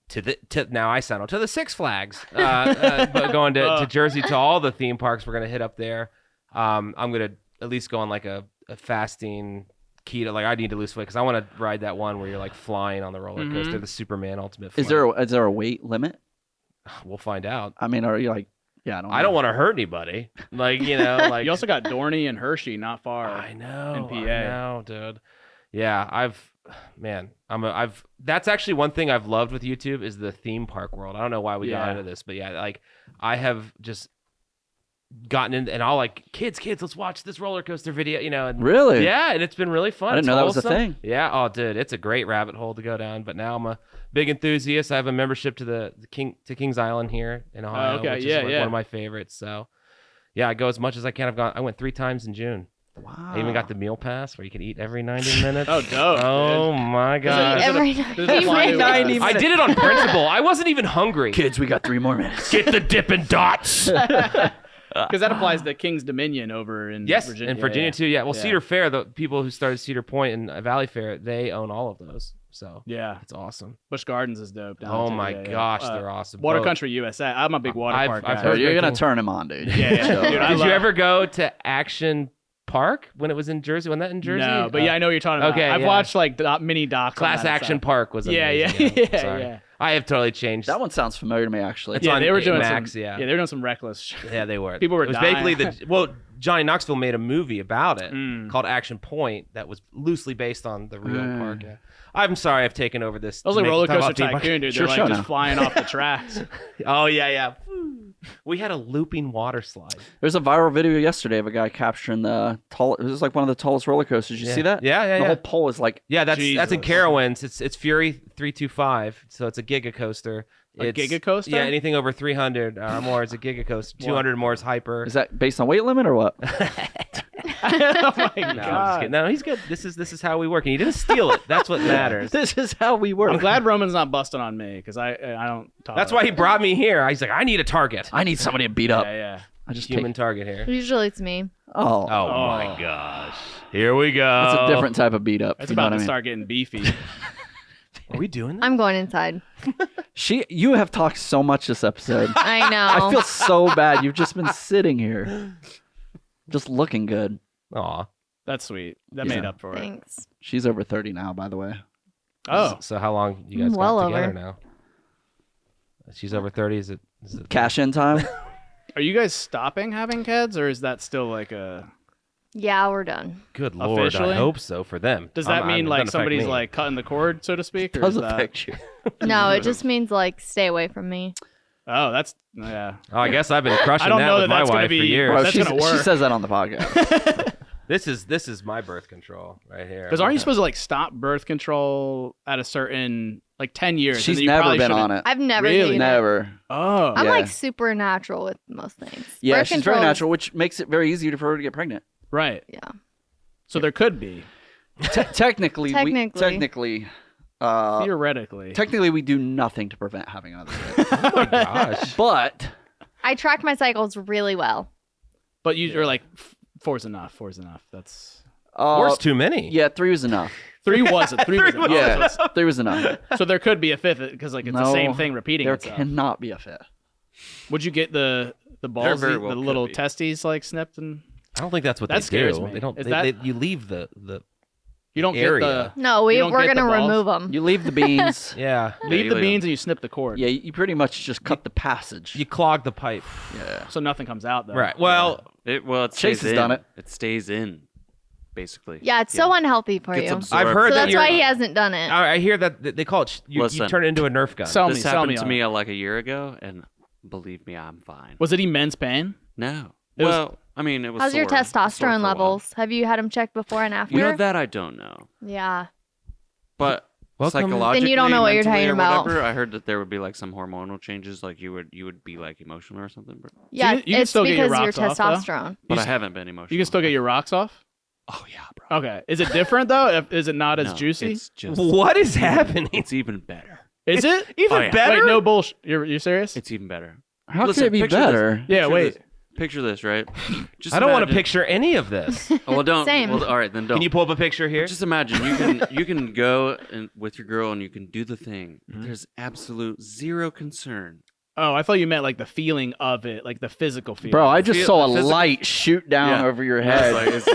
now I sound to the Six Flags, but going to Jersey to all the theme parks. We're gonna hit up there. I'm gonna at least go on like a fasting keto. Like I need to lose weight because I want to ride that one where you're like flying on the roller coaster, the Superman Ultimate Flight. Is there a weight limit? We'll find out. I mean, are you like? Yeah, I don't want to hurt anybody. Like like You also got Dorney and Hershey not far. I know. in PA. I know, dude. Yeah, that's actually one thing I've loved with YouTube is the theme park world. I don't know why we got into this, but yeah, like I have just gotten in and I'll like kids, let's watch this roller coaster video, and Really? yeah, and it's been really fun. I didn't It's know that was a wholesome. thing. Yeah, oh dude, it's a great rabbit hole to go down. But now I'm a big enthusiast. I have a membership to the Kings Island here in Ohio, okay. which Yeah, is like yeah. one of my favorites. So yeah, I go as much as I can. I went 3 times in June. Wow. I even got the meal pass where you can eat every 90 minutes. Oh, dope. Oh my god! Every Does it night. apply to, 90 I did it on principle. I wasn't even hungry. Kids, we got 3 more minutes. Get the Dippin' Dots. Because that applies to King's Dominion over in Yes, Virginia. in Virginia too. Yeah. Well, Yeah. Cedar Fair, the people who started Cedar Point and Valley Fair, they own all of those. So Yeah. it's awesome. Busch Gardens is dope. Down Oh there, my yeah, yeah. gosh, they're awesome. Water Both. Country USA. I'm a big water I've- park I've guy. heard You're great gonna things. turn him on, dude. Yeah, yeah. Dude, I Did you love- ever go to Action Park when it was in Jersey? Wasn't that in Jersey? No, but yeah, I know what you're talking about. okay, I've yeah. watched like mini docs. on Class that Action stuff. Park was Yeah, amazing. yeah, Sorry. yeah. I have totally changed. That one sounds familiar to me, actually. It's Yeah, on they were doing Max, some. yeah. they were doing some reckless shit. Yeah, they were. People were It was dying. basically Johnny Knoxville made a movie about it Mm. called Action Point that was loosely based on the real park. Yeah. I'm sorry I've taken over this. I was to like make- roller talk coaster about theme park. tycoon, dude. Sure They're show like just now. flying off the tracks. Oh yeah. We had a looping water slide. There's a viral video yesterday of a guy capturing the tall. It was like one of the tallest roller coasters. You see that? Yeah. The whole pole is like. Yeah, that's in Jesus. Carowinds. It's Fury 325, so it's a giga coaster. A giga coaster? Yeah, anything over 300 or more is a giga coaster. 200 more is hyper. Is that based on weight limit or what? Oh my No, I'm just god. kidding. No, he's good. This is how we work, and he didn't steal it. That's what matters. This is how we work. I'm glad Roman's not busting on me because I don't talk. That's why he brought me here. He's like, I need a target. I need somebody to beat up. Yeah, yeah. I just Human take. target here. Usually it's me. Oh, Oh my gosh. Here we go. that's a different type of beat up. It's you know about what to I mean? start getting beefy. Are we doing this? I'm going inside. You have talked so much this episode. I know. I feel so bad. You've just been sitting here, just looking good. Aw. That's sweet. That Yeah. made up for it. Thanks. She's over 30 now, by the way. Oh, So how long you guys Well got together over. now? She's over 30. Is it Cash in time. are you guys stopping having kids, or is that still like a? Yeah, we're done. Good lord. Officially? I hope so for them. Does that mean it like doesn't affect somebody's me. like cutting the cord, so to speak? Or Does is that... affect you. No, it just means like stay away from me. Oh, that's yeah. Oh, I guess I've been crushing I don't that know with that my that's gonna wife be- for years. Bro, That's gonna she work. says that on the podcast. This is my birth control right here. Because aren't you supposed to like stop birth control at a certain like 10 years? and She's then you never probably been shouldn't- on it. I've never Really? taken it. Never. Oh, I'm Yeah. like super natural with most things. Yeah, Birth she's very control is- natural, which makes it very easy for her to get pregnant. right. Yeah. So there could be Technically, Technically. theoretically. we do nothing to prevent having another kid. Oh my gosh. But I track my cycles really well. But you're like four's enough. Four's enough. That's Four's too many. yeah, 3 was enough. three was enough. Yeah, 3 was enough. So there could be a fifth because like it's the No, same thing repeating There itself. cannot be a fifth. Would you get the balls, very the well could little be. testes like snipped and I don't think that's what That they scares do. me. They don't. Is They, that- you leave the you don't area. get No, You don't we're get the gonna balls? remove them. You leave the beans. yeah. leave you the leave beans them. and you snip the cord. Yeah, you pretty much just cut the passage. You clog the pipe. Yeah. So nothing comes out though. Right. Well, It Chase stays has in. done it. It stays in, basically. Yeah, it's so unhealthy for Gets you. absorbed. I've heard So that that's you're. why he hasn't done it. I hear that they call it. You Listen. turn it into a Nerf gun. Sell This me, sell happened me to on me it. like a year ago, and believe me, I'm fine. Was it immense pain? No. It was- Well, I mean, it was. How's your sore. It was sore for a testosterone while. levels? Have you had them checked before and after? You know that I don't know, Yeah. but Welcome. psychologically, Then you don't know what you're mentally, talking or about. whatever, I heard that there would be like some hormonal changes, like you would be like emotional or something. Yeah, you can it's still get your because your rocks off, though? testosterone. But You I s- haven't been emotional. You can still get your rocks off? Oh yeah, bro. Okay. Is it different though? Is it not as No, juicy? It's just. What is happening? It's even better. Is it? Even Oh, yeah. better. Wait, no bullshit. You serious? It's even better. How Listen, could it be picture this. better? Yeah, Picture wait. this. picture this, right? Just I don't want to imagine- picture any of this. Oh, well, don't. Same. Well, all right, then don't. Can you pull up a picture here? Just imagine you can go with your girl and you can do the thing. There's absolute zero concern. Oh, I thought you meant like the feeling of it, like the physical feeling. Bro, I just Feel- saw a physical- light shoot down Yeah. over your It's head. like, it's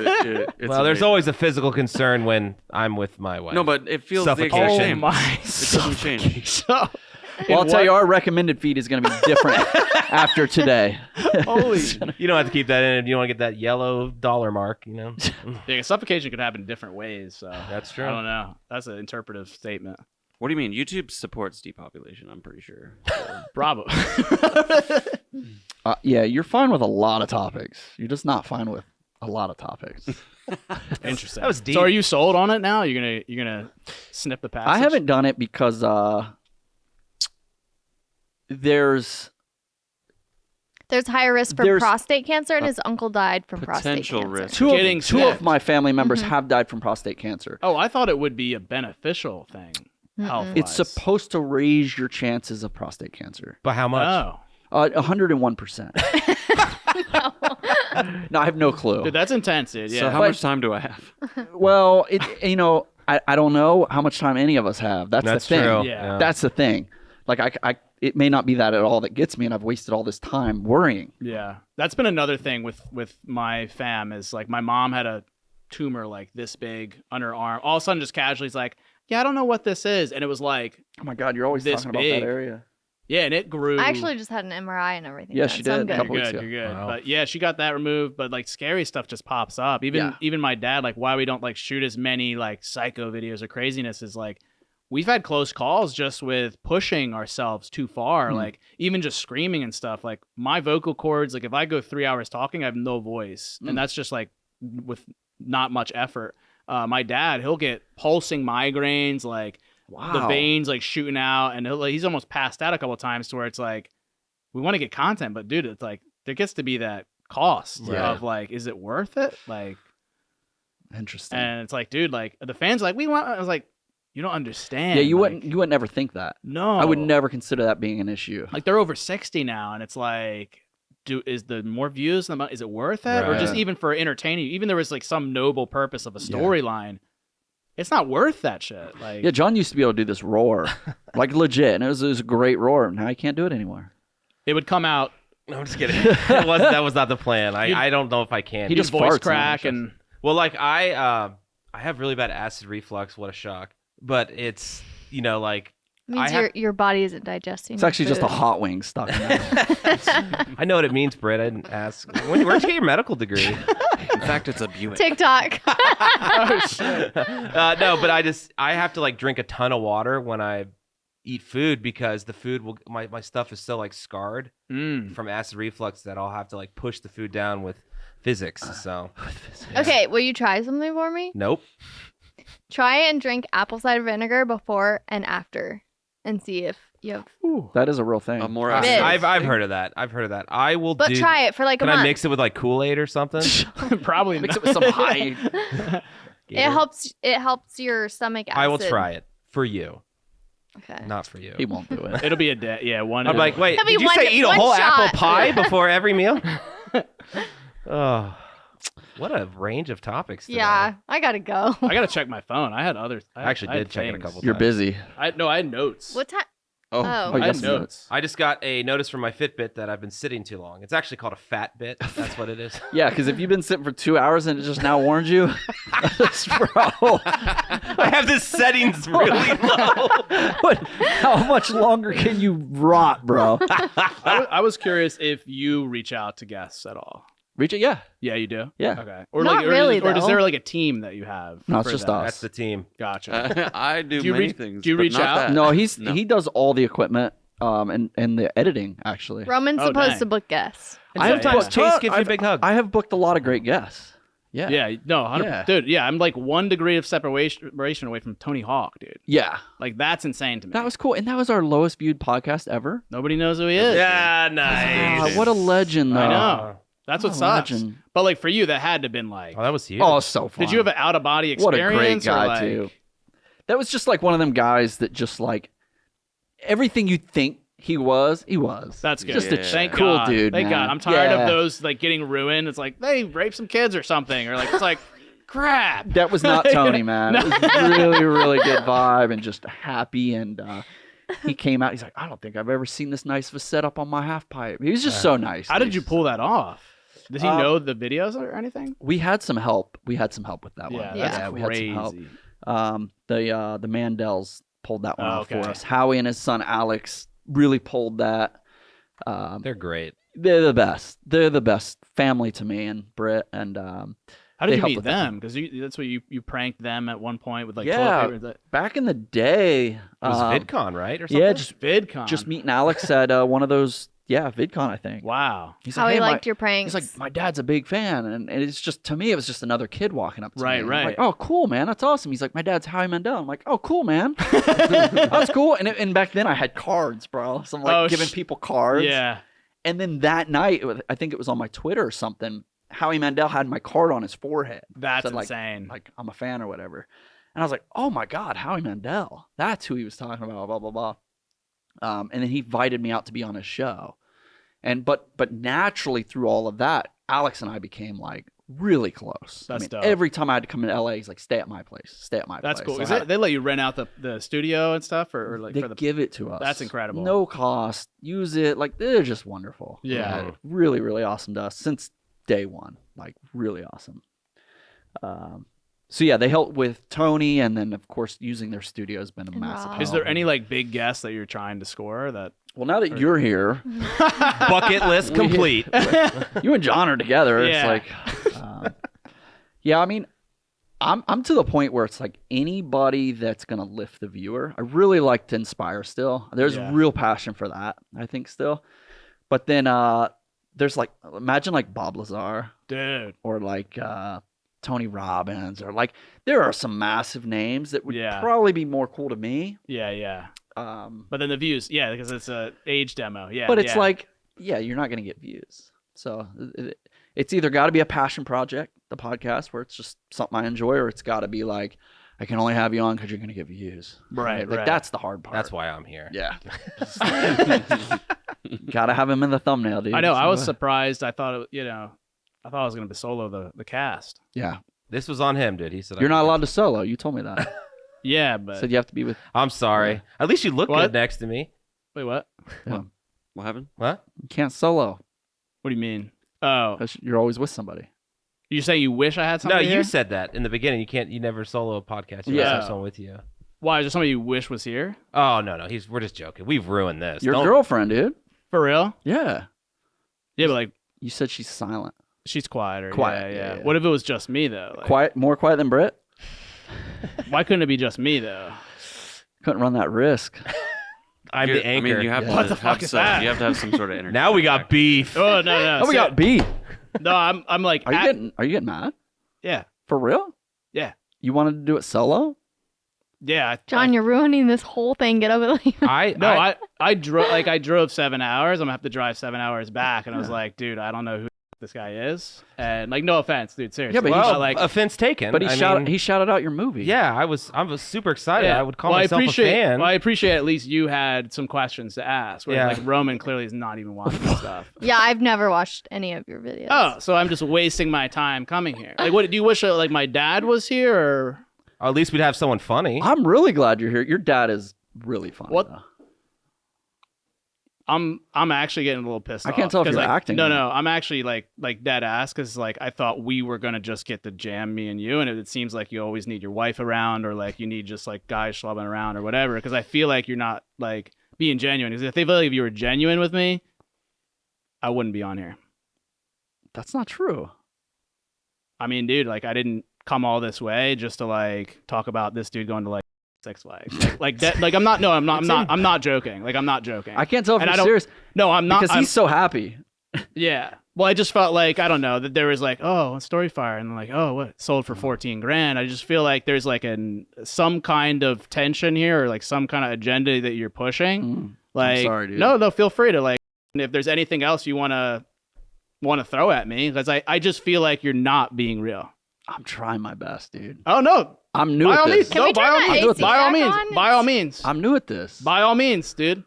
Well, there's amazing. always a physical concern when I'm with my wife. No, but it feels the exact Suffocation. same. my. It doesn't change. So, Well, I'll in tell you, what- our recommended feed is going to be different after today. Holy. you don't have to keep that in. You don't want to get that yellow dollar mark, you know? Yeah, suffocation could happen in different ways. So That's true. I don't know. That's an interpretive statement. What do you mean? YouTube supports depopulation, I'm pretty sure. Bravo. Yeah, you're fine with a lot of topics. You're just not fine with a lot of topics. Interesting. That was deep. So are you sold on it now? You're gonna snip the passage? I haven't done it because there's There's higher risk for There's prostate cancer, and his uncle died from prostate Potential cancer. risk. Getting two of snipped. my family members Mhm. have died from prostate cancer. Oh, I thought it would be a beneficial thing. Health-wise. It's supposed to raise your chances of prostate cancer. But how much? Oh, 101%. No, I have no clue. dude, that's intense, dude. Yeah. So how But- much time do I have? Well, I don't know how much time any of us have. That's That's the thing. true. Yeah. That's the thing. Like it may not be that at all that gets me, and I've wasted all this time worrying. Yeah, that's been another thing with my fam is like my mom had a tumor like this big on her arm. All of a sudden, just casually, it's like, yeah, I don't know what this is, and it was like, Oh my God, you're always This talking about big. that area. yeah, and it grew. I actually just had an MRI and everything. Yeah, done, she so I'm did a good. couple You're weeks good. ago. You're good. Wow. But yeah, she got that removed. But like scary stuff just pops up. Even my dad, like why we don't like shoot as many like psycho videos or craziness is like we've had close calls just with pushing ourselves too far. Like even just screaming and stuff. Like my vocal cords, like if I go 3 hours talking, I have no voice, and that's just like with not much effort. My dad, he'll get pulsing migraines, like the veins like shooting out, and he's almost passed out a couple of times to where it's like we want to get content, but dude, it's like there gets to be that cost Yeah. of like, is it worth it? Like, Interesting. and it's like, dude, like the fans are like, we want. I was like, you don't understand. Yeah, you like, wouldn't ever think that. No, I would never consider that being an issue. Like they're over 60 now, and it's like, is the more views, is it worth it, or just Right. even for entertaining? Even there was like some noble purpose of a storyline. It's not worth that shit. Like, Yeah, John used to be able to do this roar, like legit, and it was a great roar. Now he can't do it anymore. it would come out. No, I'm just kidding. That was not the plan. I don't know if I can. He just voice farts crack now. and Well, like I have really bad acid reflux. What a shock! But it's like means I have- your body isn't digesting. It's actually just a food. hot wing stuck in there. I know what it means, Britt. I didn't ask. Where'd you get your medical degree? In fact, it's a Buick. TikTok. oh shit. No, but I have to like drink a ton of water when I eat food because the food will my stuff is so like scarred from acid reflux that I'll have to like push the food down with physics. So Okay, will you try something for me? nope. Try and drink apple cider vinegar before and after, and see if you have. That is a real thing. A more It is. acid- I've heard of that. I've heard of that. I will But do. try it for like a Can month. I mix it with like Kool-Aid or something? Probably Mix it not. with some high. It helps. It helps your stomach acid. I will try it for you, Okay. not for you. He won't do it. It'll be a day. Yeah, one. I'm like, wait, It'll be did you one- say eat a one whole shot. apple pie before every meal? Oh, what a range of topics. Today. Yeah, I gotta go. I gotta check my phone. I had others. I actually I had did check it a things. couple You're times. busy. I had notes. What time? Oh, Oh. Oh, you I got had some notes. notes. I just got a notice from my Fitbit that I've been sitting too long. It's actually called a fat bit. That's what it is. Yeah, because if you've been sitting for 2 hours and it just now warned you, bro, I have this settings really low. how much longer can you rot, bro? I was curious if you reach out to guests at all. Reach it, yeah. Yeah, you do. Yeah. Okay. Or Not like, really, or is though. there like a team that you have? No, it's for just that? us. That's the team. Gotcha. I do, Do you many reach- things. do you but reach not out? that. No, No. he does all the equipment and the editing, actually. Roman's Oh, supposed dang. to book guests. And I have sometimes booked- Chase gives you a I've- big hug. I have booked a lot of great guests. Yeah. Yeah. No. 100 Yeah. Dude. Yeah. I'm like 1 degree of separation away from Tony Hawk, dude. Yeah. Like that's insane to me. That was cool. And that was our lowest viewed podcast ever. Nobody knows who he is. yeah, nice. Ah, what a legend, though. I know. That's what What a sucks. legend. But like for you, that had to have been like. Oh, that was huge. Oh, so fun. Did you have an out of body What experience? a great or, guy, like, too. That was just like one of them guys that just like everything you think He was. That's good. Just a Thank cool God. dude, Thank man. God. I'm tired Yeah. of those like getting ruined. It's like they raped some kids or something, or like it's like crap. That was not Tony, man. It was really, really good vibe and just happy. And he came out. He's like, I don't think I've ever seen this nice of a setup on my half pipe. He was just so nice. How did you pull that off? Does he know the videos or anything? We had some help. We had some help with that one. Yeah, that's we had crazy. some help. The Mandels pulled that one off for okay. us. Howie and his son Alex really pulled that. They're great. They're the best. They're the best family to me and Britt. And How they did you helped meet with that. them? Because you, that's what you pranked them at one point with like Yeah. toilet paper. back in the day, It was VidCon, right? Or something? yeah, VidCon. just meeting Alex at one of those. Yeah, VidCon, I think. Wow. He's How like, he "Hey, liked your pranks. He's like, my dad's a big fan, and it's just to me, it was just another kid walking up to Right, me. I'm right. like, oh, cool, man, that's awesome. He's like, my dad's Howie Mandel. I'm like, oh, cool, man, that's cool. And back then I had cards, bro. So I'm like giving people cards. Yeah. And then that night, I think it was on my Twitter or something. Howie Mandel had my card on his forehead. That's Said, insane. Like I'm a fan or whatever. And I was like, oh my God, Howie Mandel. That's who he was talking about. Blah blah blah. And then he invited me out to be on his show. And but naturally through all of that, Alex and I became like really close. That's dope. Every time I had to come to LA, he's like, stay at my place. Stay at my That's place. cool. So They let you rent out the studio and stuff, or like they for the. give it to us. That's incredible. No cost. Use it. Like they're just wonderful. Yeah. Really, really awesome to us since day one. Like really awesome. So yeah, they helped with Tony, and then of course using their studio has been a And massive Rob. help. Is there any like big guests that you're trying to score that? Well, now that you're here, Bucket list complete. you and John are together. Yeah. It's like, yeah. I mean, I'm to the point where it's like anybody that's gonna lift the viewer. I really like to inspire. Still, there's Yeah. real passion for that. I think still, but then there's like imagine like Bob Lazar Dude. or like Tony Robbins or like there are some massive names that would Yeah. probably be more cool to me. Yeah, yeah. Um, But then the views, yeah, because it's a age demo. Yeah. but it's yeah. like, yeah, you're not going to get views. So it's either got to be a passion project, the podcast, where it's just something I enjoy, or it's got to be like, I can only have you on because you're going to get views. Right, Like right. that's the hard part. That's why I'm here. Yeah. Got to have him in the thumbnail, dude. I know. I was So, surprised. I thought, I thought I was going to be solo the cast. yeah. This was on him, dude. He said You're not allowed to solo. You told me that. Yeah, but Said you have to be with. I'm sorry. Yeah. At least you look What? good next to me. wait, what? Yeah. What happened? What? You can't solo What do you mean? Oh, because you're always with somebody. you saying you wish I had No, somebody you here? said that in the beginning. You never solo a podcast. You always Yeah. have someone with you. Why? Is there somebody you wish was here? Oh no, we're just joking. We've ruined this. Your Don't- girlfriend, dude. For real? Yeah. Yeah, but like You said she's silent. she's quieter. Quiet, Yeah. yeah. What if it was just me though? Like, Quiet, more quiet than Britt. Why couldn't it be just me though? Couldn't run that risk. I'm the anchor. I mean, you have Yeah. to What the fuck have is some, that? You have to have some sort of energy. now we got beef. Oh no. Oh, we got beef. No, I'm like. Are you getting mad? Yeah. For real? Yeah. You wanted to do it solo? Yeah. John, you're ruining this whole thing. Get over it. I drove 7 hours. I'm gonna have to drive 7 hours back, and I was like, dude, I don't know who this guy is, and like, no offense, dude, seriously. Yeah, but Well, like, offense taken. But I he mean, shouted out your movie. Yeah, I was super excited. yeah. I would call Well, myself a fan. Well, I appreciate at least you had some questions to ask. Whereas, Yeah. like Roman clearly is not even watching this stuff. Yeah, I've never watched any of your videos. Oh, so I'm just wasting my time coming here. Like, what do you wish? Like, my dad was here, or Or at least we'd have someone funny. I'm really glad you're here. Your dad is really funny. What? Though. I'm actually getting a little pissed I off. can't tell if 'cause, you're like, acting No, or no, I'm actually like dead ass because like I thought we were gonna just get the jam, me and you, and it seems like you always need your wife around, or like you need just like guys schlubbing around or whatever. Because I feel like you're not like being genuine. Because if they feel like if you were genuine with me, I wouldn't be on here. That's not true. I mean, dude, like I didn't come all this way just to like talk about this dude going to like Six Flags. Like that. Like I'm not joking. Like I'm not joking. I can't tell if And I you're don't- serious No, I'm not. because he's so happy. Yeah. Well, I just felt like I don't know that there was like, oh, Storyfire, and like, oh, what sold for 14 grand. I just feel like there's like some kind of tension here, or like some kind of agenda that you're pushing. Like, sorry, dude. no, feel free to like, if there's anything else you wanna throw at me, because I just feel like you're not being real. I'm trying my best, dude. Oh no, I'm new by at all this. means, Can we turn that AC by all back means, on? by all means, I'm new at this. by all means, dude.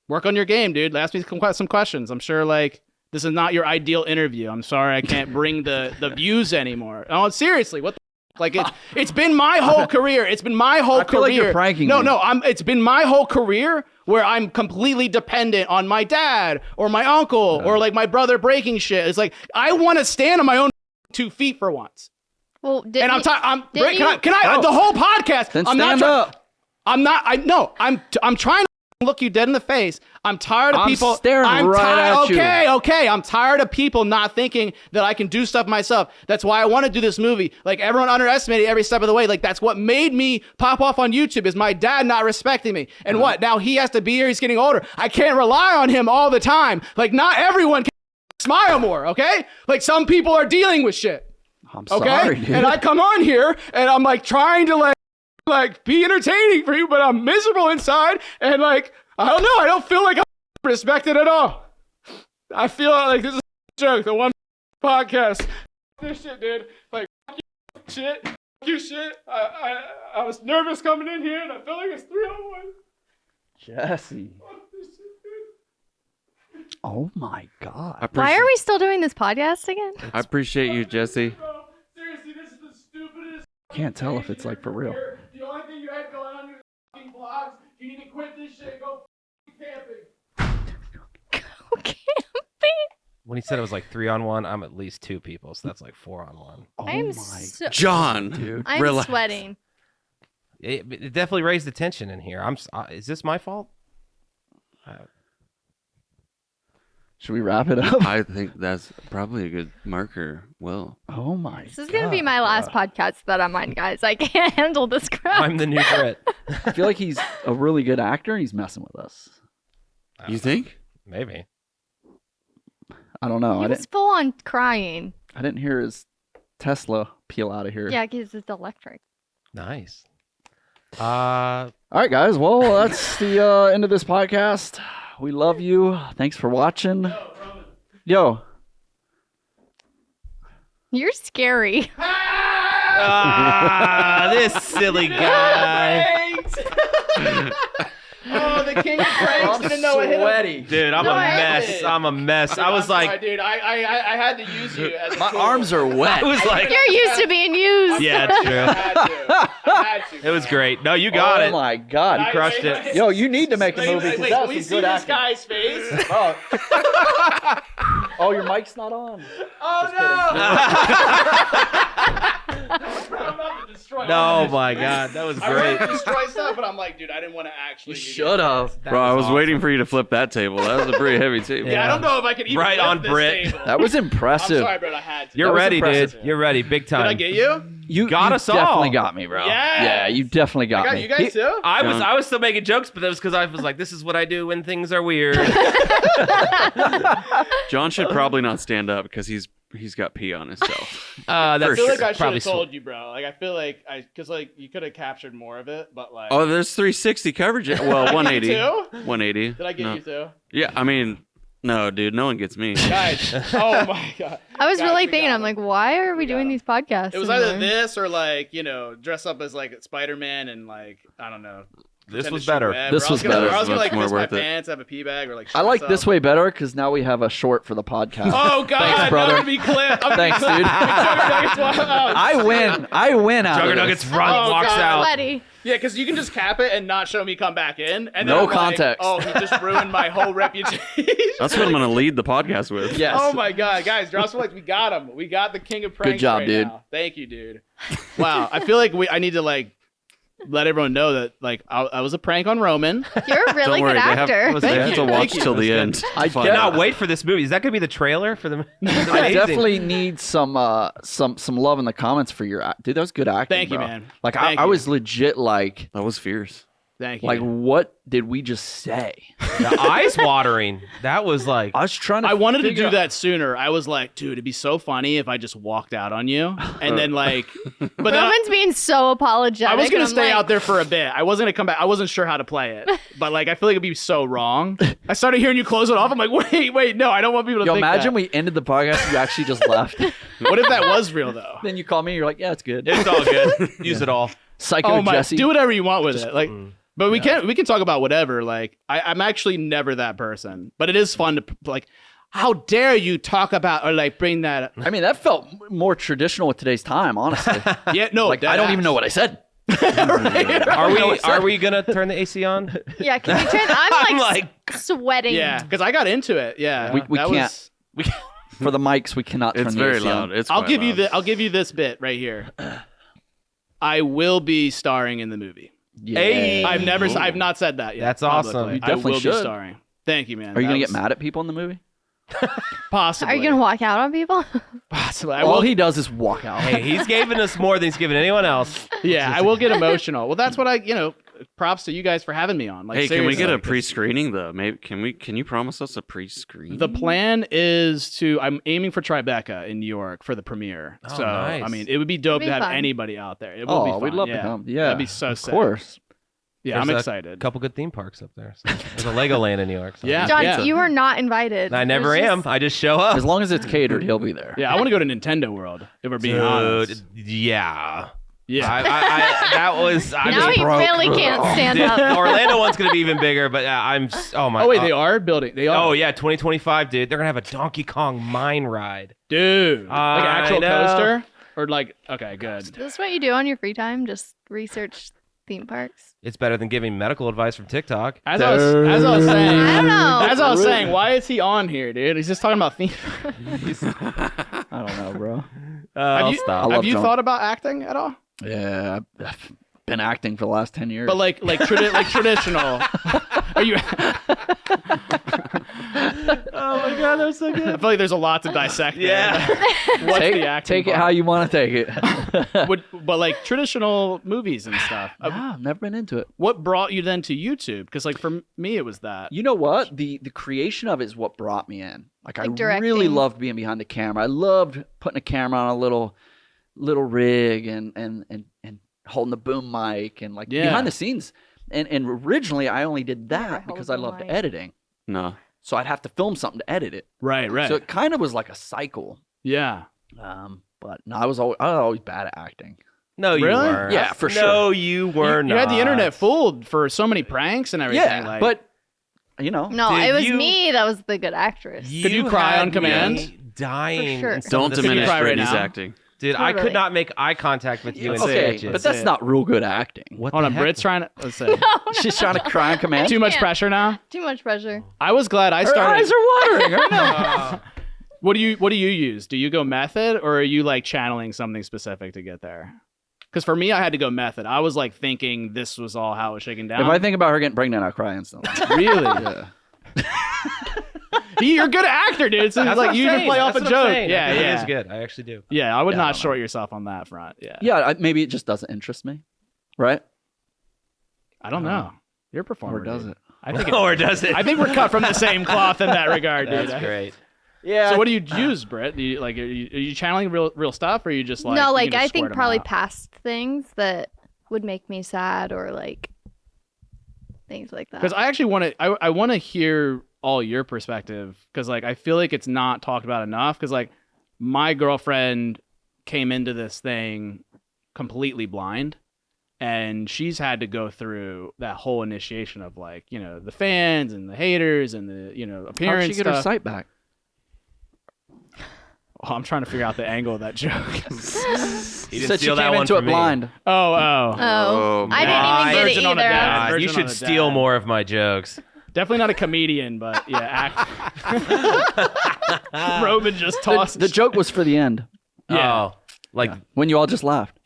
work on your game, dude. Ask me some questions. I'm sure like this is not your ideal interview. I'm sorry I can't bring the views anymore. Oh, seriously, what the like it's been my whole career. It's been my whole I feel career. like you're pranking me. It's been my whole career where I'm completely dependent on my dad or my uncle or like my brother breaking shit. It's like I want to stand on my own 2 feet for once. Well, And I'm can I the whole podcast? Then I'm stand not up. I'm trying to look you dead in the face. I'm tired of people. I'm staring right at you. Okay. I'm tired of people not thinking that I can do stuff myself. That's why I want to do this movie. Like everyone underestimated every step of the way. Like that's what made me pop off on YouTube is my dad not respecting me. And what? Now he has to be here. He's getting older. I can't rely on him all the time. Like not everyone can smile more. Okay. Like some people are dealing with shit. I'm Okay. sorry, dude. And I come on here and I'm like trying to like be entertaining for you, but I'm miserable inside. And like, I don't know. I don't feel like I'm respected at all. I feel like this is a joke. The one podcast. This shit, dude. Like, fuck you, shit. Fuck you, shit. I was nervous coming in here, and I felt like it's 3-on-1. Jesse. Fuck this shit, dude. Oh my God. Why are we still doing this podcast again? I appreciate you, Jesse. Bro, seriously, this is the stupidest. Can't tell if it's like for real. The only thing you had going on your fucking vlogs, you need to quit this shit and go camping. Okay. When he said it was like 3-on-1, I'm at least 2 people, so that's like 4-on-1. Oh I'm my so John, dude. I'm relax. sweating. It definitely raised the tension in here. Is this my fault? Should we wrap it up? I think that's probably a good marker. Well, Oh my This is gonna be my last podcast that I'm on, guys. I can't handle this crap. I'm the new Brit. I feel like he's a really good actor and he's messing with us. you think? Maybe. I don't know. He was full on crying. I didn't hear his Tesla peel out of here. Yeah, because it's electric. Nice. All right, guys. Well, that's the end of this podcast. We love you. Thanks for watching. Yo. You're scary. This silly guy. Oh, the king of pranks didn't know it hit him. Dude, I'm No, a I mess. did. I'm a mess. I was I'm sorry, like, dude, I had to use you as a My tool. arms are wet. I was like, You're used to being used. yeah, it's I true. had to. It was great. No, you got Oh it. my God. Wait, crushed wait, it. wait. Yo, you need to make a Wait, movie wait, because wait, that's can we some see good this acting. guy's face? Oh, your mic's not on. Oh no! I'm about to destroy No, all my God, that was I wanted to great. destroy stuff, but I'm like, dude, I didn't want to actually. You should have. That Bro, I was awesome. waiting for you to flip that table. That was a pretty heavy table. Yeah, I don't know if I could even Right lift on this Brit. table. That was I'm impressive. sorry, Brett. I had to. You're That was ready, impressive. dude. You're ready. Big time. Did I get you? You Got you us all. definitely got me, bro. Yes. Yeah, you definitely got I got me. you guys too. I was still making jokes, but that was because I was like, this is what I do when things are weird. John should probably not stand up because he's got pee on himself. I That's feel like I should probably have told you, bro. Like I feel like because like you could have captured more of it, but like. Oh, there's 360 coverage. Well, 180. You too? 180. Did I get No. you too? Yeah, I mean, no, dude, no one gets me. Guys, oh my god. I was Guys, really we thinking, got I'm him. like, why are we We got doing him. these podcasts? It was either anymore? this or like, dress up as like Spider-Man and like, I don't know. This pretend was to shoot better. web, This or I was gonna- better. or I was gonna Much like more miss my worth it. pants, have a pee bag, or like. I like shit this myself. way better because now we have a short for the podcast. Oh god, Thanks, brother. that would be clip. Thanks, dude. I win out of McJuggerNuggets this. run, Oh, walks God. out. Sweaty. Yeah, because you can just cap it and not show me come back in, and then No I'm like, context. oh, he just ruined my whole reputation. That's what I'm gonna lead the podcast with. Yes. Oh my god, guys, drop some likes. We got him. We got the king of pranks. job, right dude. now. Thank you, dude. Wow, I feel like I need to like let everyone know that like I was a prank on Roman. You're a really Don't worry, good actor. they have you, to watch thank you. till the end. I Find get- out. Cannot wait for this movie. Is that gonna be the trailer for the? I definitely need some love in the comments for your dude. That was good acting. Thank you, bro. man. Like Thank I you. was legit like That was fierce. Thank you. like what did we just say? The eyes watering. That was like. I was trying to. I wanted to figure do out- that sooner. I was like, dude, it'd be so funny if I just walked out on you, and then like, but then Roman's being so apologetic. I was gonna and I'm stay like, out there for a bit. I wasn't gonna come back. I wasn't sure how to play it, but like, I feel like it'd be so wrong. I started hearing you close it off. I'm like, wait, no, I don't want people to Yo, think imagine that. we ended the podcast and you actually just left. What if that was real though? Then you call me and you're like, yeah, it's good. It's all good. Use it all. Psycho Oh my, Jesse. do whatever you want with it. Like, But we can talk about whatever. Like I'm actually never that person, but it is fun to like. How dare you talk about or like bring that? I mean, that felt more traditional with today's time, honestly. Yeah, no, Like I don't even know what I said. Are we gonna turn the AC on? Yeah, can you turn? I'm like sweating. Yeah, because I got into it. Yeah, We that can't. was- For the mics, we cannot turn It's the very AC on. loud. It's I'll quite give you loud. I'll give you this bit right here. I will be starring in the movie. Yeah. Hey. I've not said that yet. That's awesome. publicly. You definitely I will should. be starring. Thank you, man. Are you That gonna was- get mad at people in the movie? Possibly. Are you gonna walk out on people? Possibly. I All will. he does is walk out. Hey, he's giving us more than he's giving anyone else. Yeah, I will get emotional. Well, that's what props to you guys for having me on. Like, Hey, can we get seriously. a pre-screening though? Maybe can you promise us a pre-screening? The plan is I'm aiming for Tribeca in New York for the premiere. Oh, So nice. I mean, it would be dope It'd to be have fun. anybody out there. It will be Oh, fun. we'd love yeah. to come. Yeah, that'd be so of sick. course. Yeah, I'm There's excited. A couple good theme parks up there. So there's a Legoland in New York. So. Yeah. John, you were not invited. I never It was am. just- I just show up. As long as it's catered, he'll be there. Yeah, I want to go to Nintendo World. If we're being honest. Yeah. Yeah. That was. I'm Now just he broke. really can't stand The up. Orlando one's gonna be even bigger, but oh my. Oh wait, they are building. They are. Oh yeah, 2025, dude. They're gonna have a Donkey Kong mine ride. dude. Like an I actual know. coaster, or like okay, good. Is this what you do on your free time? Just research theme parks? It's better than giving medical advice from TikTok. As I was saying, I don't know. As I was saying, why is he on here, dude? He's just talking about theme. I don't know, bro. I'll you, stop. I love have you John. thought about acting at all? Yeah, I've been acting for the last 10 years. But like traditional. Are you? Oh my god, that was so I good. feel like there's a lot to dissect. there. Yeah. What's take, the acting? take it part? how you want to take it. But like traditional movies and stuff. Nah, I've never been into it. What brought you then to YouTube? Because like for me, it was that. You know what? The creation of it is what brought me in. Like I Like really directing. loved being behind the camera. I loved putting a camera on a little rig and holding the boom mic and like Yeah. behind the scenes. And originally I only did Never that held because a I boom loved mic. editing. No. So I'd have to film something to edit it. Right. So it kind of was like a cycle. Yeah. But no, I was always bad at acting. No, you Really? weren't. Yeah, for No, sure. you were You not. had the internet fooled for so many pranks and everything. Yeah, like, but you know, No, Dude, it was you- me that was the good actress. Could you cry had on command? me Dying. For sure. in some Don't of the diminish cry right Brittany's now? acting. Dude, I could Totally. not make eye contact with you in okay, sketches. but that's not real good acting. What hold the on, heck? Britt's trying to. Let's see. She's trying to cry on command. Too much can't. pressure now. Too much pressure. I was glad I Her started. eyes are watering. I know. What do you use? Do you go method or are you like channeling something specific to get there? Because for me, I had to go method. I was like thinking this was all how it was shaking down. If I think about her getting pregnant, I cry instantly. really, Yeah. you're a good actor, dude. So it's That's like what you I'm can saying. play off a That's what I'm joke. saying. Yeah, I think yeah. It is good. I actually do. Yeah, I would Yeah, I not don't short yourself on that front. Yeah, Yeah, maybe it just doesn't interest me, right? I don't know. You're a performer, Or does dude. it? I think. Or does it? I think we're cut from the same cloth in that regard, dude. That's great. Yeah. So what do you use, Britt? Do you, like, are you channeling real stuff, or are you just like? no, you like just I squirt think 'em probably out? past things that would make me sad or like things like that. Because I actually want to. I want to hear all your perspective because like I feel like it's not talked about enough. Because like my girlfriend came into this thing completely blind, and she's had to go through that whole initiation of like the fans and the haters and the How appearance did she get her stuff. sight back? Oh, I'm trying to figure out the angle of that joke. He She didn't said she steal that came one into from it me. blind. Oh. Oh, I God. didn't even get Virgin it on a either. dad. God, Virgin you on should a steal dad. more of my jokes. Definitely not a comedian, but yeah, Roman just tossed The joke was for the end Yeah. Oh, like when you all just laughed.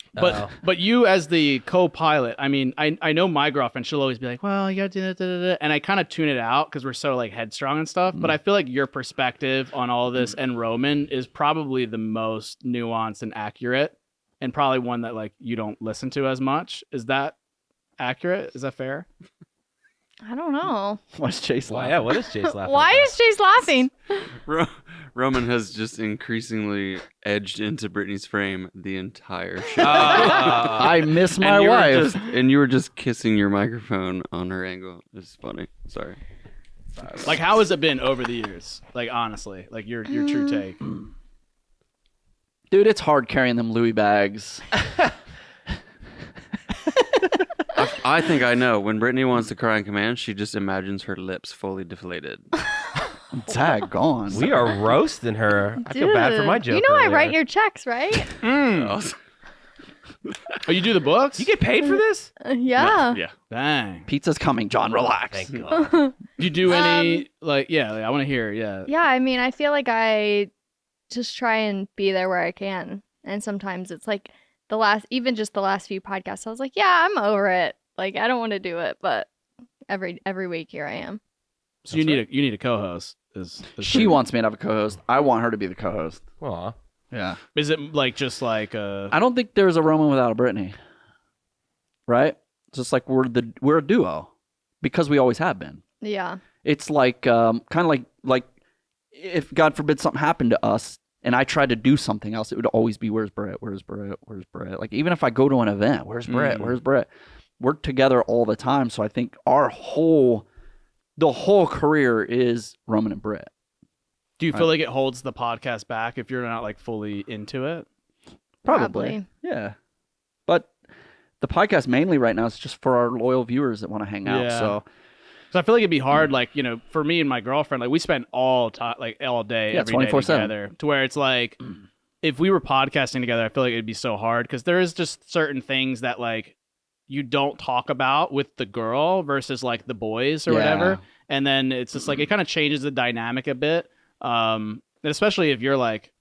But you as the co-pilot, I mean, I know my girlfriend, she'll always be like, well, you gotta do that, and I kind of tune it out because we're so like headstrong and stuff. But I feel like your perspective on all this and Roman is probably the most nuanced and accurate, and probably one that like you don't listen to as much. Is that accurate? Is that fair? I don't know. Why's Chase Why? laughing? Yeah. What is Chase laughing? Why about? is Chase laughing? Roman has just increasingly edged into Brittany's frame the entire show. I miss my wife. And you were just kissing your microphone on her angle. It's funny. Sorry. Like, how has it been over the years? Like, honestly, like your true take. Dude, it's hard carrying them Louis bags. I think I know. When Brittany wants to cry in command, she just imagines her lips fully deflated. Daggone. We are roasting her. I feel bad for my Dude, joke. You know I earlier. write your checks, right? Oh, you do the books? You get paid for this? Yeah. Yeah. Dang. Pizza's coming, John. Relax. Thank God. You do any I want to hear. Yeah. Yeah, I mean, I feel like I just try and be there where I can. And sometimes it's like the last few podcasts, I was like, yeah, I'm over it. Like, I don't want to do it, but every week here I am. So you need a co-host. She wants me to have a co-host. I want her to be the co-host. Aw. Yeah. Is it just like I don't think there's a Roman without a Brittany. Right? It's just like we're a duo because we always have been. Yeah. It's like kind of like if God forbid something happened to us and I tried to do something else, it would always be where's Brett? Where's Brett? Where's Brett? Like even if I go to an event, where's Brett? Where's Brett? We're together all the time, so I think the whole career is Roman and Brett. Do you feel like it holds the podcast back if you're not like fully into it? Probably. Yeah. But the podcast mainly right now is just for our loyal viewers that want to hang out. Yeah. So I feel like it'd be hard, like, you know, for me and my girlfriend, like we spend all day, every day 24/7. together, to where it's like, if we were podcasting together, I feel like it'd be so hard because there is just certain things that like you don't talk about with the girl versus like the boys or whatever, and then it's just like it kind of changes the dynamic a bit, and especially if you're like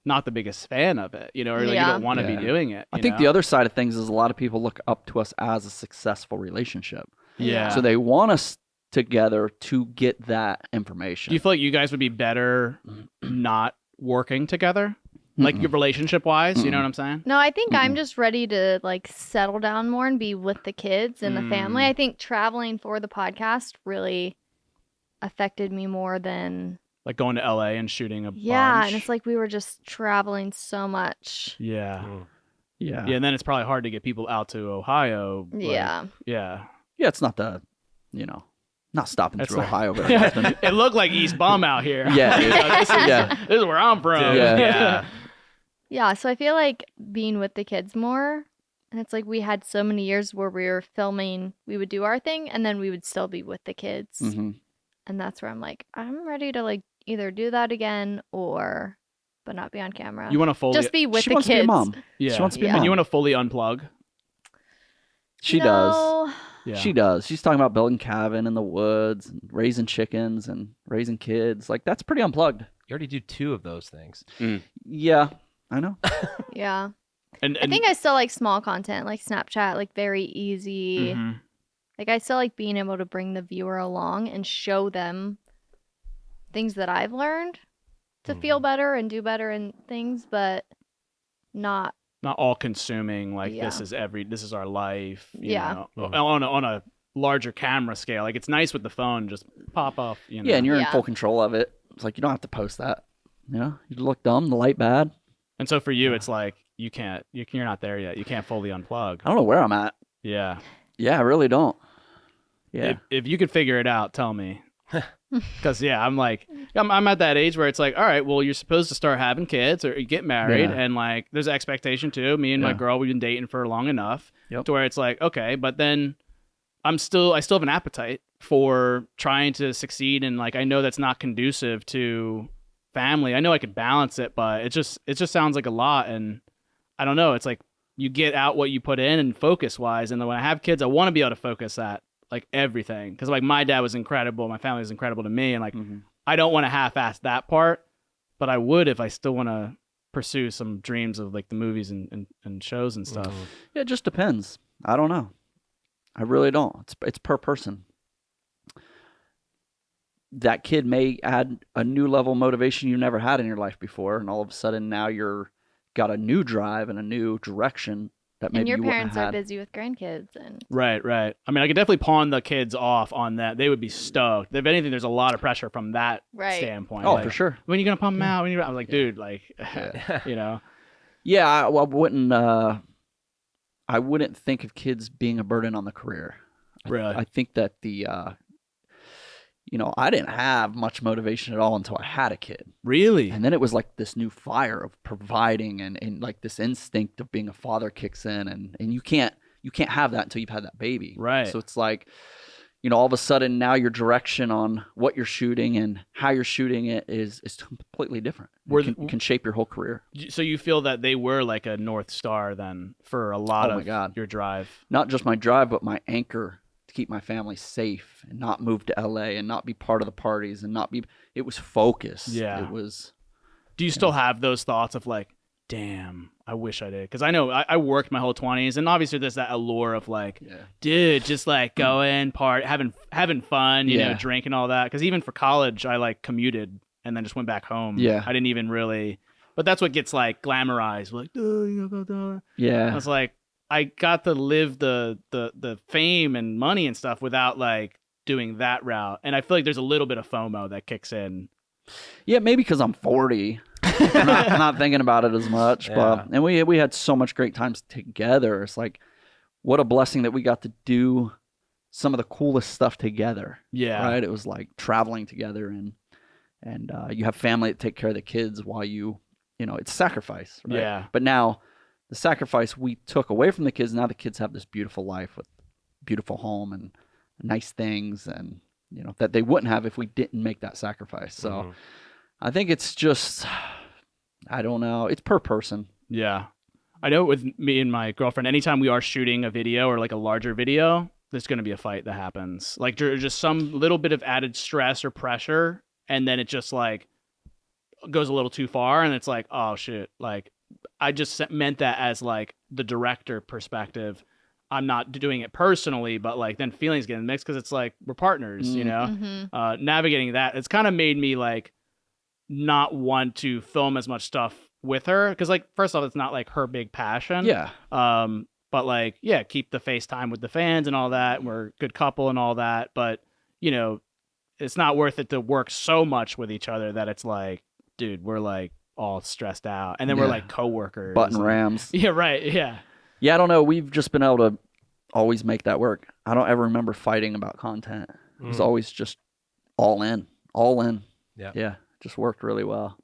not the biggest fan of it, you know, or like you don't want to be doing it. I think the other side of things is a lot of people look up to us as a successful relationship. Yeah. So they want us together to get that information. Do you feel like you guys would be better not working together? Like your relationship wise, you know what I'm saying? No, I think I'm just ready to like settle down more and be with the kids and the family. I think traveling for the podcast really affected me more than Like going to LA and shooting a bunch. and it's like we were just traveling so much. Yeah. Yeah. Yeah, and then it's probably hard to get people out to Ohio. like- Yeah. Yeah. Yeah, it's not not stopping That's through not- Ohio very often. It looked like East Bum out here. Yeah, You know, this is where I'm from. Yeah. Yeah, so I feel like being with the kids more, and it's like we had so many years where we were filming, we would do our thing, and then we would still be with the kids. Mhm. And that's where I'm like, I'm ready to like either do that again but not be on camera. You want to fully just be with She the wants to be a kids. mom. Yeah. She wants to be a Yeah. mom. And you want to fully unplug? She does. No. Yeah. She does. She's talking about building cabin in the woods, and raising chickens, and raising kids. Like that's pretty unplugged. You already do 2 of those things. Yeah, I know. Yeah. And I think I still like small content, like Snapchat, like very easy. Mhm. Like I still like being able to bring the viewer along and show them things that I've learned to feel better and do better in things, but not not all consuming. Like Yeah. this is our life. You Yeah. know, on a larger camera scale. Like it's nice with the phone, just pop off. You know. Yeah, and you're in Yeah. full control of it. It's like you don't have to post that. You know, you look dumb, the light bad. And so for you, it's like you're not there yet. You can't fully unplug. I don't know where I'm at. Yeah. Yeah, I really don't. Yeah. If you could figure it out, tell me. Because I'm like, I'm at that age where it's like, all right, well, you're supposed to start having kids or get married, Yeah. and like, there's expectation too. Me and my Yeah. girl, we've been dating for long enough Yep. to where it's like, okay, but then I still have an appetite for trying to succeed, and like, I know that's not conducive to family. I know I could balance it, but it just sounds like a lot, and I don't know. It's like you get out what you put in, and focus wise, and then when I have kids, I want to be able to focus at like everything, because like my dad was incredible, my family was incredible to me, and like I don't want to half-ass that part, but I would if I still want to pursue some dreams of like the movies and shows and stuff. Yeah, it just depends. I don't know. I really don't. It's per person. That kid may add a new level of motivation you never had in your life before, and all of a sudden now you're got a new drive and a new direction that maybe and your you wouldn't parents have are had. busy with grandkids and Right. I mean, I could definitely pawn the kids off on that. They would be stoked. If anything, there's a lot of pressure from that Right. standpoint. Oh, Like, for sure. when are you gonna pump them out? I was like, dude, like, you know. Yeah, I wouldn't think of kids being a burden on the career. Really? I think that I didn't have much motivation at all until I had a kid. Really? And then it was like this new fire of providing and like this instinct of being a father kicks in, and you can't you can't have that until you've had that baby. Right. So it's like, you know, all of a sudden now your direction on what you're shooting and how you're shooting it is completely different. It can shape your whole career. So you feel that they were like a North Star then for a lot Oh my of God. your drive? Not just my drive, but my anchor to keep my family safe and not move to LA and not be part of the parties and not be, it was focus. Yeah. It was. Do you still have those thoughts of like, damn, I wish I did? Because I know I worked my whole 20s, and obviously there's that allure of like, dude, just like going, having fun, you know, drinking all that. Because even for college, I like commuted and then just went back home. Yeah. I didn't even really, but that's what gets like glamorized. Like, Yeah. I was like, I got to live the fame and money and stuff without like doing that route. And I feel like there's a little bit of FOMO that kicks in. Yeah, maybe because I'm 40. I'm not thinking about it as much. But and we had so much great times together. It's like, what a blessing that we got to do some of the coolest stuff together. Yeah. Right? It was like traveling together and you have family that take care of the kids while you know, it's sacrifice. Right? Yeah. But now the sacrifice we took away from the kids, now the kids have this beautiful life with beautiful home and nice things and, you know, that they wouldn't have if we didn't make that sacrifice. So I think it's just, I don't know. It's per person. Yeah. I know with me and my girlfriend, anytime we are shooting a video or like a larger video, there's going to be a fight that happens. Like there's just some little bit of added stress or pressure. And then it just like goes a little too far. And it's like, oh shit. Like I just meant that as like the director perspective. I'm not doing it personally, but like then feelings get mixed because it's like we're partners, you know. Navigating that, it's kind of made me like not want to film as much stuff with her because like first off, it's not like her big passion. Yeah. But like keep the FaceTime with the fans and all that. We're a good couple and all that, but you know, it's not worth it to work so much with each other that it's like, dude, we're like all stressed out, and then we're like coworkers, button rams. Yeah, right. Yeah. Yeah, I don't know. We've just been able to always make that work. I don't ever remember fighting about content. It was always just all in. Yeah. Yeah. Just worked really well.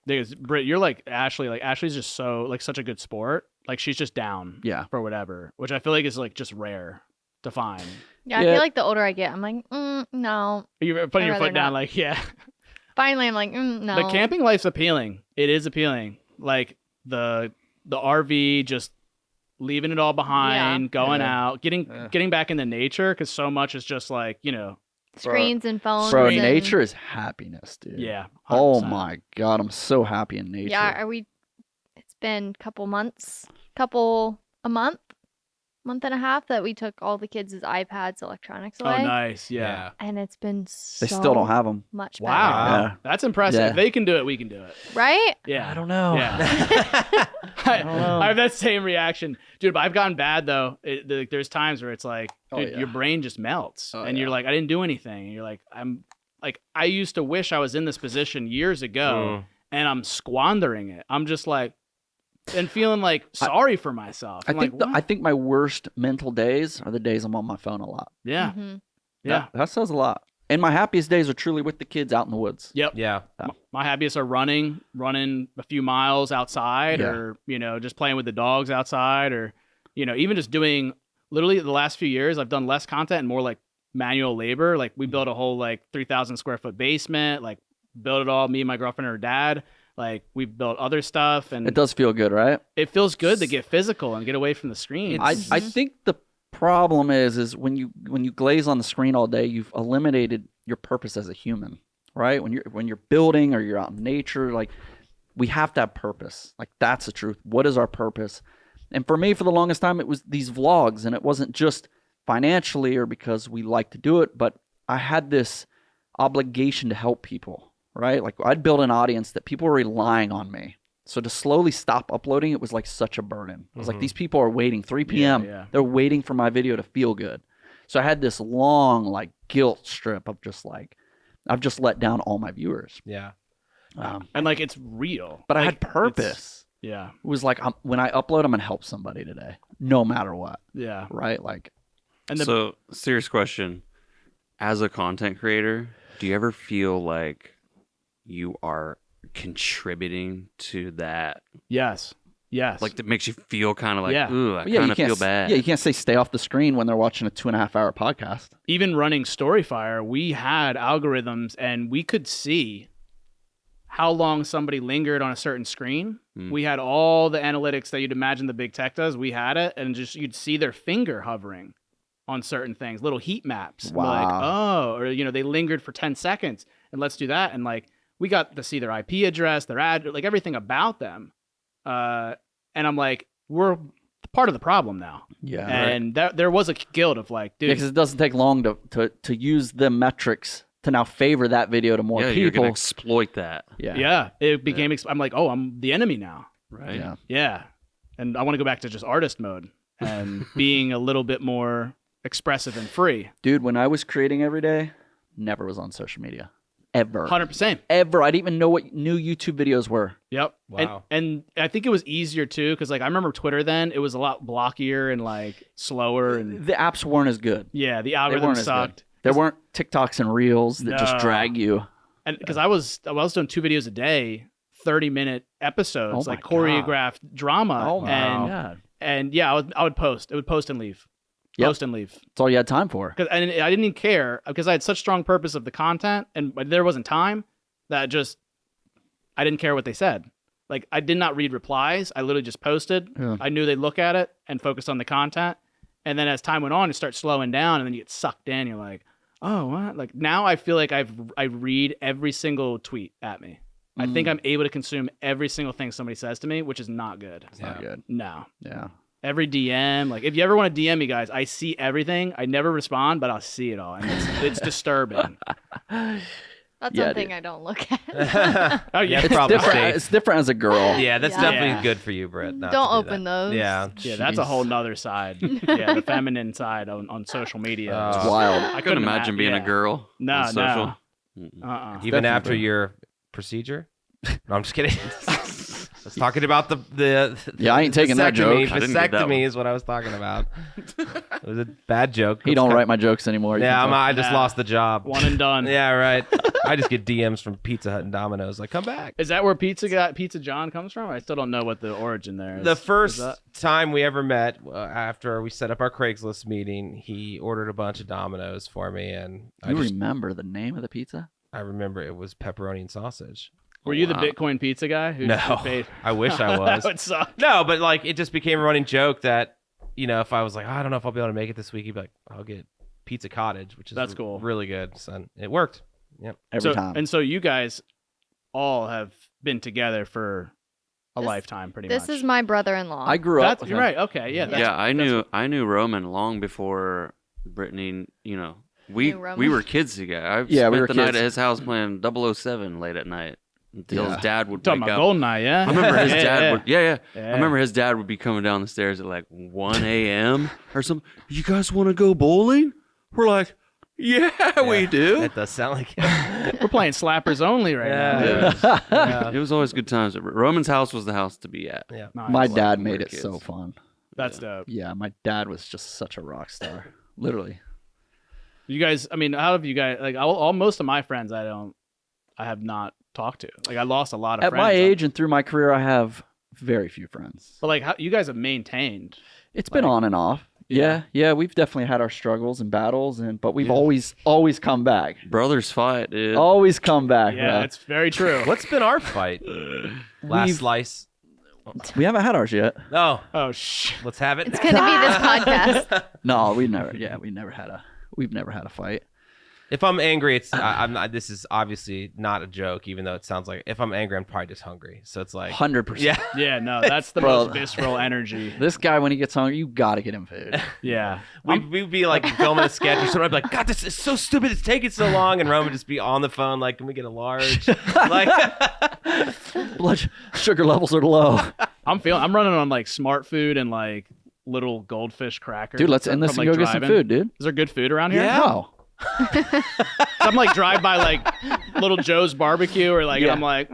Because Britt, you're like Ashley. Like Ashley's just so like such a good sport. Like she's just down. Yeah. For whatever, which I feel like is like just rare to find. Yeah, I feel like the older I get, I'm like, no. You're putting your I'd foot rather down, not. like, yeah. Finally, I'm like, no. The camping life's appealing. It is appealing. Like the RV, just leaving it all behind, going out, getting back into nature, because so much is just like, you know, Screens and phones. Bro, and... nature is happiness, dude. Yeah. 100%. Oh my God, I'm so happy in nature. Yeah, it's been a couple months, month and a half that we took all the kids' iPads, electronics away. Oh, nice. Yeah. And it's been so They still don't have them. much better. Wow. Yeah. That's impressive. Yeah. If they can do it, we can do it. Right? Yeah. I don't know. Yeah. I have that same reaction. Dude, but I've gotten bad, though. There's times where it's like, dude, your brain just melts. And you're like, I didn't do anything. And you're like, I used to wish I was in this position years ago, and I'm squandering it. I'm just like, and feeling like sorry for myself. I think my worst mental days are the days I'm on my phone a lot. Yeah. Mm-hmm. Yeah. That says a lot. And my happiest days are truly with the kids out in the woods. Yep. Yeah. My happiest are running a few miles outside, or, you know, just playing with the dogs outside, or, you know, even just doing literally the last few years, I've done less content and more like manual labor. Like we built a whole like 3,000 square foot basement, like built it all, me and my girlfriend and her dad. Like we built other stuff, and It does feel good, right? it feels good to get physical and get away from the screen. I think the problem is when you glaze on the screen all day, you've eliminated your purpose as a human, right? When you're building or you're out in nature, like we have to have purpose. Like that's the truth. What is our purpose? And for me, for the longest time, it was these vlogs, and it wasn't just financially or because we like to do it, but I had this obligation to help people, right? Like I'd build an audience that people were relying on me. So to slowly stop uploading, it was like such a burden. I was like, these people are waiting 3 p.m. Yeah. They're waiting for my video to feel good. So I had this long like guilt strip of just like, I've just let down all my viewers. Yeah. and like it's real. But I Like, had purpose. Yeah. It was like, when I upload, I'm going to help somebody today, no matter what. Yeah. Right? Like, And So, serious question. As a content creator, do you ever feel like you are contributing to that? yes. Yes. Like that makes you feel kind of like, Yeah. ooh, I Yeah, kind you of can't feel bad. Yeah, you can't say stay off the screen when they're watching a 2.5-hour podcast. Even running Storyfire, we had algorithms and we could see how long somebody lingered on a certain screen. We had all the analytics that you'd imagine the big tech does. We had it, and just you'd see their finger hovering on certain things, little heat maps. Wow. Like, oh, or they lingered for 10 seconds, and let's do that. And like we got to see their IP address, their ad, like everything about them. And I'm like, we're part of the problem now. Yeah. And there was a guilt of like, dude, Because it doesn't take long to use the metrics to now favor that video to more Yeah, you're people. gonna exploit that, yeah, it became. I'm like, oh, I'm the enemy now. right? Yeah. Yeah, and I want to go back to just artist mode and being a little bit more expressive and free. Dude, when I was creating every day, never was on social media. Ever. 100%. Ever. I didn't even know what new YouTube videos were. Yep. Wow. And I think it was easier too, because like I remember Twitter then, it was a lot blockier and like slower, and The apps weren't as good. yeah, the They algorithm weren't as good. sucked. There weren't TikToks and Reels that just No. drag you. And because I was doing 2 videos a day, 30-minute episodes, Oh my like choreographed drama. Oh my and God. and yeah, I would post. It would post and leave. Yep. Post and leave. That's all you had time for. And I didn't even care because I had such strong purpose of the content, and there wasn't time that I didn't care what they said. Like I did not read replies. I literally just posted. Yeah. I knew they'd look at it and focus on the content. And then as time went on, it starts slowing down, and then you get sucked in. You're like, oh, what? Like now I feel like I read every single tweet at me. I think I'm able to consume every single thing somebody says to me, which is not good. It's not good. No. Yeah. Every DM, like if you ever want to DM me, guys, I see everything. I never respond, but I'll see it all, and it's disturbing. That's Yeah, something dude. I don't look at. Oh yeah, It's It's probably different. safe. It's different as a girl. Yeah, that's Yeah. definitely Yeah. good for you, Britt. not Don't to do open that. those. Yeah. yeah, that's a whole nother side. Yeah, the feminine side on social media. Oh. It's wild. I Couldn't imagine being a yeah. girl No, on social. no. Mm-mm. Even Definitely. after your procedure? No, I'm just kidding. I was talking about the Yeah, I ain't taking that vasectomy. joke. I didn't get that Vasectomy one. is what I was talking about. It was a bad joke. He don't write my jokes anymore. You Yeah, can tell. I just Nah. lost the job. One and done. Yeah, right. I just get DMs from Pizza Hut and Domino's like, come back. Is that where Pizza John comes from? I still don't know what the origin there is. The Is first that- time we ever met, after we set up our Craigslist meeting, he ordered a bunch of Domino's for me, and You remember the name of the pizza? I remember it was pepperoni and sausage. Were you the Wow. Bitcoin pizza guy? Who No, who paid? I wish I was. That would suck. No, but like it just became a running joke that, if I was like, I don't know if I'll be able to make it this week, he'd be like, I'll get Pizza Cottage, which is That's cool. really good. So it worked. Yep. Every time. And so you guys all have been together for a This- lifetime, pretty This much. is my brother-in-law. I grew up. That's with you're him. right. Okay, yeah. That's, Yeah, I knew Roman long before Brittany. We Knew Roman. we were kids together. I Yeah, spent we were the night kids. at his house playing 007 late at night until Yeah. his dad would Talking wake about up. Goldeneye, yeah. I remember his Yeah, dad yeah. would. Yeah. Yeah. I remember his dad would be coming down the stairs at like 1 a.m. or something. You guys want to go bowling? We're like, yeah, we do. That does sound like it. We're playing slappers only right now. Yeah. dude. Yeah. It was always good times. Roman's house was the house to be at. Yeah. Nice. My Like, dad we made were it kids. so fun. That's dope. Yeah, my dad was just such a rock star. Literally. You guys, I mean, how have you guys like all most of my friends I have not talked to. Like I lost a lot of At friends. my age and through my career, I have very few friends. But like how you guys have maintained. It's been Like- on and off. Yeah. Yeah, we've definitely had our struggles and battles, but we've always come back. Brothers fight, dude. Always come back. Yeah, bro. it's very true. What's been our fight? Last We've- slice. We haven't had ours yet. Oh, Oh shh. let's have it. It's gonna be this podcast. No, we've never had a fight. If I'm angry, I'm not. This is obviously not a joke, even though it sounds like. If I'm angry, I'm probably just hungry. So it's like, 100%. yeah, Yeah, no, that's the Bro. most visceral energy. This guy, when he gets hungry, you gotta get him food. Yeah. we'd be like filming a sketch or something. I'd be like, God, this is so stupid. It's taking so long, and Roman would just be on the phone, like, can we get a large? Like, Blood sugar levels are low. I'm running on like smart food and like little goldfish crackers. Dude, let's end this from, and like, go get some driving. food, dude. Is there good food around here? Yeah. No. I'm like drive by like Little Joe's barbecue or like and Yeah. I'm like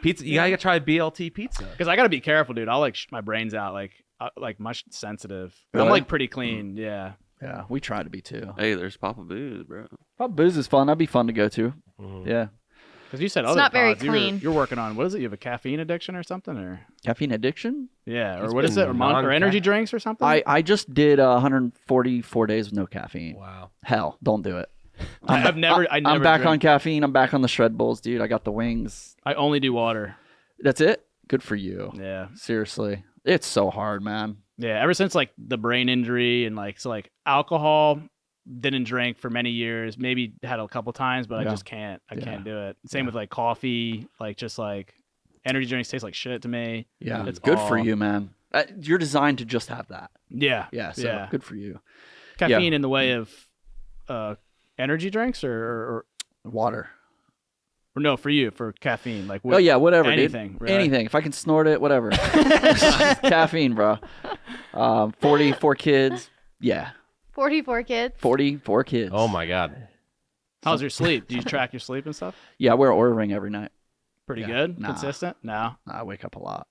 pizza. You gotta try BLT pizza. because I gotta be careful, dude. I'll like my brains out like much sensitive. I'm Really? like pretty clean. Yeah. Yeah, we try to be too. Hey, there's Papa Booze, bro. Pop Booze is fun. That'd be fun to go to. Mhm. Yeah. Because you said It's other not very pods, you were- clean. You're working on, what is it? You have a caffeine addiction or something? Or Caffeine addiction? yeah, or He's what is it? been Or energy drinks or something? I just did 144 days with no caffeine. Wow. Hell, don't do it. I've never. I never I'm back drink. on caffeine. I'm back on the Shred Bulls, dude. I got the wings. I only do water. That's it? Good for you. Yeah. Seriously. It's so hard, man. Yeah, ever since like the brain injury and like alcohol, didn't drink for many years. Maybe had a couple times, but I Yeah. just can't. I Yeah. can't do it. Same with like coffee, like just like energy drinks taste like shit to me. Yeah. It's good for all- you, man. You're designed to just have that. Yeah, Yeah. So yeah. good for you. Caffeine in the way of energy drinks or Water. no for you for caffeine like Oh yeah, whatever, anything, dude. really. Anything. If I can snort it, whatever. Caffeine, bro. 44 kids. Yeah. 44 kids. 44 kids. Oh my God. How's your sleep? Do you track your sleep and stuff? Yeah, I wear Oura Ring every night. Pretty Yeah. good, Nah. consistent. No, I wake up a lot.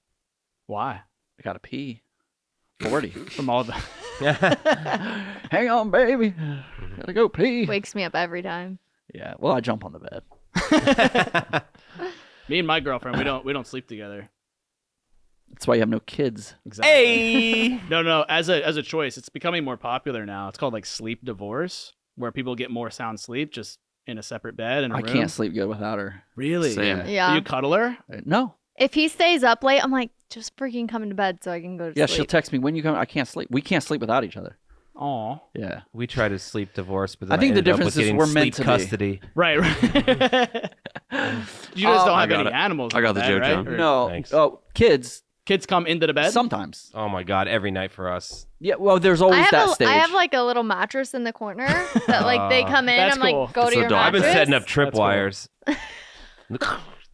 why? I gotta pee. 40. From all the Hang on, baby. Gotta go pee. Wakes me up every time. Yeah. Well, I jump on the bed. me and my girlfriend, we don't sleep together. That's why you have no kids. Exactly. Hey. No. As a choice, it's becoming more popular now. It's called like sleep divorce, where people get more sound sleep just in a separate bed in a I room. can't sleep good without her. Really? Same. Yeah. Do you cuddle her? No. If he stays up late, I'm like, just freaking come to bed so I can go to Yeah, sleep. she'll text me when you come. I can't sleep. We can't sleep without each other. Aw. Yeah. We tried to sleep divorce, but then I think the ended up difference with is getting we're meant sleep to be. custody. Right. You just don't I have got any it. animals. I in got the bed, joke, right? John. Or No. Thanks. Oh, kids. Kids come into the bed. Sometimes. Oh my God. Every night for us. Yeah. Well, there's always that stage. I have like a little mattress in the corner that like they come in. That's I'm cool. like, go It's to a your dog. I've been mattress. setting up That's cool. tripwires.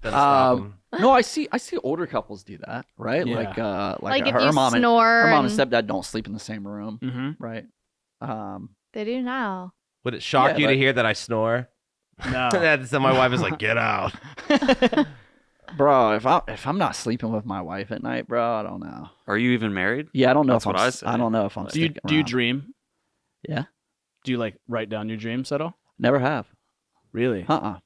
Doesn't stop 'em. No, I see older couples do that, right? Yeah. Like if her you mom snore her mom and and- stepdad don't sleep in the same room, Mm-hmm. right? They do now. Would it shock Yeah, you but- to hear that I snore? No. So my wife is like, get out. Bro, if I'm not sleeping with my wife at night, bro, I don't know. Are you even married? Yeah, I don't know That's if I'm. what I say. I don't know if I'm. do you sticking do you around. dream? Yeah, Do you like write down your dreams at all? never have. Really? Do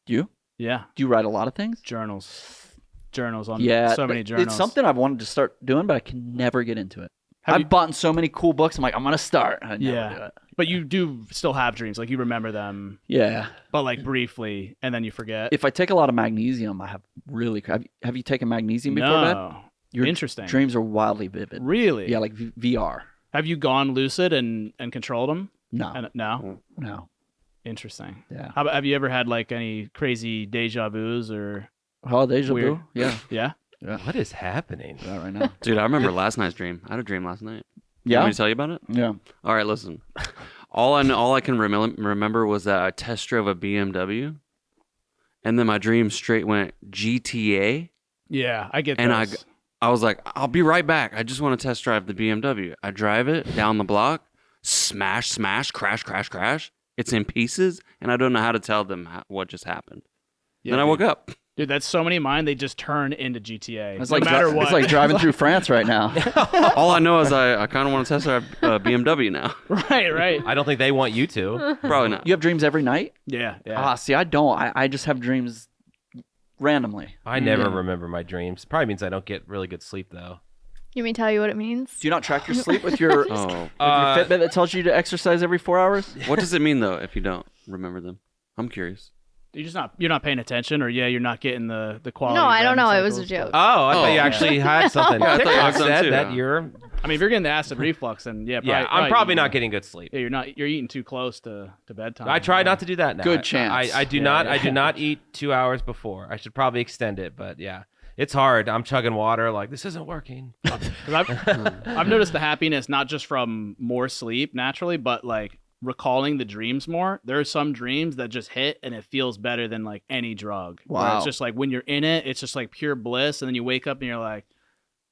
you? Yeah. Do you write a lot of things? Journals on Yeah, so many journals. It's something I've wanted to start doing, but I can never get into it. Have I've you- bought so many cool books. I'm like, I'm gonna start. I never Yeah. do it. But you do still have dreams, like you remember them, Yeah. but like briefly, and then you forget. If I take a lot of magnesium, I have really. Have you taken magnesium before bed? No. Your Interesting. Dreams are wildly vivid. Really? Yeah, like VR. Have you gone lucid and controlled them? No, And no. no. Interesting. Yeah. How about, have you ever had like any crazy deja vus or Oh, deja Weird. vu. Yeah, yeah? What is happening? yeah, right now. Dude, I remember last night's dream. I had a dream last night. You Yeah, want me to tell you about it? yeah. All right, listen. All I can remember was that I test drove a BMW, and then my dream straight went GTA, Yeah, I get and those. I was like, I'll be right back. I just want to test drive the BMW. I drive it down the block, smash, crash, crash, crash. It's in pieces, and I don't know how to tell them what just happened. Yeah, Then I dude. woke up. Dude, that's so many of mine. They just turn into GTA. It's no like matter what. It's like driving through France right now. All I know is I kind of want to test drive BMW now. right. I don't think they want you to. Probably not. You have dreams every night? Yeah. See, I don't. I just have dreams randomly. I never Yeah. remember my dreams. Probably means I don't get really good sleep though. You mean tell you what it means? Do you not track your sleep with your Oh, your Fitbit that tells you to exercise every 4 hours? what does it mean though if you don't remember them? I'm curious. You're not paying attention, or you're not getting the quality. No, I don't REM know. It was a cycles, joke. but- Oh, I thought you yeah. actually had something. Yeah, I thought you had TikTok something said too. that you're. I mean, if you're getting the acid reflux, then yeah, I'm probably eating- not getting good sleep. Yeah, you're eating too close to bedtime. I try not to do that now. Good chance. I do Yeah, not. yeah. I do not eat 2 hours before. I should probably extend it, but yeah, it's hard. I'm chugging water. Like this isn't working. 'Cause I've noticed the happiness not just from more sleep naturally, but like recalling the dreams more. There are some dreams that just hit and it feels better than like any drug. Where Wow. it's just like when you're in it, it's just like pure bliss, and then you wake up and you're like,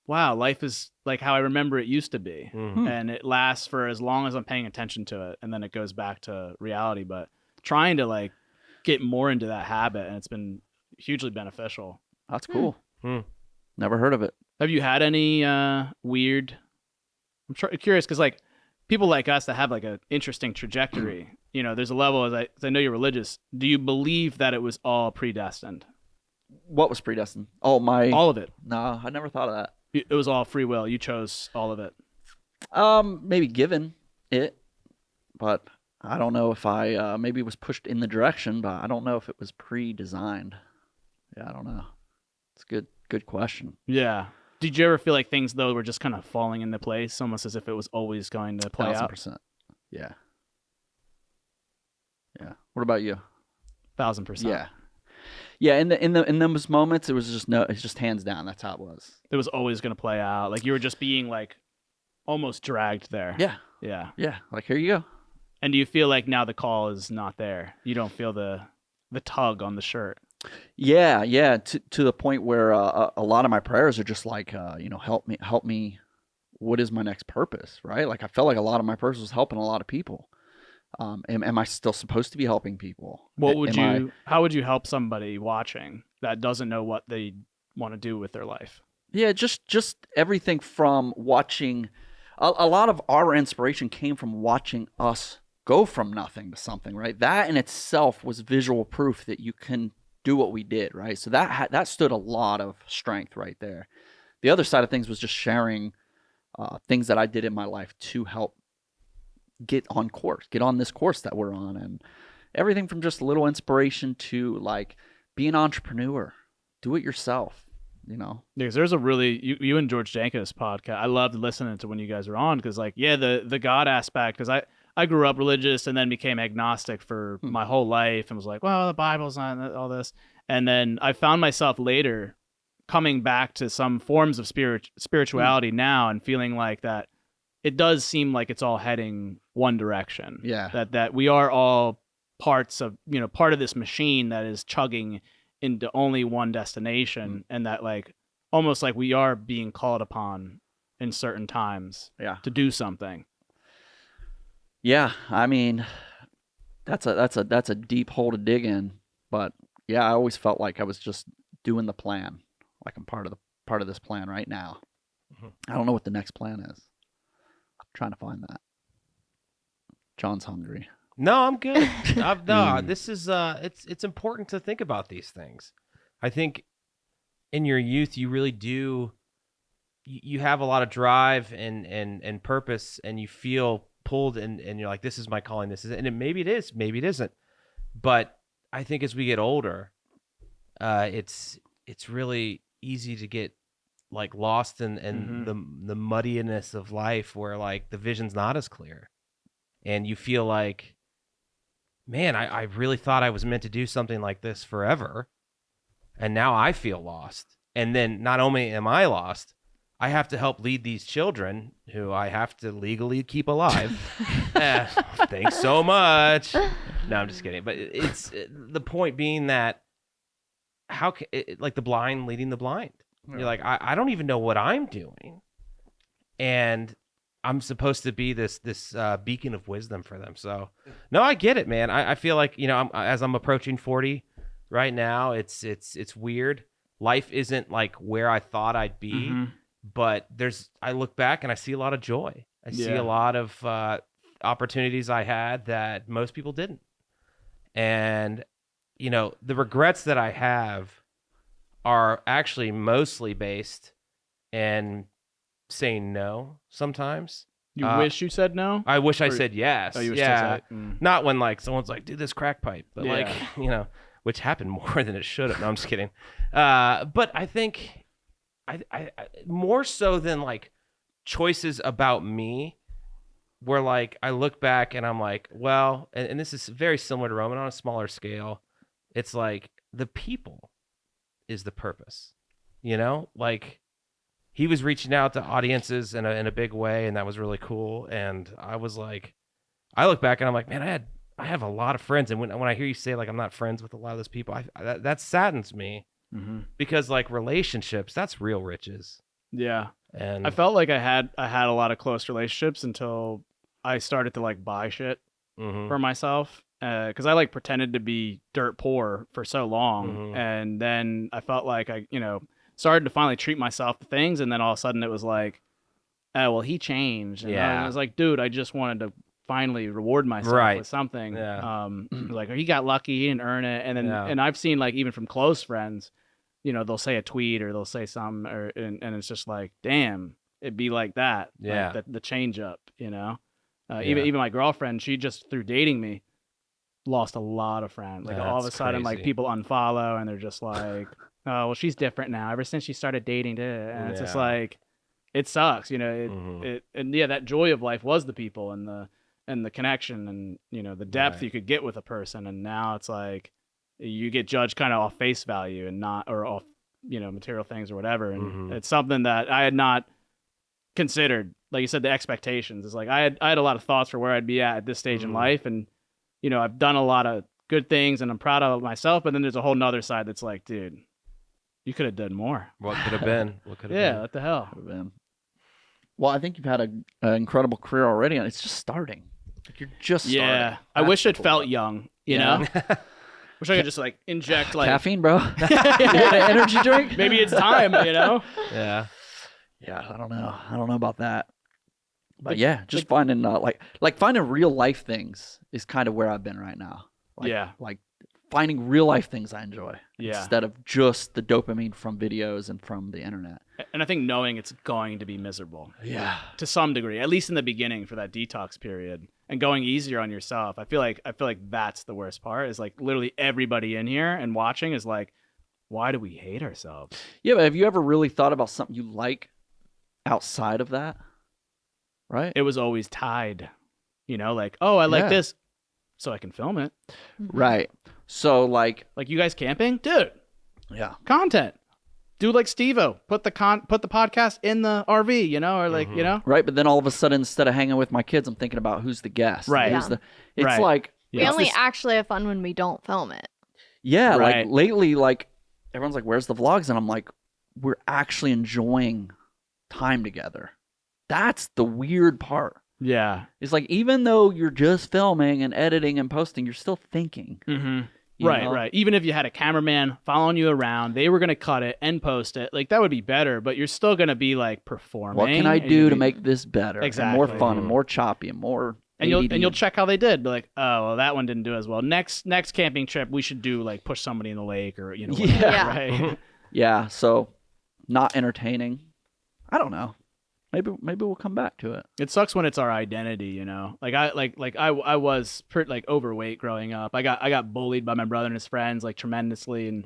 wow, life is like how I remember it used to be. Mhm. And it lasts for as long as I'm paying attention to it, and then it goes back to reality. But trying to like get more into that habit, and it's been hugely beneficial. That's cool. Hmm. Never heard of it. Have you had any weird? I'm curious because like people like us that have like an interesting trajectory, there's a level as I know you're religious. Do you believe that it was all predestined? What was predestined? Oh, All of it. No, I never thought of that. It was all free will. You chose all of it. Maybe given it, but I don't know if I maybe was pushed in the direction, but I don't know if it was pre-designed. Yeah, I don't know. It's a good question. Yeah. Did you ever feel like things though were just kind of falling into place, almost as if it was always going to play out? 1,000%. Yeah. Yeah. What about you? 1,000%. Yeah. Yeah, in those moments, it's just hands down. That's how it was. It was always going to play out. Like you were just being like almost dragged there. Yeah, Yeah. yeah. Like here you go. And do you feel like now the call is not there? You don't feel the tug on the shirt. Yeah, yeah. To the point where a lot of my prayers are just like, help me. What is my next purpose? Right? Like I felt like a lot of my prayers was helping a lot of people. Am I still supposed to be helping people? How would you help somebody watching that doesn't know what they want to do with their life? Yeah, just everything from watching. A lot of our inspiration came from watching us go from nothing to something, right? That in itself was visual proof that you can do what we did, right? So that stood a lot of strength right there. The other side of things was just sharing things that I did in my life to help get on this course that we're on, and everything from just a little inspiration to like be an entrepreneur, do it yourself, Because there's a really you and George Jankus podcast. I loved listening to when you guys were on because like the God aspect, because I grew up religious and then became agnostic for my whole life and was like, well, the Bible's not all this, and then I found myself later coming back to some forms of spirituality now and feeling like that it does seem like it's all heading one direction. Yeah. That we are all part of this machine that is chugging into only one destination, and that like almost like we are being called upon in certain times to do something. Yeah, I mean, that's a deep hole to dig in, but yeah, I always felt like I was just doing the plan, like I'm part of this plan right now. Mm-hmm. I don't know what the next plan is. I'm trying to find that. John's hungry. No, I'm good. This is it's important to think about these things. I think in your youth you really do you have a lot of drive and purpose, and you feel pulled and you're like, this is my calling, this is it. And maybe it is, maybe it isn't. But I think as we get older, it's really easy to get like lost in the muddiness of life, where like the vision's not as clear. And you feel like, man, I really thought I was meant to do something like this forever. And now I feel lost. And then not only am I lost, I have to help lead these children who I have to legally keep alive. Thanks so much. No, I'm just kidding. But it's the point being that how can like the blind leading the blind. You're like, I don't even know what I'm doing. And I'm supposed to be this beacon of wisdom for them. So, no, I get it, man. I feel like, as I'm approaching 40 right now, it's weird. Life isn't like where I thought I'd be, but I look back and I see a lot of joy. I see a lot of opportunities I had that most people didn't. And, the regrets that I have are actually mostly based in saying no sometimes. You wish you said no? I wish I said yes. Oh, you wish yeah. to say, Not when like someone's like, do this crack pipe. But like, which happened more than it should have. No, I'm just kidding. But I think I more so than like choices about me, where like I look back and I'm like, well, and this is very similar to Roman on a smaller scale. It's like the people is the purpose, like he was reaching out to audiences in a big way, and that was really cool. And I was like, I look back and I'm like, man, I have a lot of friends, and when I hear you say like I'm not friends with a lot of those people, that saddens me, because like relationships, that's real riches. Yeah, and I felt like I had a lot of close relationships until I started to like buy shit for myself, because I like pretended to be dirt poor for so long, and then I felt like I started to finally treat myself to things, and then all of a sudden it was like, oh well, he changed. And I was like, dude, I just wanted to finally reward myself Right. with something. Yeah. Like he got lucky, he didn't earn it, and then Yeah. and I've seen like even from close friends, you know, they'll say a tweet or they'll say something, or and it's just like, damn, it'd be like that. Yeah. Like the change up, you know. Yeah. Even my girlfriend, she just through dating me lost a lot of friends. Like all of a That's sudden, like crazy. people unfollow and they're just like, oh well, she's different now. Ever since she started dating, and it's just Yeah. like, it sucks, you know. Mhm. And yeah, that joy of life was the people and the connection and you know the depth Right. you could get with a person. And now it's like you get judged kind of off face value and not or off you know material things or whatever. And Mhm. it's something that I had not considered. Like you said, the expectations. It's like I had a lot of thoughts for where I'd be at this stage in Mhm. life, and you know I've done a lot of good things and I'm proud of myself. But then there's a whole nother side that's like, dude, you could have done more. What could have been? What could have Yeah, been? what the hell? Well, I think you've had an incredible career already, and it's just starting. Like you're just starting. Yeah, I That's wish the it cool felt part. young. You Yeah. know, wish I could just like inject like Caffeine, bro. You get an energy drink? maybe it's time. You know. Yeah. Yeah, I don't know. I don't know about that. But yeah, just finding like finding real life things is kind of where I've been right now. Like, Yeah. Like finding real life things I enjoy. Yeah. Instead of just the dopamine from videos and from the internet. And I think knowing it's going to be miserable Yeah. to some degree, at least in the beginning for that detox period, and going easier on yourself. I feel like that's the worst part. Is like literally everybody in here and watching is like, why do we hate ourselves? Yeah, but have you ever really thought about something you like outside of that? Right? It was always tied, you know, like, oh, I like Yeah. this, so I can film it. Right. So like Like you guys camping, dude, yeah. content. Do like Steve-O, put the podcast in the RV, you know, or like, you know, Right, but then all of a sudden instead of hanging with my kids, I'm thinking about who's the guest. Right. Who's Yeah. the it's Right. like We Yeah. only this- actually have fun when we don't film it. yeah, Right. like lately, like everyone's like, "Where's the vlogs?" And I'm like, "We're actually enjoying time together." That's the weird part. yeah. It's like even though you're just filming and editing and posting, you're still thinking. Mm-hmm. you Right, know? right. Even if you had a cameraman following you around, they were gonna cut it and post it. Like that would be better, but you're still gonna be like performing. What can I and do you'll to be- make this better? And more Exactly. fun and more choppy and more. and you'll ADD. check how they did. Be like, oh, well, that one didn't do as well. Next camping trip, we should do like push somebody in the lake or you know, whatever, Yeah. right? Yeah, so not entertaining. I don't know. Maybe we'll come back to it. It sucks when it's our identity, you know. Like I was like overweight growing up. I got bullied by my brother and his friends like tremendously, and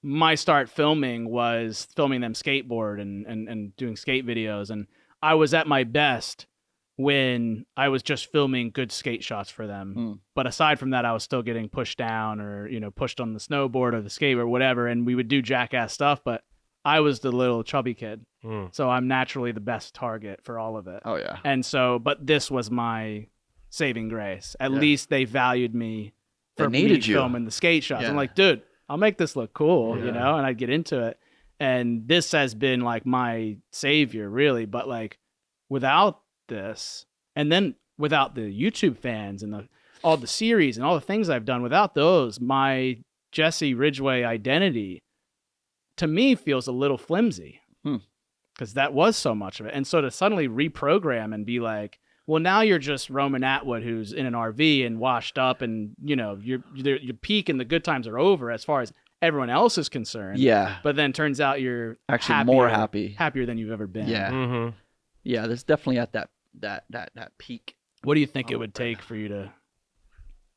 my start filming was filming them skateboard and doing skate videos, and I was at my best when I was just filming good skate shots for them. Mm. But aside from that, I was still getting pushed down or you know pushed on the snowboard or the skate or whatever, and we would do jackass stuff, but I was the little chubby kid. Mm. So I'm naturally the best target for all of it. Oh yeah. And so, but this was my saving grace. At least they valued me They for needed me you. filming the skate shots. Yeah. I'm like, dude, I'll make this look cool, you Yeah. know, and I'd get into it. And this has been like my savior, really. But like without this, and then without the YouTube fans and all the series and all the things I've done, without those, my Jesse Ridgway identity to me feels a little flimsy because that was so much of it. And so to suddenly reprogram and be like, well, now you're just Roman Atwood who's in an RV and washed up and, you know, your peak and the good times are over as far as everyone else is concerned. Yeah. But then turns out you're Actually more happy. happier than you've ever been. Yeah. Mm-hmm. Yeah, there's definitely at that peak. What do you think Oh, it would take for you to,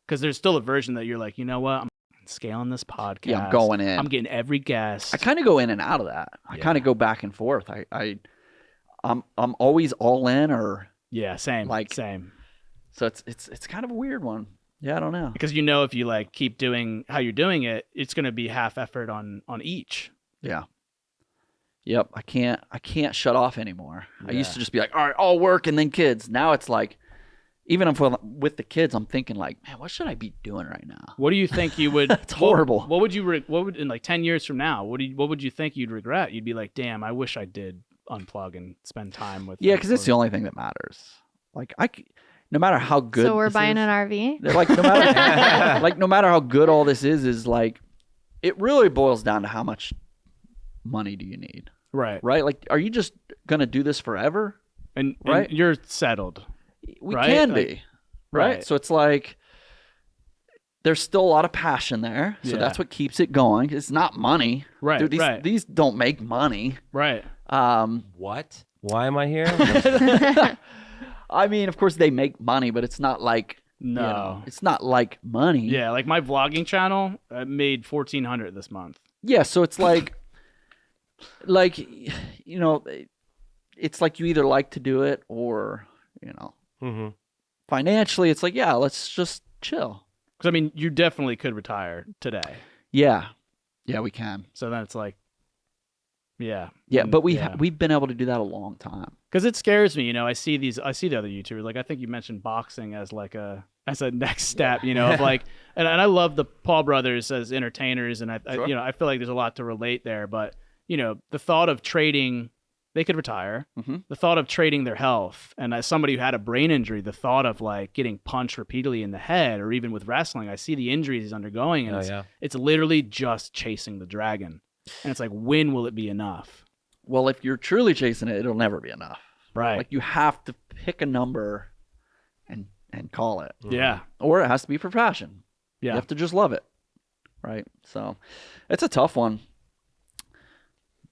because there's still a version that you're like, you know what? I'm scaling this podcast. Yeah, I'm going in. I'm getting every guest. I kind of go in and out of that. I Yeah. kind of go back and forth. I'm always all in or yeah, same. like- Same. so it's kind of a weird one. Yeah, I don't know. Because you know if you like keep doing how you're doing it, it's going to be half effort on each. Yeah. Yep, I can't shut off anymore. I used Yeah. to just be like, all right, all work and then kids. Now it's like, even if with the kids, I'm thinking like, man, what should I be doing right now? What do you think you would? It's horrible. What would you? What would in like 10 years from now? What would you think you'd regret? You'd be like, damn, I wish I did unplug and spend time with. Yeah, because it's the only thing that matters. Like no matter how good. So we're this buying is, an RV. they're like no matter no matter how good all this is like, it really boils down to how much money do you need, right. right? Like, are you just gonna do this forever? And Right. you're settled. We Right? can Like- be. right? So it's like there's still a lot of passion there. So Yeah. that's what keeps it going. It's not money. Right, Dude, right. these don't make money. Right. What? Why am I here? I mean, of course they make money, but it's not like No. it's not like money. Yeah, like my vlogging channel made $1,400 this month. Yeah, so it's like you know, it's like you either like to do it or, you know, Mm-hmm. financially it's like, yeah, let's just chill. Because I mean, you definitely could retire today. Yeah. Yeah, we can. So then it's like, yeah. Yeah, but yeah. we've been able to do that a long time. Because it scares me, you know. I see the other YouTubers. Like I think you mentioned boxing as like a next step, you know, of like, and I love the Paul brothers as entertainers, and I you know I feel like there's a lot to relate there. But you know, the thought of trading, they could retire. Mm-hmm. The thought of trading their health, and as somebody who had a brain injury, the thought of like getting punched repeatedly in the head, or even with wrestling, I see the injuries he's undergoing, and it's literally just chasing the dragon, and it's like, when will it be enough? Well, if you're truly chasing it, it'll never be enough. Right. Like you have to pick a number and call it. Yeah. Or it has to be for passion. Yeah. You have to just love it. Right? So it's a tough one.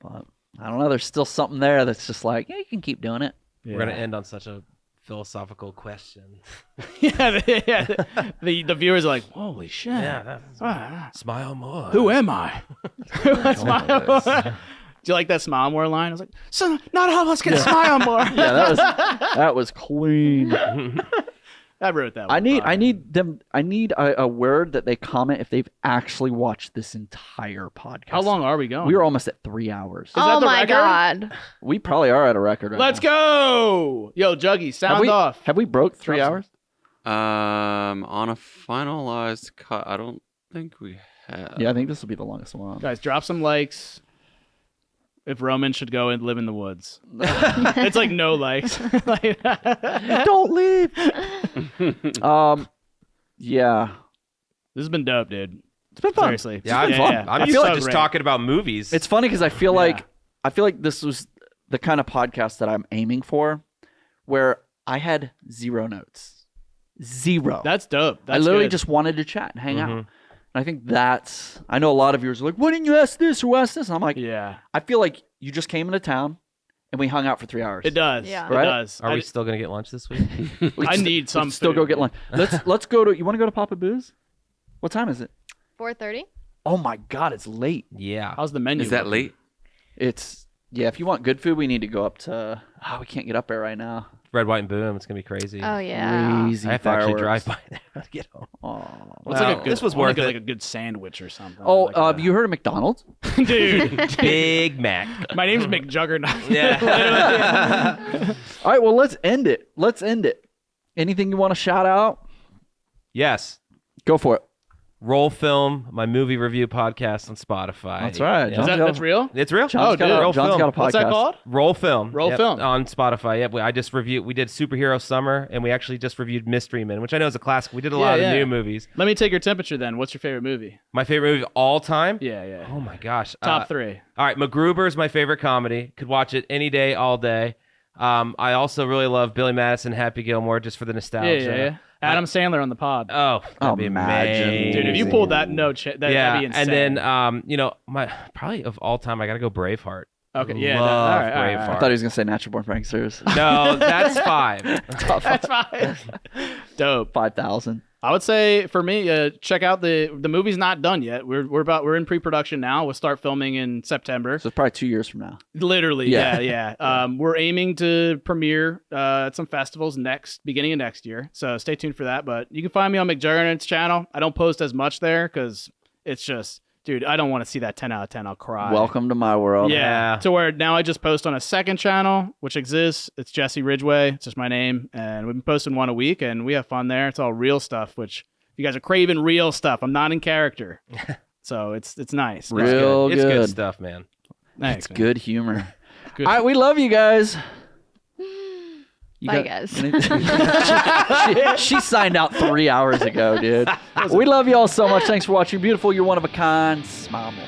But I don't know. There's still something there that's just like, yeah, you can keep doing it. Yeah. We're gonna end on such a philosophical question. yeah. The viewers are like, holy shit. Smile more. Who am I? Smile more. Do you like that smile more line? I was like, so not all of us can smile more. Yeah, that was clean. I wrote that one. I need a word that they comment if they've actually watched this entire podcast. How long are we going? We were almost at 3 hours. that Oh the my record? god. We probably are at a record right Let's now. go. Yo, Juggy, sound off. Have we broke 3 Drop some- hours? On a finalized cut, I don't think we have. Yeah, I think this will be the longest one. Guys, drop some likes. If Roman should go and live in the woods. It's like no likes. Like, Don't leave. Yeah. this has been dope, dude. It's been fun. Seriously. Yeah, I'm, fun. I'm I used feel to like just great. talking about movies. It's funny because I feel Yeah. like this was the kind of podcast that I'm aiming for, where I had zero notes. Zero. That's dope. That's I literally good. just wanted to chat and hang out. Mhm. And I think I know a lot of viewers are like, why didn't you ask this or ask this? And I'm like, Yeah. I feel like you just came into town and we hung out for 3 hours. It does. Yeah. It Right? does. Are we still gonna get lunch this week? I need some Still go food. get lunch. Let's go to. You want to go to Papa Boo's? What time is it? 4:30. Oh my God, it's late. Yeah. How's the menu? Is that looking? late? It's If you want good food, we need to go up to. Oh, we can't get up there right now. Red, white, and boom. It's gonna be crazy. Oh yeah. Crazy I have to actually fireworks. drive by there to get home. Oh, What's Well, like a good, this was I wanna worth get it. like a good sandwich or something. oh, Like a- you heard of McDonald's? dude. Big Mac. My name's McJuggerNuggets. Yeah. All right, well, let's end it. Anything you want to shout out? Yes. Go for it. Roll Film, my movie review podcast on Spotify. That's right. Yeah. Is that's real? It's real. John's got a- Roll John's Film. got a podcast. What's that called? Roll Film. Roll Yep, Film. on Spotify. Yep. I just reviewed. We did Superhero Summer, and we actually just reviewed Mystery Men, which I know is a classic. We did a lot of Yeah, the yeah. new movies. Let me take your temperature then. What's your favorite movie? My favorite movie of all time. Yeah, yeah. Oh my gosh. Top three. All right, MacGruber is my favorite comedy. Could watch it any day, all day. I also really love Billy Madison, Happy Gilmore, just for the nostalgia. Yeah. Adam Sandler on the pod. Oh, that'd be Imagine. amazing. Dude, if you pulled that note, that'd be insane. and then my probably of all time, I gotta go Braveheart. Okay, yeah. Love all right. Braveheart. I thought he was gonna say Natural Born Pranksters. No, that's 5. That's fine. Dope. 5,000. I would say for me, check out the movie's not done yet. We're in pre-production now. We'll start filming in September. So it's probably 2 years from now. Literally, Yeah. yeah. We're aiming to premiere at some festivals beginning of next year. So stay tuned for that. But you can find me on McJuggerNuggets channel. I don't post as much there because it's just, dude, I don't want to see that 10 out of 10. I'll cry. Welcome to my world. Yeah. Yeah. To where now I just post on a second channel, which exists. It's Jesse Ridgway. It's just my name. And we've been posting one a week and we have fun there. It's all real stuff, which if you guys are craving real stuff, I'm not in character. So it's nice. Real It's good. good stuff, man. Thanks, It's man. good humor. Good. All right, we love you guys. Bye, guys. She signed out 3 hours ago, dude. We love you all so much. Thanks for watching. Beautiful. You're one of a kind. Smile more.